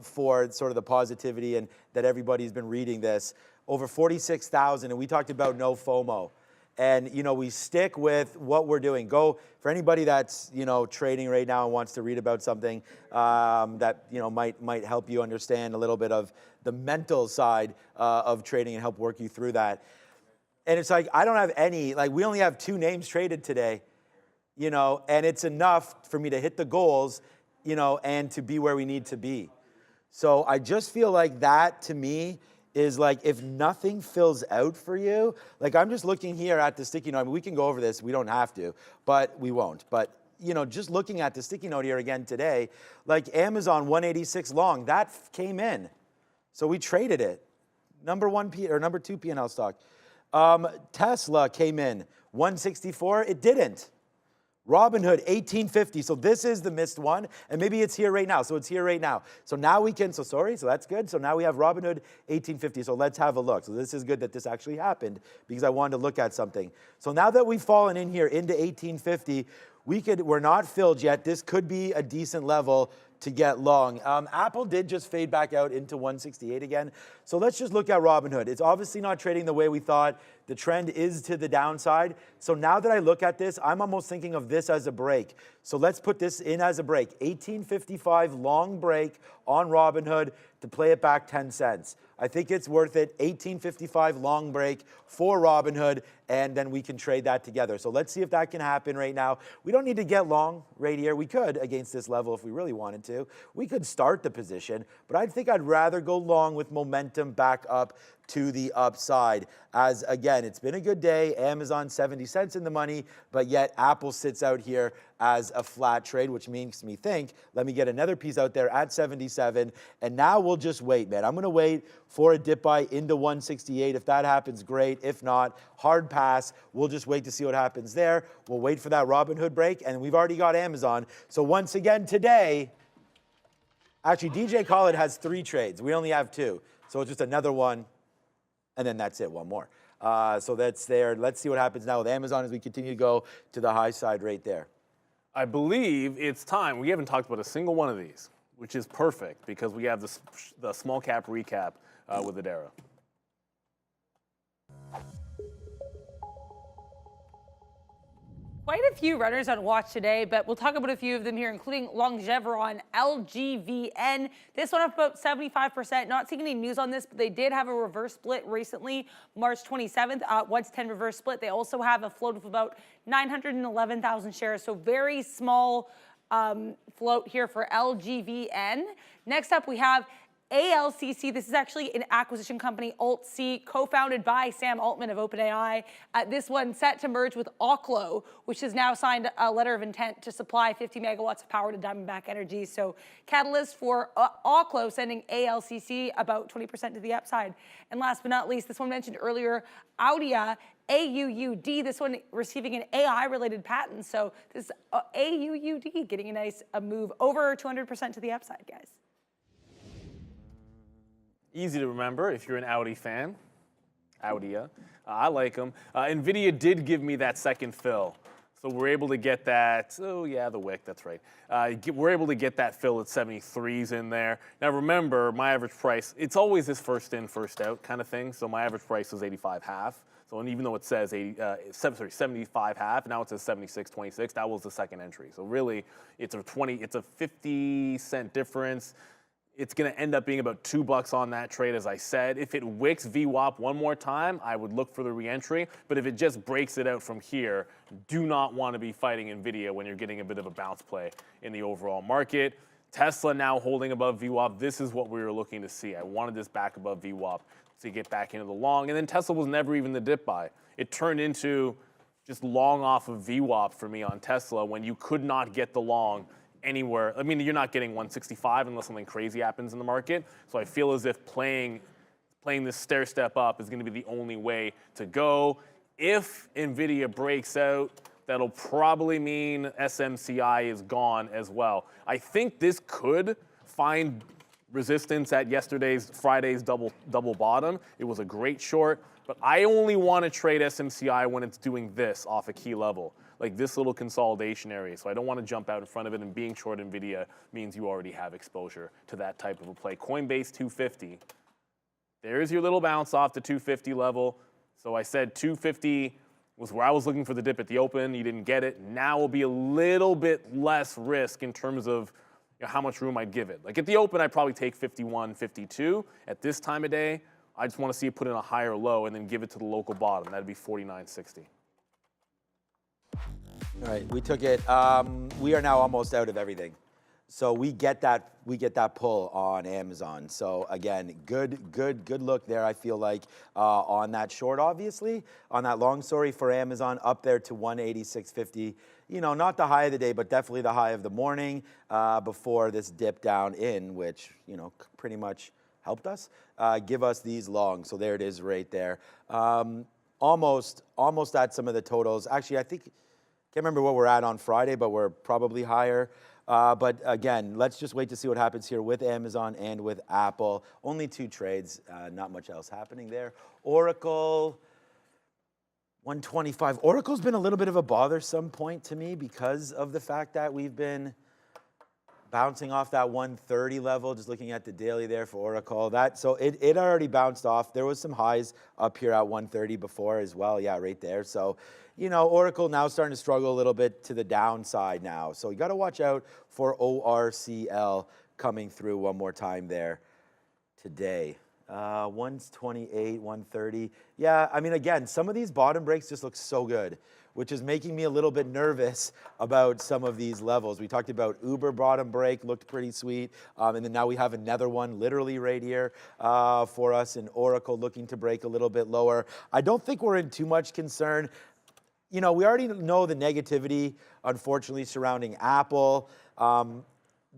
for sort of the positivity and that everybody's been reading this. Over 46,000, and we talked about no FOMO. And, you know, we stick with what we're doing. Go, for anybody that's, you know, trading right now and wants to read about something that, you know, might help you understand a little bit of the mental side of trading and help work you through that. And it's like, I don't have any, like we only have 2 names traded today, you know, and it's enough for me to hit the goals, you know, and to be where we need to be. So I just feel like that to me is like, if nothing fills out for you, like I'm just looking here at the sticky note. I mean, we can go over this, we don't have to, but we won't. But, you know, just looking at the sticky note here again today, like Amazon 186 long, that came in. So we traded it. #2 P&L stock. Tesla came in 164, it didn't. Robinhood 1850, so this is the missed one, and maybe it's here right now, so it's here right now. So now we can, so that's good. So now we have Robinhood 1850, so let's have a look. So this is good that this actually happened because I wanted to look at something. So now that we've fallen in here into 1850, we're not filled yet. This could be a decent level to get long. Apple did just fade back out into 168 again. So let's just look at Robinhood. It's obviously not trading the way we thought. The trend is to the downside. So now that I look at this, I'm almost thinking of this as a break. So let's put this in as a break. 1855 long break on Robinhood to play it back 10 cents. I think it's worth it. 1855 long break for Robinhood, and then we can trade that together. So let's see if that can happen right now. We don't need to get long right here. We could against this level if we really wanted to. We could start the position, but I think I'd rather go long with momentum back up to the upside. As again, it's been a good day. Amazon 70 cents in the money, but yet Apple sits out here as a flat trade, which makes me think, let me get another piece out there at 77. And now we'll just wait, man. I'm going to wait for a dip buy into 168. If that happens, great. If not, hard pass. We'll just wait to see what happens there. We'll wait for that Robinhood break, and we've already got Amazon. So once again today, actually DJ Khaled has 3 trades. We only have 2. So it's just another one. And then that's it, one more. So that's there. Let's see what happens now with Amazon as we continue to go to the high side right there. I believe it's time. We haven't talked about a single one of these, which is perfect because we have the small cap recap with Adara. Quite a few runners on watch today, but we'll talk about a few of them here, including Longeveron, LGVN. This one up about 75%. Not seeing any news on this, but they did have a reverse split recently, March 27th, 1-10 reverse split. They also have a float of about 911,000 shares, so very small float here for LGVN. Next up, we have ALCC, this is actually an acquisition company, Alt-C, co-founded by Sam Altman of OpenAI. This one set to merge with Oklo, which has now signed a letter of intent to supply 50 megawatts of power to Diamondback Energy. So catalyst for Oklo sending ALCC about 20% to the upside. And last but not least, this one mentioned earlier, Audia, AUUD, this one receiving an AI-related patent. So this AUUD getting a nice move over 200% to the upside, guys. Easy to remember if you're an Audi fan. Audia. I like them. NVIDIA did give me that second fill. So we're able to get that, oh yeah, the wick, that's right. We're able to get that fill at 73s in there. Now remember, my average price, it's always this first in, first out kind of thing. So my average price was 85.5. So and even though it says 75.5, now it says 76.26, that was the second entry. So really, it's a 50-cent difference. It's going to end up being about $2 on that trade, as I said. If it wicks VWAP one more time, I would look for the re-entry. But if it just breaks it out from here, do not want to be fighting NVIDIA when you're getting a bit of a bounce play in the overall market. Tesla now holding above VWAP. This is what we were looking to see. I wanted this back above VWAP to get back into the long. And then Tesla was never even the dip buy. It turned into just long off of VWAP for me on Tesla when you could not get the long anywhere. I mean, you're not getting 165 unless something crazy happens in the market. So I feel as if playing this stair step up is going to be the only way to go. If NVIDIA breaks out, that'll probably mean SMCI is gone as well. I think this could find resistance at Friday's double bottom. It was a great short, but I only want to trade SMCI when it's doing this off a key level, like this little consolidation area. So I don't want to jump out in front of it, and being short NVIDIA means you already have exposure to that type of a play. Coinbase 250. There's your little bounce off the 250 level. So I said 250 was where I was looking for the dip at the open. You didn't get it. Now will be a little bit less risk in terms of how much room I'd give it. Like at the open, I'd probably take 51, 52. At this time of day, I just want to see it put in a higher low and then give it to the local bottom. That'd be 49.60. All right, we took it. We are now almost out of everything. So we get that pull on Amazon. So again, good look there, I feel like, on that short, obviously. On that long story for Amazon, up there to 186.50. You know, not the high of the day, but definitely the high of the morning before this dip down in, which, you know, pretty much helped us give us these longs. So there it is right there. Almost at some of the totals. Actually, I think, can't remember what we're at on Friday, but we're probably higher. But again, let's just wait to see what happens here with Amazon and with Apple. Only two trades, not much else happening there. Oracle, 125. Oracle's been a little bit of a bothersome point to me because of the fact that we've been bouncing off that 130 level, just looking at the daily there for Oracle. So it already bounced off. There was some highs up here at 130 before as well. Yeah, right there. So, you know, Oracle now starting to struggle a little bit to the downside now. So you got to watch out for ORCL coming through one more time there today. 128, 130. Yeah, I mean, again, some of these bottom breaks just look so good, which is making me a little bit nervous about some of these levels. We talked about Uber bottom break, looked pretty sweet. And then now we have another one literally right here for us, in Oracle looking to break a little bit lower. I don't think we're in too much concern. You know, we already know the negativity, unfortunately, surrounding Apple.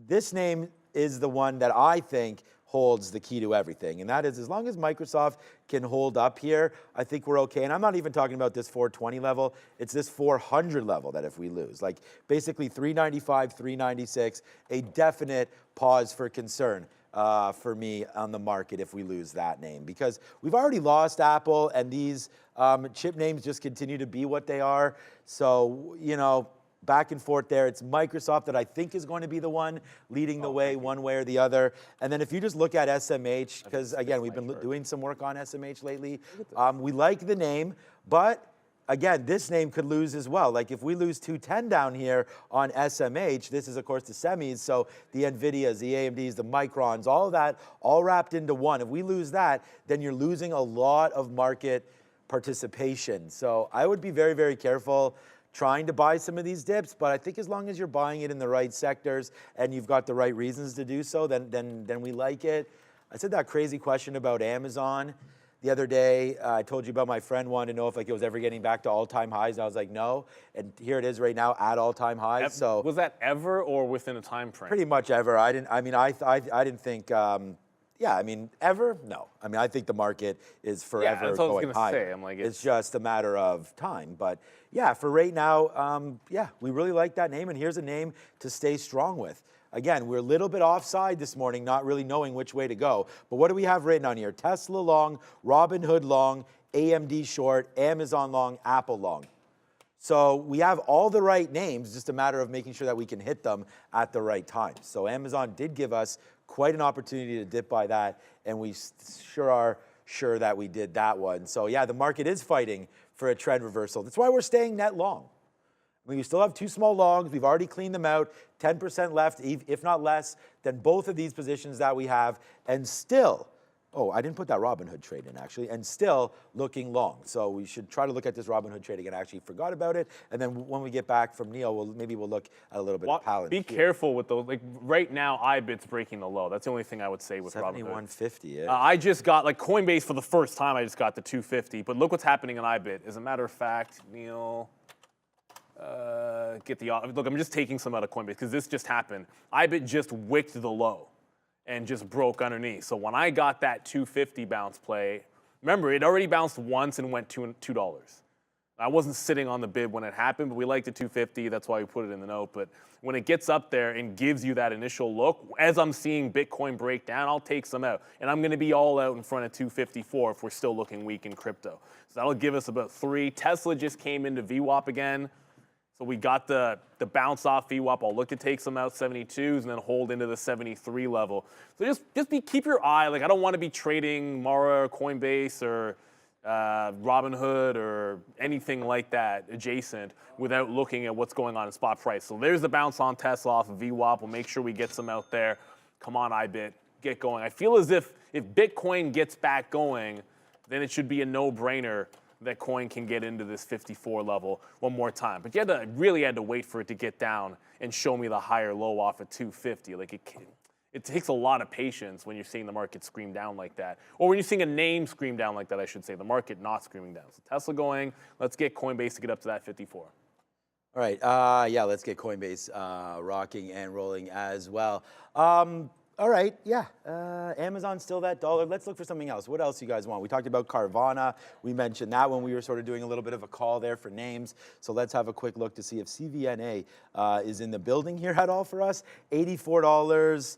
This name is the one that I think holds the key to everything. And that is, as long as Microsoft can hold up here, I think we're okay. And I'm not even talking about this 420 level. It's this 400 level that if we lose, like basically 395, 396, a definite pause for concern for me on the market if we lose that name. Because we've already lost Apple, and these chip names just continue to be what they are. So, you know, back and forth there. It's Microsoft that I think is going to be the one leading the way one way or the other. And then if you just look at SMH, because again, we've been doing some work on SMH lately. We like the name, but again, this name could lose as well. Like if we lose 210 down here on SMH, this is of course the semis, so the NVIDIAs, the AMDs, the Microns, all of that, all wrapped into one. If we lose that, then you're losing a lot of market participation. So I would be very, very careful trying to buy some of these dips, but I think as long as you're buying it in the right sectors and you've got the right reasons to do so, then we like it. I said that crazy question about Amazon the other day. I told you about my friend wanted to know if like it was ever getting back to all-time highs. And I was like, no. And here it is right now at all-time highs. So was that ever or within a time frame? pretty much ever. I didn't think. Yeah, I mean, ever? No. I mean, I think the market is forever that's what I was going gonna higher. say. I'm like, it's just a matter of time. But yeah, for right now, yeah, we really like that name, and here's a name to stay strong with. Again, we're a little bit offside this morning, not really knowing which way to go. But what do we have written on here? Tesla long, Robinhood long, AMD short, Amazon long, Apple long. So we have all the right names, just a matter of making sure that we can hit them at the right time. So Amazon did give us quite an opportunity to dip by that, and we sure are sure that we did that one. So yeah, the market is fighting for a trend reversal. That's why we're staying net long. I mean, we still have two small longs. We've already cleaned them out, 10% left, if not less than both of these positions that we have, and still, oh, I didn't put that Robinhood trade in, actually, and still looking long. So we should try to look at this Robinhood trade again. I actually forgot about it. And then when we get back from Neil, maybe we'll look at a little bit of Palantir. Be careful with those. Like right now, IBIT's breaking the low. That's the only thing I would say with Robinhood. 71.50. I just got, like Coinbase for the first time, I just got the 250. But look what's happening in IBIT. As a matter of fact, Neil, look, I'm just taking some out of Coinbase because this just happened. IBIT just wicked the low and just broke underneath. So when I got that 250 bounce play, remember, it already bounced once and went $2. I wasn't sitting on the bid when it happened, but we liked the 250. That's why we put it in the note. But when it gets up there and gives you that initial look, as I'm seeing Bitcoin break down, I'll take some out. And I'm going to be all out in front of 254 if we're still looking weak in crypto. So that'll give us about 3. Tesla just came into VWAP again. So we got the bounce off VWAP. I'll look to take some out 72s and then hold into the 73 level. So keep your eye. Like I don't want to be trading Mara or Coinbase or Robinhood or anything like that adjacent without looking at what's going on in spot price. So there's the bounce on Tesla off of VWAP. We'll make sure we get some out there. Come on, IBIT, get going. I feel as if Bitcoin gets back going, then it should be a no-brainer that coin can get into this 54 level one more time. But you really had to wait for it to get down and show me the higher low off at 250. Like it takes a lot of patience when you're seeing the market scream down like that. Or when you're seeing a name scream down like that, I should say, the market not screaming down. So Tesla going, let's get Coinbase to get up to that 54. All right, yeah, let's get Coinbase rocking and rolling as well. All right, yeah, Amazon's still that $1. Let's look for something else. What else you guys want? We talked about Carvana. We mentioned that when we were sort of doing a little bit of a call there for names. So let's have a quick look to see if CVNA is in the building here at all for us. $84.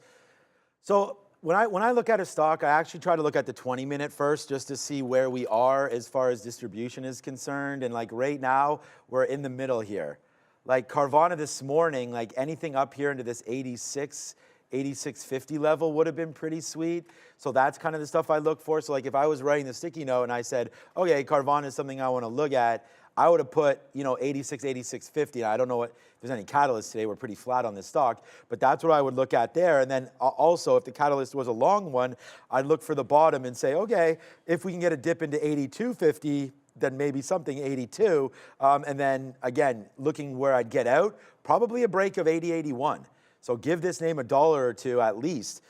So when I look at a stock, I actually try to look at the 20-minute first just to see where we are as far as distribution is concerned. And like right now, we're in the middle here. Like Carvana this morning, like anything up here into this 86.50 level would have been pretty sweet. So that's kind of the stuff I look for. So like if I was writing the sticky note and I said, okay, Carvana is something I want to look at, I would have put, 86, 86.50. I don't know if there's any catalyst today. We're pretty flat on this stock, but that's what I would look at there. And then also if the catalyst was a long one, I'd look for the bottom and say, okay, if we can get a dip into 82.50, then maybe something 82. And then again, looking where I'd get out, probably a break of 80.81. So give this name $1 or $2 at least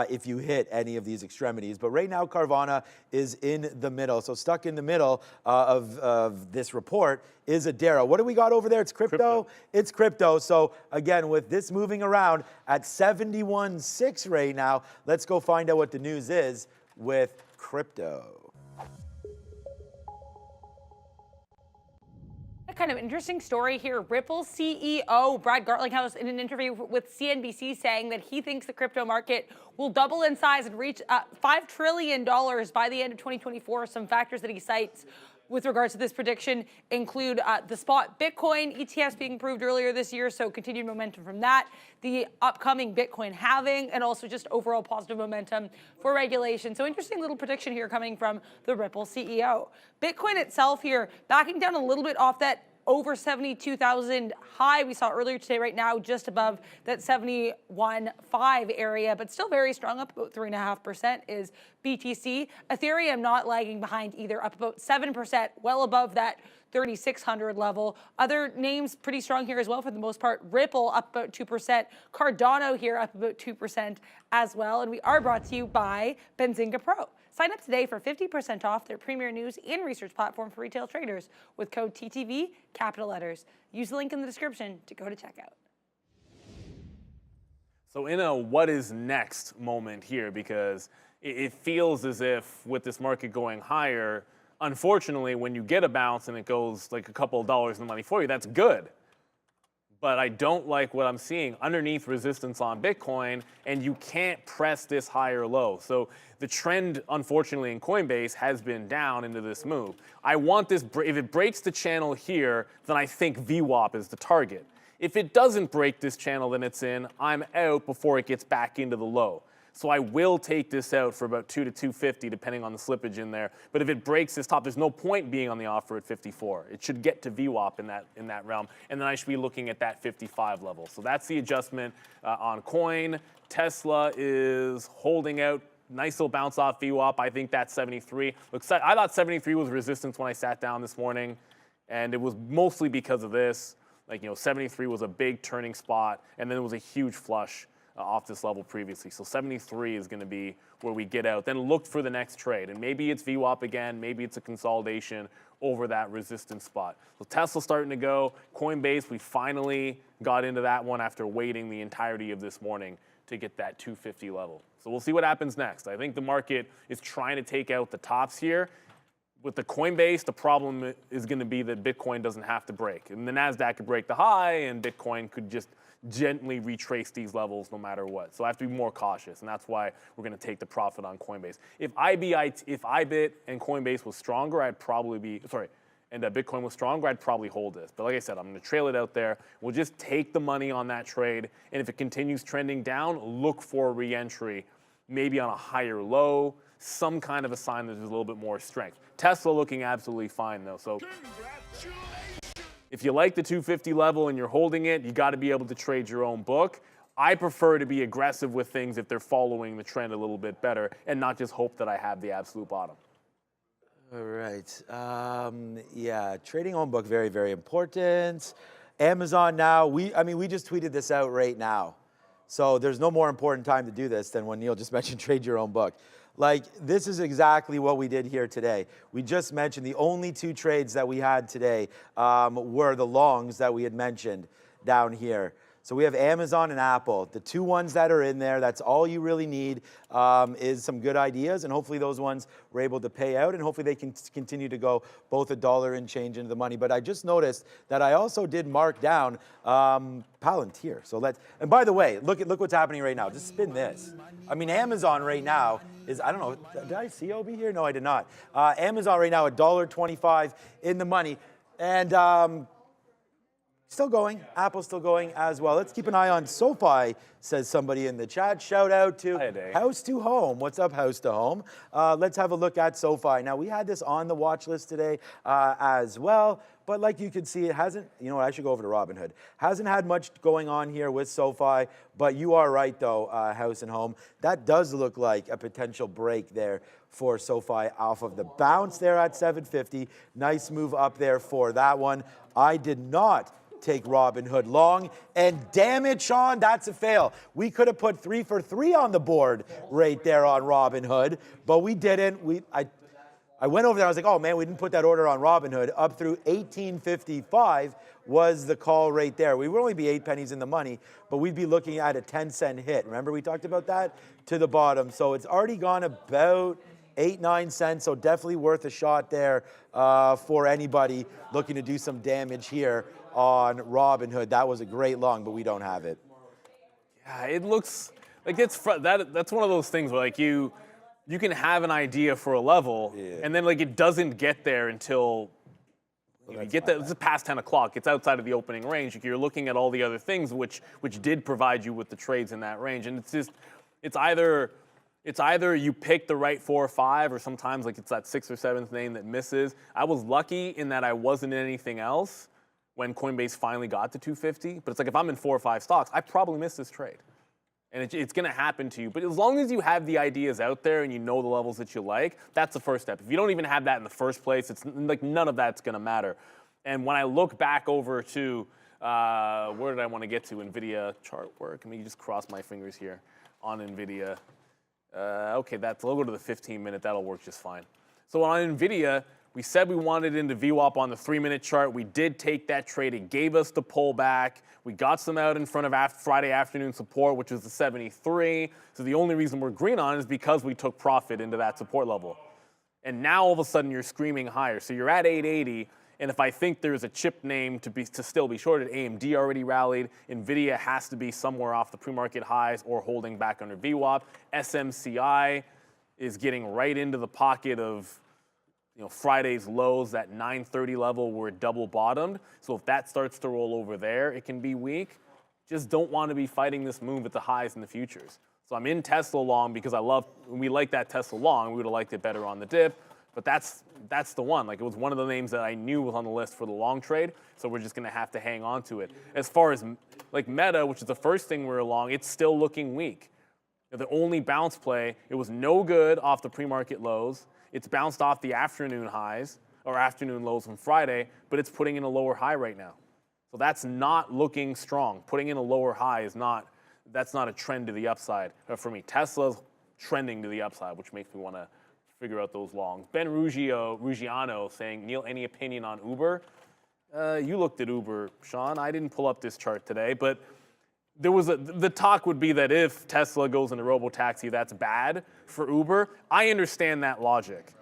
if you hit any of these extremities. But right now, Carvana is in the middle. So stuck in the middle of this report is Adara. What do we got over there? It's crypto? It's crypto. So again, with this moving around at 71.6 right now, let's go find out what the news is with crypto. Kind of interesting story here. Ripple CEO Brad Garlinghouse in an interview with CNBC saying that he thinks the crypto market will double in size and reach $5 trillion by the end of 2024. Some factors that he cites with regards to this prediction include the spot Bitcoin ETFs being approved earlier this year, so continued momentum from that, the upcoming Bitcoin halving, and also just overall positive momentum for regulation. So interesting little prediction here coming from the Ripple CEO. Bitcoin itself here backing down a little bit off that over 72,000 high we saw earlier today, right now just above that 71.5 area, but still very strong, up about 3.5% is BTC. Ethereum not lagging behind either, up about 7%, well above that 3,600 level. Other names pretty strong here as well for the most part. Ripple up about 2%. Cardano here up about 2% as well. And we are brought to you by Benzinga Pro. Sign up today for 50% off their premier news and research platform for retail traders with code TTV, capital letters. Use the link in the description to go to checkout. So in a what is next moment here, because it feels as if with this market going higher, unfortunately, when you get a bounce and it goes like a couple of dollars in the money for you, that's good. But I don't like what I'm seeing underneath resistance on Bitcoin, and you can't press this higher low. So the trend, unfortunately, in Coinbase has been down into this move. I want this, if it breaks the channel here, then I think VWAP is the target. If it doesn't break this channel that it's in, I'm out before it gets back into the low. So I will take this out for about 2 to 250, depending on the slippage in there. But if it breaks this top, there's no point being on the offer at 54. It should get to VWAP in that realm, and then I should be looking at that 55 level. So that's the adjustment on coin. Tesla is holding out. Nice little bounce off VWAP. I think that's 73. Look, I thought 73 was resistance when I sat down this morning, and it was mostly because of this. 73 was a big turning spot, and then it was a huge flush off this level previously. So 73 is going to be where we get out. Then look for the next trade. And maybe it's VWAP again. Maybe it's a consolidation over that resistance spot. So Tesla's starting to go. Coinbase, we finally got into that one after waiting the entirety of this morning to get that 250 level. So we'll see what happens next. I think the market is trying to take out the tops here. With the Coinbase, the problem is going to be that Bitcoin doesn't have to break. And the NASDAQ could break the high, and Bitcoin could just gently retrace these levels no matter what. So I have to be more cautious, and that's why we're going to take the profit on Coinbase. If IBIT and Coinbase was stronger, I'd probably be, and Bitcoin was stronger, I'd probably hold this. But like I said, I'm going to trail it out there. We'll just take the money on that trade, and if it continues trending down, look for a re-entry, maybe on a higher low, some kind of a sign that there's a little bit more strength. Tesla looking absolutely fine, though. So if you like the 250 level and you're holding it, you got to be able to trade your own book. I prefer to be aggressive with things if they're following the trend a little bit better and not just hope that I have the absolute bottom. All right. Yeah, trading own book, very, very important. Amazon now, we just tweeted this out right now. So there's no more important time to do this than when Neil just mentioned trade your own book. Like, this is exactly what we did here today. We just mentioned the only two trades that we had today were the longs that we had mentioned down here. So we have Amazon and Apple, the two ones that are in there. That's all you really need is some good ideas, and hopefully those ones were able to pay out, and hopefully they can continue to go both $1 and change into the money. But I just noticed that I also did mark down Palantir. So and by the way, look what's happening right now. Just spin this. I mean, Amazon right now is, I don't know, did I see OB here? No, I did not. Amazon right now, $1.25 in the money. And still going. Apple's still going as well. Let's keep an eye on SOFI, says somebody in the chat. Shout out to House to Home. What's up, House to Home? Let's have a look at SOFI. Now, we had this on the watch list today as well. But like you can see, it hasn't, you know what, I should go over to Robinhood. Hasn't had much going on here with SOFI, but you are right though, House and Home. That does look like a potential break there for SOFI off of the bounce there at 750. Nice move up there for that one. I did not take Robinhood long, and damn it, Sean, that's a fail. We could have put 3 for 3 on the board right there on Robinhood, but we didn't. I went over there, I was like, oh man, we didn't put that order on Robinhood. Up through 1855 was the call right there. We would only be 8 pennies in the money, but we'd be looking at a 10-cent hit. Remember we talked about that? To the bottom. So it's already gone about 8-9 cents, so definitely worth a shot there for anybody looking to do some damage here on Robinhood. That was a great long, but we don't have it. Yeah, it looks like that's one of those things where like you can have an idea for a level, and then like it doesn't get there until you get that. It's past 10 o'clock. It's outside of the opening range. You're looking at all the other things which did provide you with the trades in that range, and it's either you pick the right 4 or 5, or sometimes like it's that 6th or 7th name that misses. I was lucky in that I wasn't in anything else, when Coinbase finally got to 250. But it's like if I'm in 4 or 5 stocks, I probably missed this trade. And it's going to happen to you. But as long as you have the ideas out there and you know the levels that you like, that's the first step. If you don't even have that in the first place, it's like none of that's going to matter. And when I look back over to, where did I want to get to? NVIDIA chart work. Let me just cross my fingers here on NVIDIA. Okay, we'll go to the 15-minute. That'll work just fine. So on NVIDIA, we said we wanted into VWAP on the 3-minute chart. We did take that trade. It gave us the pullback. We got some out in front of Friday afternoon support, which was the 73. So the only reason we're green on it is because we took profit into that support level. And now all of a sudden you're screaming higher. So you're at 880. And if I think there's a chip name to still be shorted, AMD already rallied. NVIDIA has to be somewhere off the pre-market highs or holding back under VWAP. SMCI is getting right into the pocket of Friday's lows, that 930 level where it double bottomed. So if that starts to roll over there, it can be weak. Just don't want to be fighting this move at the highs in the futures. So I'm in Tesla long because we like that Tesla long. We would have liked it better on the dip, but that's the one. Like it was one of the names that I knew was on the list for the long trade. So we're just going to have to hang on to it. As far as like Meta, which is the first thing we're long, it's still looking weak. The only bounce play, it was no good off the pre-market lows. It's bounced off the afternoon highs or afternoon lows from Friday, but it's putting in a lower high right now. So that's not looking strong. Putting in a lower high that's not a trend to the upside. For me, Tesla's trending to the upside, which makes me want to figure out those longs. Ben Ruggiano saying, Neil, any opinion on Uber? You looked at Uber, Sean. I didn't pull up this chart today, but the talk would be that if Tesla goes into robotaxi, that's bad for Uber. I understand that logic.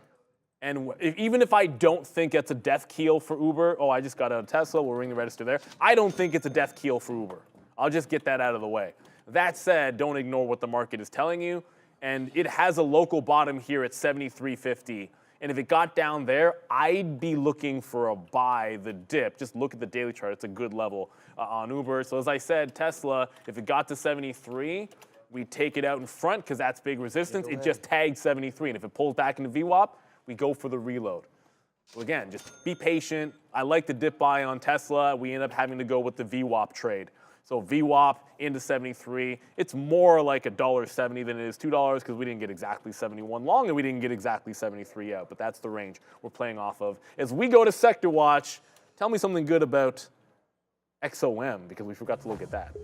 And even if I don't think it's a death keel for Uber, I just got out of Tesla, we'll ring the register there. I don't think it's a death keel for Uber. I'll just get that out of the way. That said, don't ignore what the market is telling you. And it has a local bottom here at 73.50. And if it got down there, I'd be looking for a buy the dip. Just look at the daily chart. It's a good level on Uber. So as I said, Tesla, if it got to 73, we take it out in front because that's big resistance. It just tagged 73. And if it pulls back into VWAP, we go for the reload. So again, just be patient. I like the dip buy on Tesla. We end up having to go with the VWAP trade. So VWAP into 73. It's more like $1.70 than it is $2 because we didn't get exactly 71 long and we didn't get exactly 73 out. But that's the range we're playing off of. As we go to Sector Watch, tell me something good about XOM because we forgot to look at that.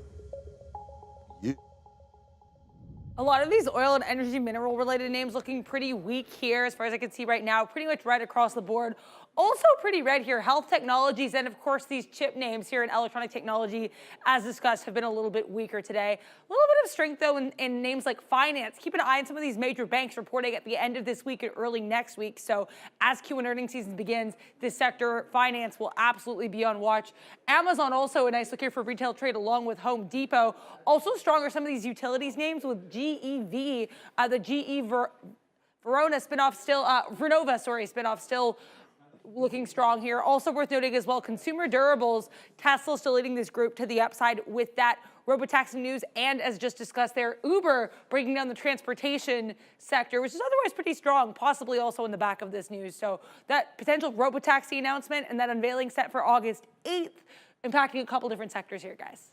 A lot of these oil and energy mineral related names looking pretty weak here as far as I can see right now, pretty much right across the board. Also pretty red here, health technologies, and of course these chip names here in electronic technology, as discussed, have been a little bit weaker today. A little bit of strength though in names like finance. Keep an eye on some of these major banks reporting at the end of this week and early next week. So as Q1 earnings season begins, this sector, finance, will absolutely be on watch. Amazon also a nice look here for retail trade along with Home Depot. Also strong are some of these utilities names with GEV, the GE Vernova spinoff still looking strong here. Also worth noting as well, consumer durables, Tesla still leading this group to the upside with that robotaxi news, and as just discussed there, Uber breaking down the transportation sector, which is otherwise pretty strong, possibly also in the back of this news. So that potential robotaxi announcement and that unveiling set for August 8th, impacting a couple different sectors here, guys.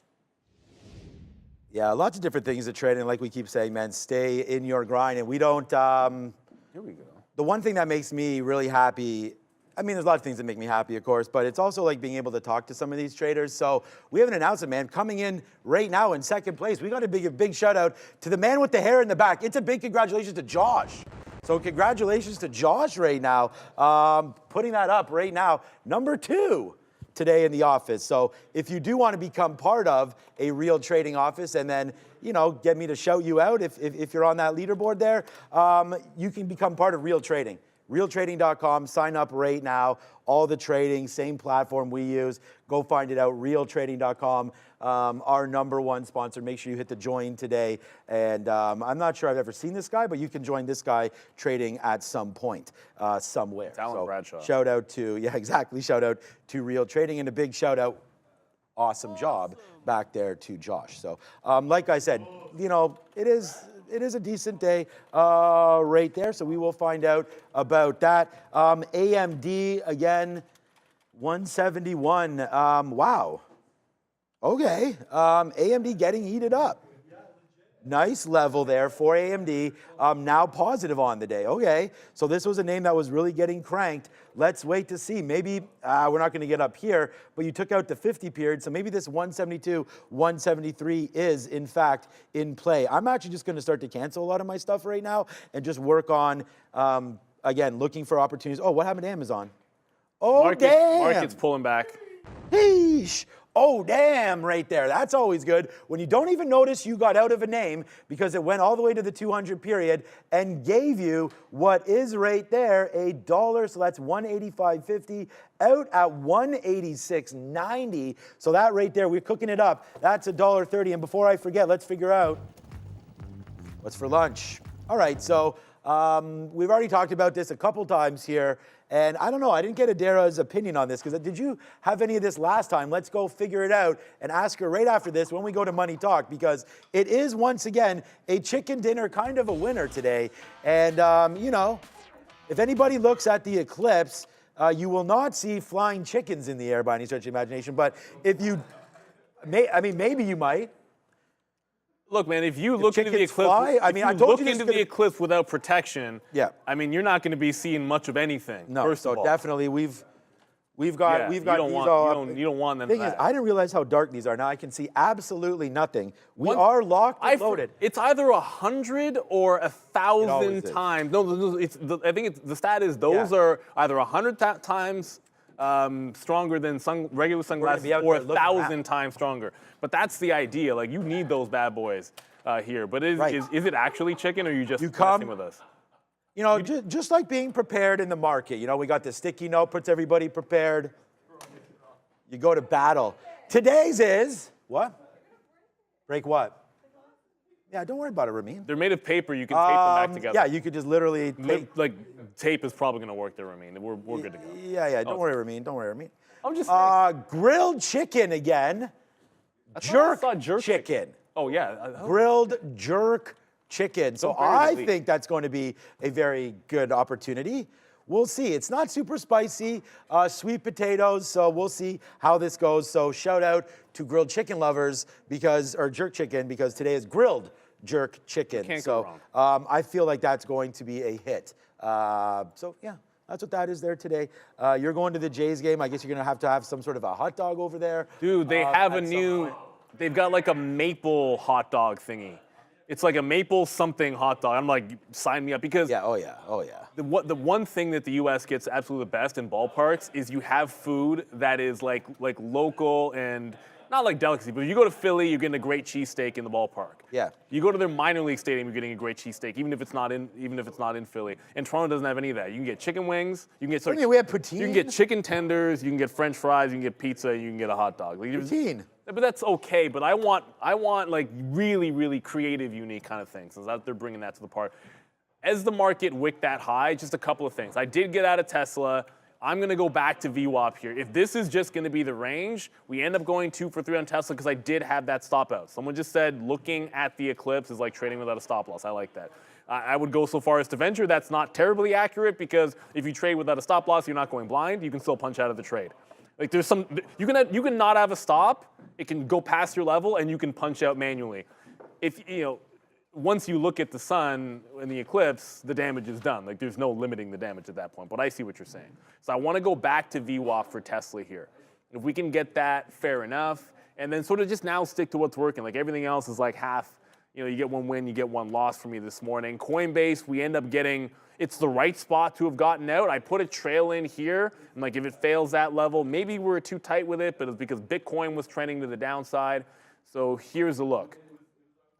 Yeah, lots of different things to trade, and like we keep saying, man, stay in your grind, and we don't, Here we go. the one thing that makes me really happy, I mean, there's a lot of things that make me happy, of course, but it's also like being able to talk to some of these traders. So we have an announcement, man, coming in right now in second place. We got to give a big shout out to the man with the hair in the back. It's a big congratulations to Josh. So congratulations to Josh right now, putting that up right now, number 2 today in the office. So if you do want to become part of a real trading office and then, get me to shout you out if you're on that leaderboard there, you can become part of Real Trading. Realtrading.com, sign up right now. All the trading, same platform we use. Go find it out, realtrading.com. Our #1 sponsor. Make sure you hit the join today. And I'm not sure I've ever seen this guy, but you can join this guy trading at some point, somewhere. Alan Bradshaw. Shout out to, shout out to Real Trading, and a big shout out, awesome job back there to Josh. So like I said, it is a decent day right there, so we will find out about that. AMD, again, 171. Wow. Okay. AMD getting heated up. Nice level there for AMD. Now positive on the day. Okay. So this was a name that was really getting cranked. Let's wait to see. Maybe we're not going to get up here, but you took out the 50 period. So maybe this 172, 173 is in fact in play. I'm actually just going to start to cancel a lot of my stuff right now and just work on, again, looking for opportunities. Oh, what happened to Amazon? Oh, damn. Market's pulling back. Heesh. Oh, damn, right there. That's always good. When you don't even notice you got out of a name because it went all the way to the 200 period and gave you what is right there, $1. So that's 185.50 out at 186.90. So that right there, we're cooking it up. That's $1.30. And before I forget, let's figure out what's for lunch. All right, so we've already talked about this a couple times here. And I don't know, I didn't get Adara's opinion on this, because did you have any of this last time? Let's go figure it out and ask her right after this when we go to Money Talk, because it is once again a chicken dinner kind of a winner today. And, you know, if anybody looks at the eclipse, you will not see flying chickens in the air by any stretch of imagination. But if you, maybe you might. Look, man, if you look into the eclipse, the eclipse without protection, yeah, I mean, you're not going to be seeing much of anything. No, first of all. Definitely we've got you don't want them. Thing is, I didn't realize how dark these are. Now I can see absolutely nothing. We are locked and loaded. It's either 100 or 1,000 times. No, I think the stat is those are either 100 times stronger than regular sunglasses or 1,000 times stronger. But that's the idea. Like, you need those bad boys here. But is it actually chicken, or are you just messing with us? You know, just like being prepared in the market. You know, we got the sticky note, puts everybody prepared. You go to battle. Today's is what? Break what? Yeah, don't worry about it, Ramin. They're made of paper. You can tape them back together. Yeah, you could just literally tape is probably going to work there, Ramin. We're good to go. Yeah. Don't worry, Ramin. Don't worry, Ramin. I'm just saying. Grilled chicken again. Jerk chicken. Oh, yeah. Grilled jerk chicken. So I think that's going to be a very good opportunity. We'll see. It's not super spicy, sweet potatoes, so we'll see how this goes. So shout out to grilled chicken lovers or jerk chicken, because today is grilled jerk chicken. Can't go wrong. I feel like that's going to be a hit. So yeah, that's what that is there today. You're going to the Jays game. I guess you're going to have some sort of a hot dog over there. Dude, they have they've got like a maple hot dog thingy. It's like a maple something hot dog. I'm like, sign me up, because oh yeah. The one thing that the U.S. gets absolutely the best in ballparks is you have food that is like local and not like delicacy. But if you go to Philly, you're getting a great cheesesteak in the ballpark. Yeah. You go to their minor league stadium, you're getting a great cheesesteak, even if it's not in Philly. And Toronto doesn't have any of that. You can get chicken wings. You can get we have poutine. You can get chicken tenders. You can get French fries. You can get pizza. You can get a hot dog. Poutine. But that's okay. But I want like really, really creative, unique kind of things. So they're bringing that to the park. As the market wicked that high, just a couple of things. I did get out of Tesla. I'm going to go back to VWAP here. If this is just going to be the range, we end up going 2 for 3 on Tesla, because I did have that stop out. Someone just said looking at the eclipse is like trading without a stop loss. I like that. I would go so far as to venture that's not terribly accurate, because if you trade without a stop loss, you're not going blind. You can still punch out of the trade. Like, there's you can not have a stop. It can go past your level, and you can punch out manually. Once you look at the sun in the eclipse, the damage is done. Like, there's no limiting the damage at that point. But I see what you're saying. So I want to go back to VWAP for Tesla here. If we can get that, fair enough. And then sort of just now stick to what's working. Like, everything else is like half. You get one win, you get one loss for me this morning. Coinbase, we end up getting, it's the right spot to have gotten out. I put a trail in here. And like, if it fails that level, maybe we're too tight with it, but it's because Bitcoin was trending to the downside. So here's a look.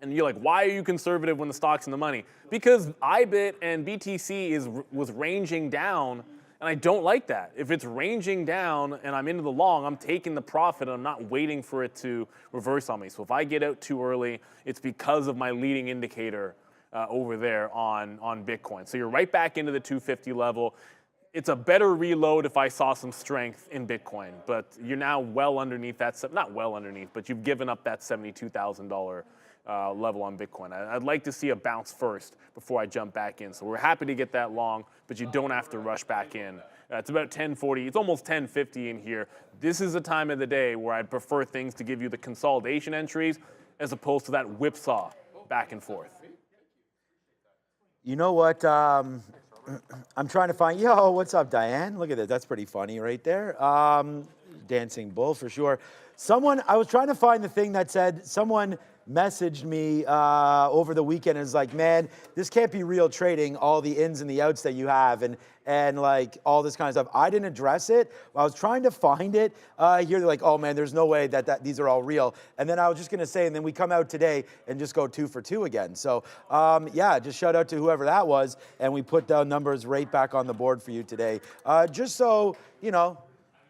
And you're like, why are you conservative when the stock's in the money? Because IBIT and BTC was ranging down, and I don't like that. If it's ranging down and I'm into the long, I'm taking the profit, and I'm not waiting for it to reverse on me. So if I get out too early, it's because of my leading indicator over there on Bitcoin. So you're right back into the 250 level. It's a better reload if I saw some strength in Bitcoin, but you're now well underneath that, not well underneath, but you've given up that $72,000 level on Bitcoin. I'd like to see a bounce first before I jump back in. So we're happy to get that long, but you don't have to rush back in It's about 10:40. It's almost 10:50 in here. This is the time of the day where I'd prefer things to give you the consolidation entries as opposed to that whipsaw back and forth. You know what? I'm trying to find. Yo, what's up, Diane? Look at this. That's pretty funny right there. Dancing bull for sure. I was trying to find the thing that said someone messaged me over the weekend and was like, man, this can't be real trading, all the ins and the outs that you have and like all this kind of stuff. I didn't address it. I was trying to find it here. They're like, oh man, there's no way that these are all real. And then I was just going to say, and then we come out today and just go 2 for 2 again. So yeah, just shout out to whoever that was. And we put down numbers right back on the board for you today. Just so, you know,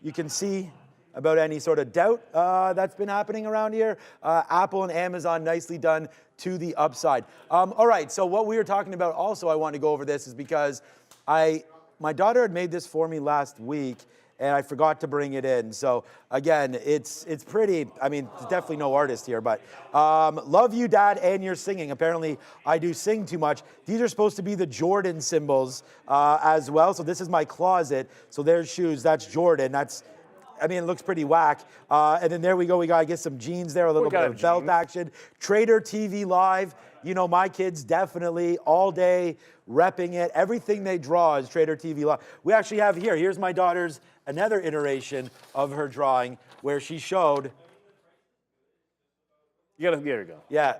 you can see about any sort of doubt that's been happening around here. Apple and Amazon, nicely done to the upside. All right, so what we were talking about also, I want to go over this, is because my daughter had made this for me last week, and I forgot to bring it in. So again, it's pretty, I mean, there's definitely no artist here, but love you, Dad, and your singing. Apparently, I do sing too much. These are supposed to be the Jordan symbols as well. So this is my closet. So there's shoes, that's Jordan. I mean, it looks pretty whack. And then there we go. We got to get some jeans there, a little bit of belt action. Trader TV Live. You know, my kids definitely all day repping it. Everything they draw is Trader TV Live. We actually have here's my daughter's another iteration of her drawing where she showed. There you go. Yeah,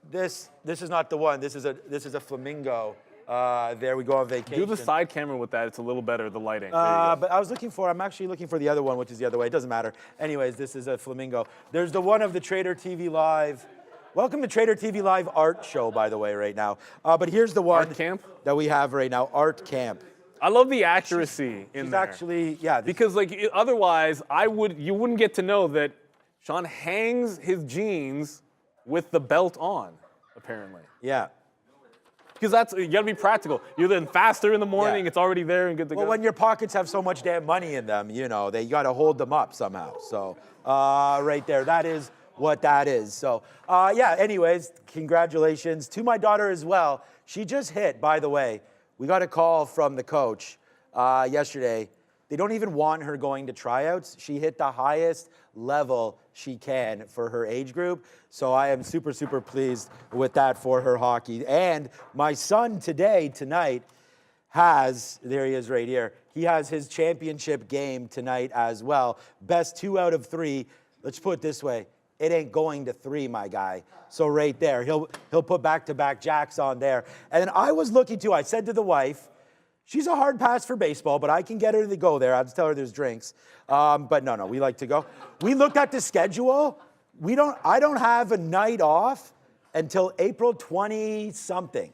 this is not the one. This is a flamingo. There we go on vacation. Do the side camera with that. It's a little better, the lighting. But I'm actually looking for the other one, which is the other way. It doesn't matter. Anyways, this is a flamingo. There's the one of the Trader TV Live. Welcome to Trader TV Live Art Show, by the way, right now. But here's the one Art Camp? that we have right now, Art Camp. I love the accuracy in there. Actually, yeah. Because otherwise, you wouldn't get to know that Sean hangs his jeans with the belt on, apparently. Yeah. Because you gotta be practical. You're then faster in the morning, it's already there and good to go. Well, when your pockets have so much damn money in them, you know, you gotta hold them up somehow. So, right there, that is what that is. So, yeah, anyways, congratulations to my daughter as well. She just hit, by the way, we got a call from the coach yesterday. They don't even want her going to tryouts. She hit the highest level she can for her age group. So I am super, super pleased with that for her hockey. And my son tonight, there he is right here. He has his championship game tonight as well. Best 2 out of 3. Let's put it this way. It ain't going to 3, my guy. So right there, he'll put back-to-back jacks on there. And then I was looking too, I said to the wife, she's a hard pass for baseball, but I can get her to go there. I'll just tell her there's drinks. But no, we like to go. We looked at the schedule. I don't have a night off until April 20-something.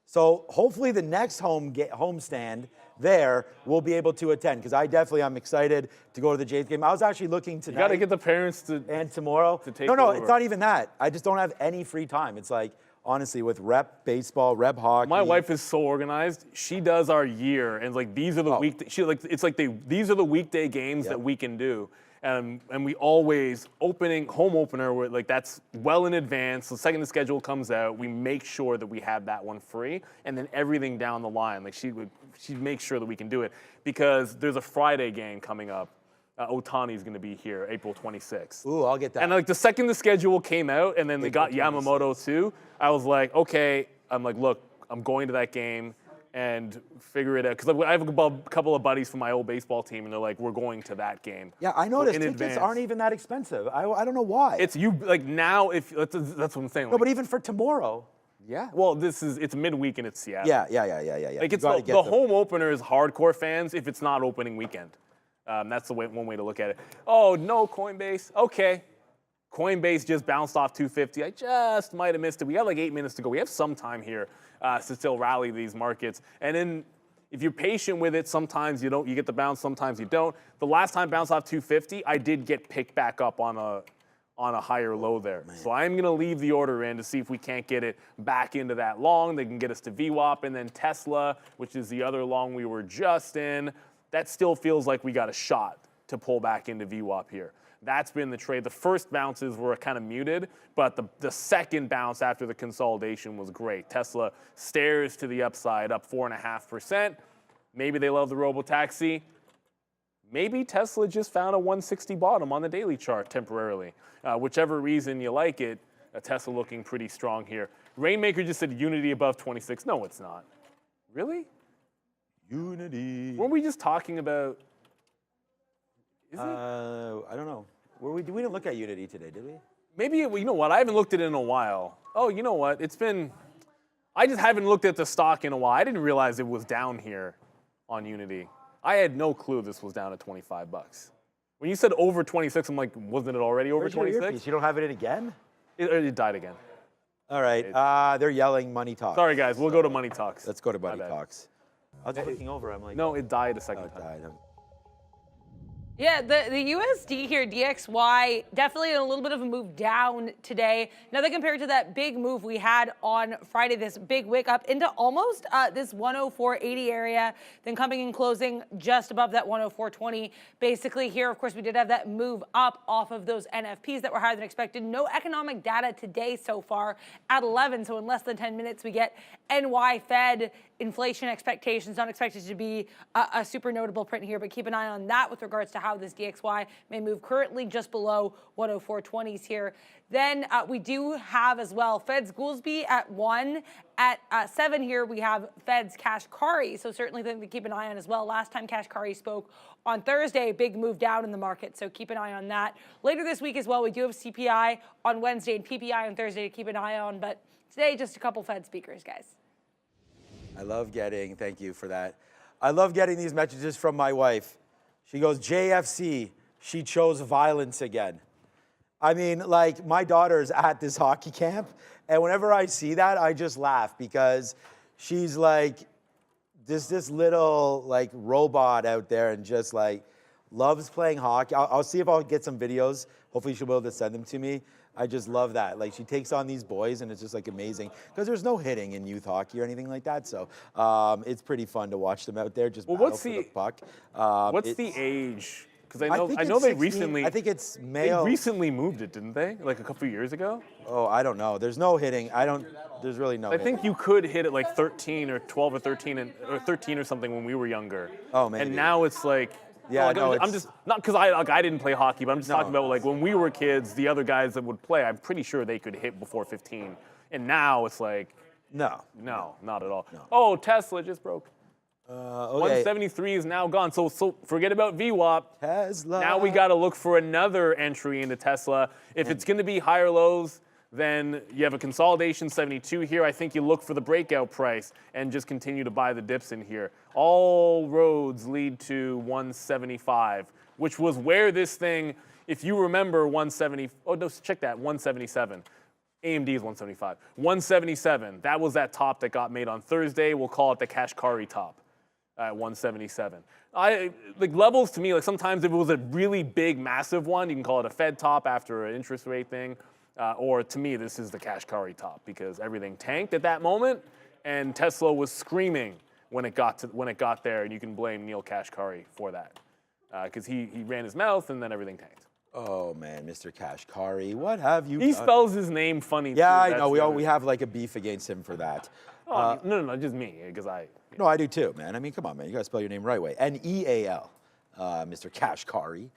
So hopefully the next homestand there we'll be able to attend, because I'm excited to go to the Jays game. I was actually looking tonight. You got to get the parents to and tomorrow. To take no, over. It's not even that. I just don't have any free time. It's like, honestly, with rep baseball, rep hockey. My wife is so organized. She does our year, and these are the these are the weekday games that we can do. And we always home opener, where that's well in advance. The second the schedule comes out, we make sure that we have that one free, and then everything down the line, she'd make sure that we can do it, because there's a Friday game coming up. Otani's going to be here April 26th. Ooh, I'll get that. And the second the schedule came out, and then they got Yamamoto too, I was like, okay. I'm like, look, I'm going to that game and figure it out, because I have a couple of buddies from my old baseball team, and they're like, we're going to that game. Yeah, I noticed tickets aren't even that expensive. I don't know why. It's now, if that's what I'm saying. No, but even for tomorrow. Yeah. Well, it's midweek and it's Seattle. Yeah. It's the home opener is hardcore fans if it's not opening weekend. That's one way to look at it. Oh, no, Coinbase. Okay. Coinbase just bounced off 250. I just might have missed it. We got 8 minutes to go. We have some time here to still rally these markets. And then if you're patient with it, sometimes you get the bounce, sometimes you don't. The last time bounced off 250, I did get picked back up on a higher low there. Man. So I'm going to leave the order in to see if we can't get it back into that long. They can get us to VWAP, and then Tesla, which is the other long we were just in. That still feels like we got a shot to pull back into VWAP here. That's been the trade. The first bounces were kind of muted, but the second bounce after the consolidation was great. Tesla stairs to the upside, up 4.5%. Maybe they love the robo-taxi. maybe Tesla just found a 160 bottom on the daily chart temporarily. Whichever reason you like it, Tesla looking pretty strong here. Rainmaker just said Unity above 26. No, it's not. Really? Unity. Weren't we just talking about? Is it? I don't know. We didn't look at Unity today, did we? Maybe, you know what, I haven't looked at it in a while. Oh, you know what, I just haven't looked at the stock in a while. I didn't realize it was down here on Unity. I had no clue this was down at 25 bucks. When you said over 26, I'm like, wasn't it already over 26? You don't have it in again? It died again. All right, they're yelling money talk. Sorry, guys, we'll go to money talks. Let's go to money bad. talks. I was looking over, I'm like. No, it died a Oh, second it time. died. Yeah, the USD here, DXY, definitely in a little bit of a move down today. Nothing compared to that big move we had on Friday, this big wick up into almost this 104.80 area, then coming and closing just above that 104.20. Basically here, of course, we did have that move up off of those NFPs that were higher than expected. No economic data today so far at 11, so in less than 10 minutes we get NY Fed inflation expectations, not expected to be a super notable print here, but keep an eye on that with regards to how this DXY may move, currently just below 104.20s here. Then we do have as well Fed's Goolsbee at 1. At 7 here, we have Fed's Kashkari, so certainly something to keep an eye on as well. Last time Kashkari spoke on Thursday, big move down in the market, so keep an eye on that. Later this week as well, we do have CPI on Wednesday and PPI on Thursday to keep an eye on, but today just a couple Fed speakers, guys. I love getting, thank you for that. I love getting these messages from my wife. She goes, JFC, she chose violence again. I mean, like, my daughter's at this hockey camp, and whenever I see that, I just laugh because she's like this little like robot out there and just like loves playing hockey. I'll see if I'll get some videos. Hopefully she'll be able to send them to me. I just love that. Like, she takes on these boys, and it's just like amazing because there's no hitting in youth hockey or anything like that. So it's pretty fun to watch them out there just battle for the puck. What's the age? Because I know they 16, recently. I think it's male. They recently moved it, didn't they? Like a couple years ago. Oh, I don't know. There's no hitting. There's really no. I think you could hit it like 13 or 12 or 13 or 13 or something when we were younger. Oh, maybe. And now it's like. Yeah, like, no, I'm just not because I didn't play hockey, but I'm just talking about like when we were kids, the other guys that would play, I'm pretty sure they could hit before 15. And now it's like. No, not at all. No. Oh, Tesla just broke. Okay. 173 is now gone. So forget about VWAP. Tesla. Now we got to look for another entry into Tesla. If it's going to be higher lows, then you have a consolidation 72 here. I think you look for the breakout price and just continue to buy the dips in here. All roads lead to 175, which was where this thing, if you remember 170, oh, no, check that, 177. AMD is 175. 177, that was that top that got made on Thursday. We'll call it the Kashkari top at 177. Like levels to me, like sometimes if it was a really big, massive one, you can call it a Fed top after an interest rate thing. Or to me, this is the Kashkari top because everything tanked at that moment, and Tesla was screaming when it got there, and you can blame Neil Kashkari for that because he ran his mouth and then everything tanked. Oh man, Mr. Kashkari, what have you He done? spells his name funny. Yeah, too. I know. We have like a beef against him for that. No, just me because I. No, I do too, man. I mean, come on, man. You gotta spell your name right way. Neal, Mr. Kashkari.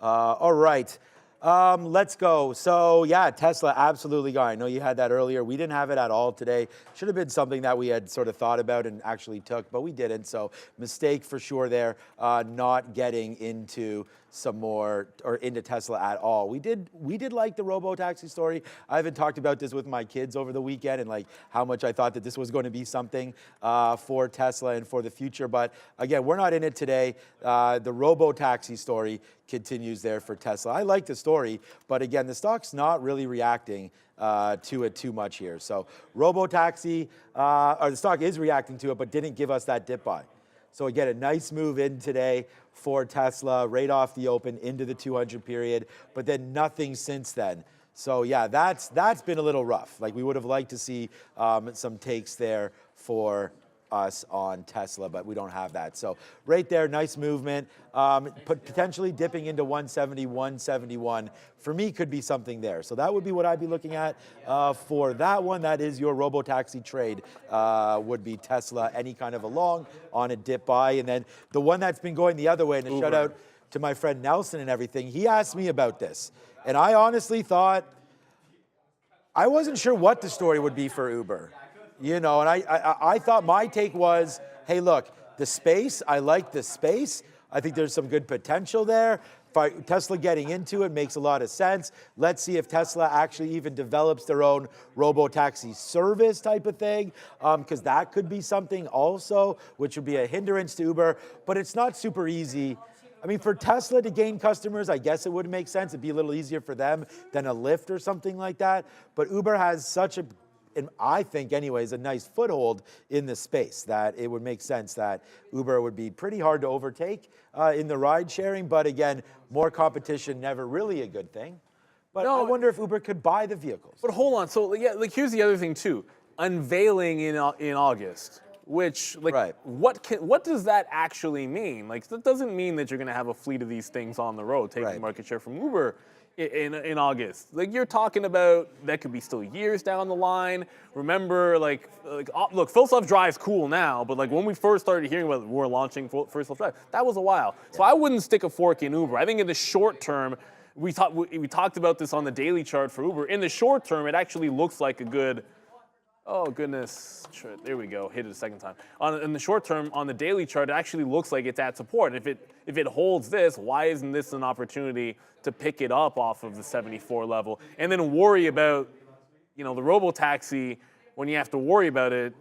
All right. Let's go. So yeah, Tesla absolutely gone. I know you had that earlier. We didn't have it at all today. Should have been something that we had sort of thought about and actually took, but we didn't. So mistake for sure there, not getting into some more or into Tesla at all. We did like the robo-taxi story. I haven't talked about this with my kids over the weekend and like how much I thought that this was going to be something for Tesla and for the future. But again, we're not in it today. The robo-taxi story continues there for Tesla. I like the story, but again, the stock's not really reacting to it too much here. So robo-taxi, or the stock is reacting to it, but didn't give us that dip buy. So again, a nice move in today for Tesla, right off the open into the 200 period, but then nothing since then. So yeah, that's been a little rough. Like we would have liked to see some takes there for us on Tesla, but we don't have that. So right there, nice movement. Potentially dipping into 170, 171 for me could be something there. So that would be what I'd be looking at for that one. That is your robo-taxi trade would be Tesla, any kind of a long on a dip buy. And then the one that's been going the other way and a shutout. to my friend Nelson and everything, he asked me about this. And I honestly thought, I wasn't sure what the story would be for Uber. You know, and I thought my take was, hey, look, the space, I like the space. I think there's some good potential there. Tesla getting into it makes a lot of sense. Let's see if Tesla actually even develops their own robo-taxi service type of thing, because that could be something also, which would be a hindrance to Uber, but it's not super easy. I mean, for Tesla to gain customers, I guess it would make sense. It'd be a little easier for them than a Lyft or something like that. But Uber has such a, and I think anyways, a nice foothold in the space that it would make sense that Uber would be pretty hard to overtake in the ride sharing. But again, more competition, never really a good thing. But I wonder if Uber could buy the vehicles. But hold on, so yeah, like here's the other thing too. Unveiling in August, which like Right. what does that actually mean? Like that doesn't mean that you're going to have a fleet of these things on the road taking Right. market share from Uber in August. Like you're talking about that could be still years down the line. Remember, look, Full Self Drive's cool now, but like when we first started hearing about we're launching Full Self Drive, that was a while. So I wouldn't stick a fork in Uber. I think in the short term, we talked about this on the daily chart for Uber. In the short term, it actually looks like a good. Oh goodness, there we go, hit it a second time. In the short term, on the daily chart, it actually looks like it's at support. If it holds this, why isn't this an opportunity to pick it up off of the 74 level? And then worry about, you know, the robo-taxi when you have to worry about it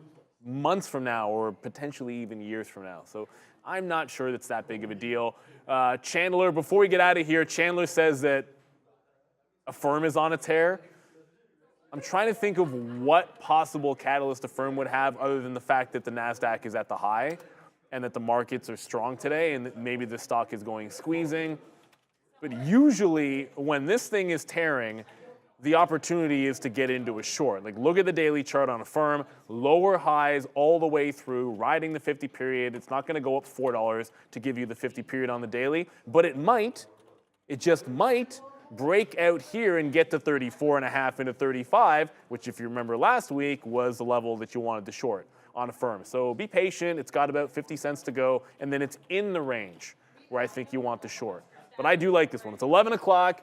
months from now or potentially even years from now. So I'm not sure that's that big of a deal. Chandler, before we get out of here, Chandler says that Affirm is on a tear. I'm trying to think of what possible catalyst Affirm would have other than the fact that the NASDAQ is at the high and that the markets are strong today and that maybe the stock is going squeezing. But usually when this thing is tearing, the opportunity is to get into a short. Like look at the daily chart on Affirm, lower highs all the way through, riding the 50 period. It's not going to go up $4 to give you the 50 period on the daily, but it just might break out here and get to 34.5 into 35, which if you remember last week was the level that you wanted to short on Affirm. So be patient. It's got about 50 cents to go, and then it's in the range where I think you want to short. But I do like this one. It's 11 o'clock.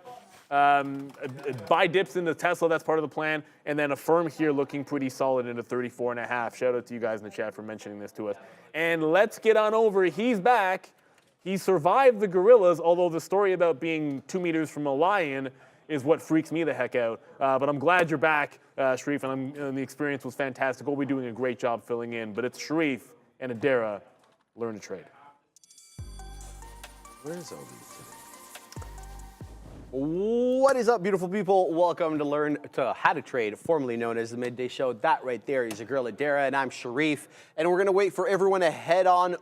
Buy dips into Tesla. That's part of the plan. And then Affirm here looking pretty solid into 34.5. Shout out to you guys in the chat for mentioning this to us. And let's get on over. He's back. He survived the gorillas, although the story about being 2 meters from a lion is what freaks me the heck out. But I'm glad you're back, Sharif, and the experience was fantastic. We'll be doing a great job filling in. But it's Sharif and Adara. Learn to trade. Where's Obi today? What is up, beautiful people? Welcome to How to Trade, formerly known as the Midday Show. That right there is your girl Adara, and I'm Sharif. And we're going to wait for everyone to head on